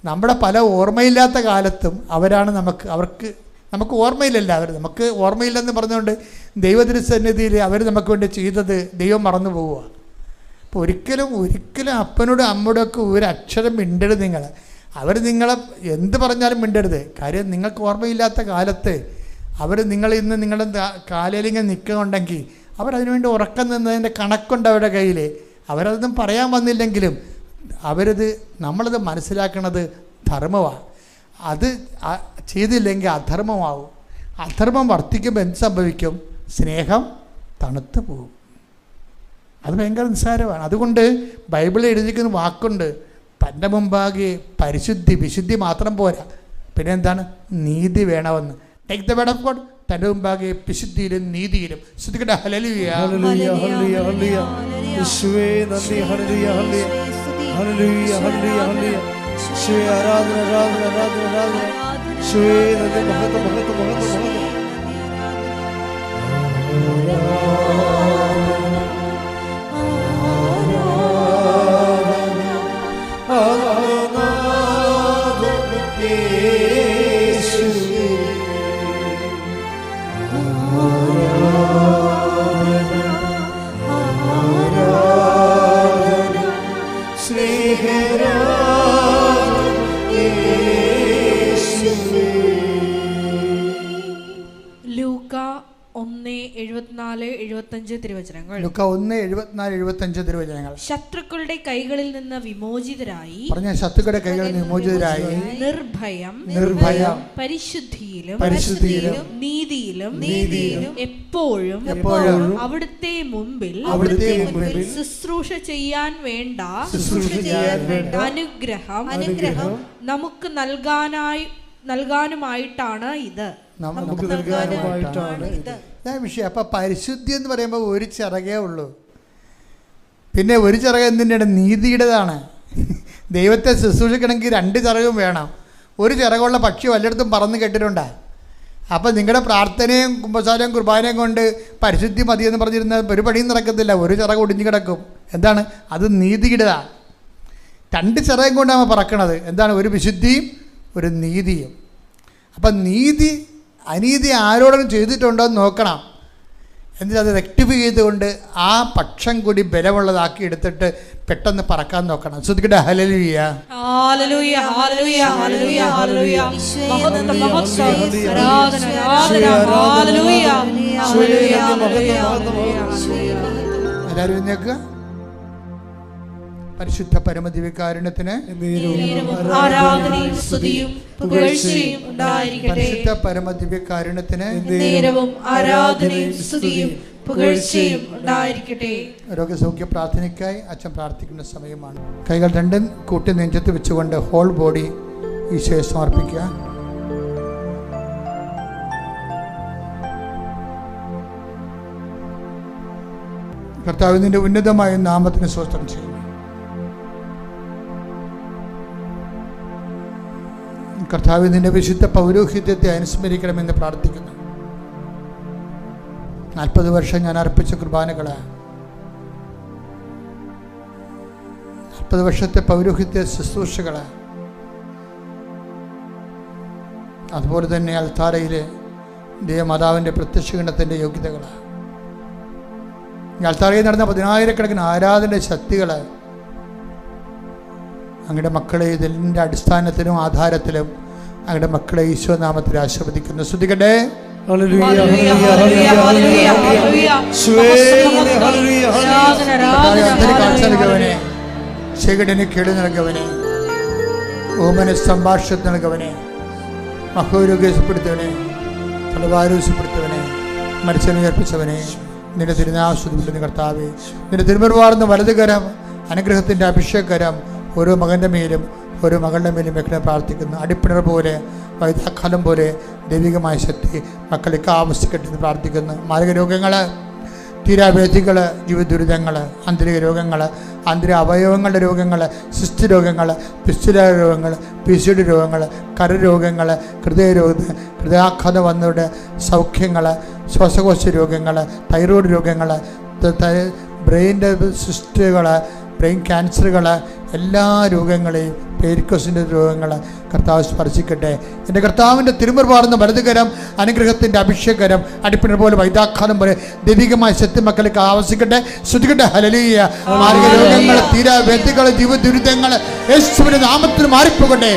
നമ്മുടെ പല ഓർമ്മയില്ലാത്ത കാലത്തും അവരാണ് നമുക്ക് ഓർമ്മയില്ലല്ലോ. നമുക്ക് ഓർമ്മയില്ലെന്ന് പറഞ്ഞുകൊണ്ട് ദൈവതിരുസന്നിധിയിൽ അവർ നമുക്ക് വേണ്ടി ചെയ്തത് ദൈവം മറന്നു പോവുക. അപ്പോൾ ഒരിക്കലും അപ്പനോടും അമ്മയോടൊക്കെ ഒരു അക്ഷരം മിണ്ടരുത്. നിങ്ങളെ എന്ത് പറഞ്ഞാലും മിണ്ടരുത്. കാര്യം നിങ്ങൾക്ക് ഓർമ്മയില്ലാത്ത കാലത്ത് ഇന്ന് നിങ്ങളുടെ കാലയിലിങ്ങനെ നിൽക്കുന്നുണ്ടെങ്കിൽ അവരതിനുവേണ്ടി ഉറക്കം നിന്നതിൻ്റെ കണക്കുണ്ട് അവരുടെ കയ്യിൽ. അവരതൊന്നും പറയാൻ വന്നില്ലെങ്കിലും നമ്മളത് മനസ്സിലാക്കണത് ധർമ്മമാണ്. അത് ചെയ്തില്ലെങ്കിൽ അധർമ്മമാവും. അധർമ്മം വർദ്ധിക്കുമ്പോൾ എന്ത് സംഭവിക്കും? സ്നേഹം തണുത്തു പോകും. അത് ഭയങ്കര നിസ്സാരമാണ്. അതുകൊണ്ട് ബൈബിളിൽ എഴുതിയിരിക്കുന്ന വാക്കുണ്ട്, തൻ്റെ മുമ്പാകെ വിശുദ്ധി മാത്രം പോരാ, പിന്നെ എന്താണ്? നീതി വേണമെന്ന്. Take the word of God. തൻ്റെ മുമ്പാകെ വിശുദ്ധിയിലും നീതിയിലും. ശ്രദ്ധിക്കട്ടെ. ഹല്ലേലൂയ, ഹല്ലേലൂയ, ഹല്ലേലൂയ, ഹല്ലേലൂയ. യേശുവേ നന്ദി. ഹല്ലേലൂയ, ഹല്ലേലൂയ, ഹല്ലേലൂയ, ഹല്ലേലൂയ, ഹല്ലേലൂയ. യേശുവേ ആരാധന, ആരാധന, ആരാധന, ആരാധന. യേശുവേ നന്ദി. മഹത്വം, മഹത്വം, മഹത്വം, മഹത്വം. ലൂക്ക 1:74-75 തിരുവചനങ്ങൾ. ലൂക്ക 1:74-75 തിരുവചനങ്ങൾ. ശത്രുക്കളുടെ കൈകളിൽ നിന്ന് വിമോചിതരായി, ശത്രുക്കളുടെ കൈകളിൽ നിന്ന് വിമോചിതരായി, നിർഭയം പരിശുദ്ധിയിലും നീതിയിലും എപ്പോഴും അവിടുത്തെ മുമ്പിൽ ശുശ്രൂഷ ചെയ്യാൻ വേണ്ട അനുഗ്രഹം നമുക്ക് നൽകാനുമായിട്ടാണ് ഇത്. വിഷയം. അപ്പം പരിശുദ്ധി എന്ന് പറയുമ്പോൾ ഒരു ചിറകേ ഉള്ളൂ. പിന്നെ ഒരു ചിറക് എന്തിൻ്റെയാണ്? നീതിയുടേതാണ്. ദൈവത്തെ ശുശ്രൂഷിക്കണമെങ്കിൽ 2 ചിറകും വേണം. ഒരു ചിറകുള്ള പക്ഷി വല്ലയിടത്തും പറന്ന് കെട്ടിട്ടുണ്ടാ. അപ്പം നിങ്ങളുടെ പ്രാർത്ഥനയും കുമ്പസാരവും കുർബാനയും കൊണ്ട് പരിശുദ്ധി മതിയെന്ന് പറഞ്ഞിരുന്ന ഒരു പണിയും നടക്കത്തില്ല. ഒരു ചിറക് ഒടിഞ്ഞു കിടക്കും. എന്താണ്? അത് നീതിയുടേതാണ്. 2 ചിറകും കൊണ്ടാണ് പറക്കണത്. എന്താണ്? ഒരു വിശുദ്ധിയും ഒരു നീതിയും. അപ്പം അനീതി ആരോടും ചെയ്തിട്ടുണ്ടോ എന്ന് നോക്കണം. എന്നിട്ട് അത് റെക്ടിഫൈ ചെയ്തുകൊണ്ട് ആ പക്ഷം കൂടി ബലമുള്ളതാക്കി എടുത്തിട്ട് പെട്ടെന്ന് പറക്കാൻ നോക്കണം. ശ്രദ്ധിക്കട്ടെ. ഹല്ലേലൂയ, ഹല്ലേലൂയ, ഹല്ലേലൂയ, ഹല്ലേലൂയ, ഹല്ലേലൂയ. മഹത്വം, മഹത്വം, ആരാധന, ആരാധന, ഹല്ലേലൂയ, ഹല്ലേലൂയ, ഹല്ലേലൂയ. എല്ലാവരും എഴുന്നേൽക്കുക. പരിശുദ്ധ പരമദിവ്യകാരുണ്യത്തിന് ആരാധനയും സ്തുതിയും പുകഴ്ചയും ഉണ്ടായിരിക്കട്ടെ. പരിശുദ്ധ പരമദിവ്യകാരുണ്യത്തിന് ആരാധനയും സ്തുതിയും പുകഴ്ചയും ഉണ്ടായിരിക്കട്ടെ. രോഗസൗഖ്യ പ്രാർത്ഥനയ്ക്കായി അച്ഛൻ പ്രാർത്ഥിക്കുന്ന സമയമാണ്. കൈകൾ രണ്ടും കൂട്ടി നെഞ്ചത്ത് വെച്ചുകൊണ്ട് ഹോൾ ബോഡി ഈശോയെ സമർപ്പിക്കുക. കർത്താവിന്റെ ഉന്നതമായ നാമത്തിന് സ്തോത്രം ചെയ്യുന്നു. കർത്താവിന്റെ വിശുദ്ധ പൗരോഹിത്യത്തെ അനുസ്മരിക്കണമെന്ന് പ്രാർത്ഥിക്കുന്നു. 40 വർഷം ഞാൻ അർപ്പിച്ച കുർബാനകള്, 40 വർഷത്തെ പൗരോഹിത്യ ശുശ്രൂഷകള്, അതുപോലെ തന്നെ അൾത്താരയിലെ ദേവമാതാവിൻ്റെ പ്രത്യക്ഷഗണത്തിൻ്റെ യോഗ്യതകള്, അൾത്താരയിൽ നടന്ന 10,000-കണക്കിന് ആരാധന ശക്തികള്, അങ്ങയുടെ മക്കളെ ഇതിൻ്റെ അടിസ്ഥാനത്തിലും ആധാരത്തിലും അങ്ങയുടെ മക്കളെ ഈശോനാമത്തിൽ ആശീർവദിക്കുന്നു. ശ്രദ്ധിക്കട്ടെ. കാഴ്ച നൽകവനെ, ചെകിടന് കേട് നൽകവനെ, ഓമന സംഭാഷണം നൽകവനെ, മഹോരോഗ്യപ്പെടുത്തവനെ, ഫലവാരോഗ്യപ്പെടുത്തവനെ, മരിച്ചവനെ ഉയർപ്പിച്ചവനെ, നിന്റെ തിരുനാമസ്തുതിക്കുന്ന കർത്താവേ, നിന്റെ തിരുമുറുവാർന്ന വലതുകരം, അനുഗ്രഹത്തിൻ്റെ അഭിഷേകരം ഓരോ മകൻ്റെ മേലും ഓരോ മകളുടെ മേലും വെക്കണം പ്രാർത്ഥിക്കുന്നു. അടിപ്പിണർ പോലെ, വൈദ്യാക്കാലം പോലെ ദൈവികമായ ശക്തി മക്കളിലേക്ക് ആവശ്യപ്പെട്ട് പ്രാർത്ഥിക്കുന്നു. മാരക രോഗങ്ങൾ, തീരാവേദികൾ, ജീവിതദുരിതങ്ങൾ, ആന്തരിക രോഗങ്ങൾ, ആന്തരിക അവയവങ്ങളുടെ രോഗങ്ങൾ, സിസ്റ്റ് രോഗങ്ങൾ, പിസ്റ്റുല രോഗങ്ങൾ, പിസിഡി രോഗങ്ങൾ, കരരോഗങ്ങൾ, ഹൃദയാഘാതം വന്നവരുടെ സൗഖ്യങ്ങൾ, ശ്വാസകോശ രോഗങ്ങൾ, തൈറോയ്ഡ് രോഗങ്ങൾ, ബ്രെയിൻ്റെ സിസ്റ്റുകൾ, ബ്രെയിൻ ക്യാൻസറുകൾ, എല്ലാ രോഗങ്ങളെയും, പേരിക്കോസിൻ്റെ രോഗങ്ങൾ കർത്താവ് സ്പർശിക്കട്ടെ. എൻ്റെ കർത്താവിൻ്റെ തിരുമുറുവാർന്ന വലതുകരം, അനുഗ്രഹത്തിൻ്റെ അഭിഷേകരം, അടിപ്പിണർ പോലെ, വൈദ്യാഘാതം പോലെ ദൈവികമായ ശക്തി മക്കളിലേക്ക് ആവശ്യിക്കട്ടെ. ശ്രുതിക്കട്ടെ. ഹല്ലേലൂയ. മാരക രോഗങ്ങൾ, തീരാവ്യാധികൾ, ജീവദുരിതങ്ങൾ യേശുവിന്റെ നാമത്തിൽ മാറിപ്പോകട്ടെ.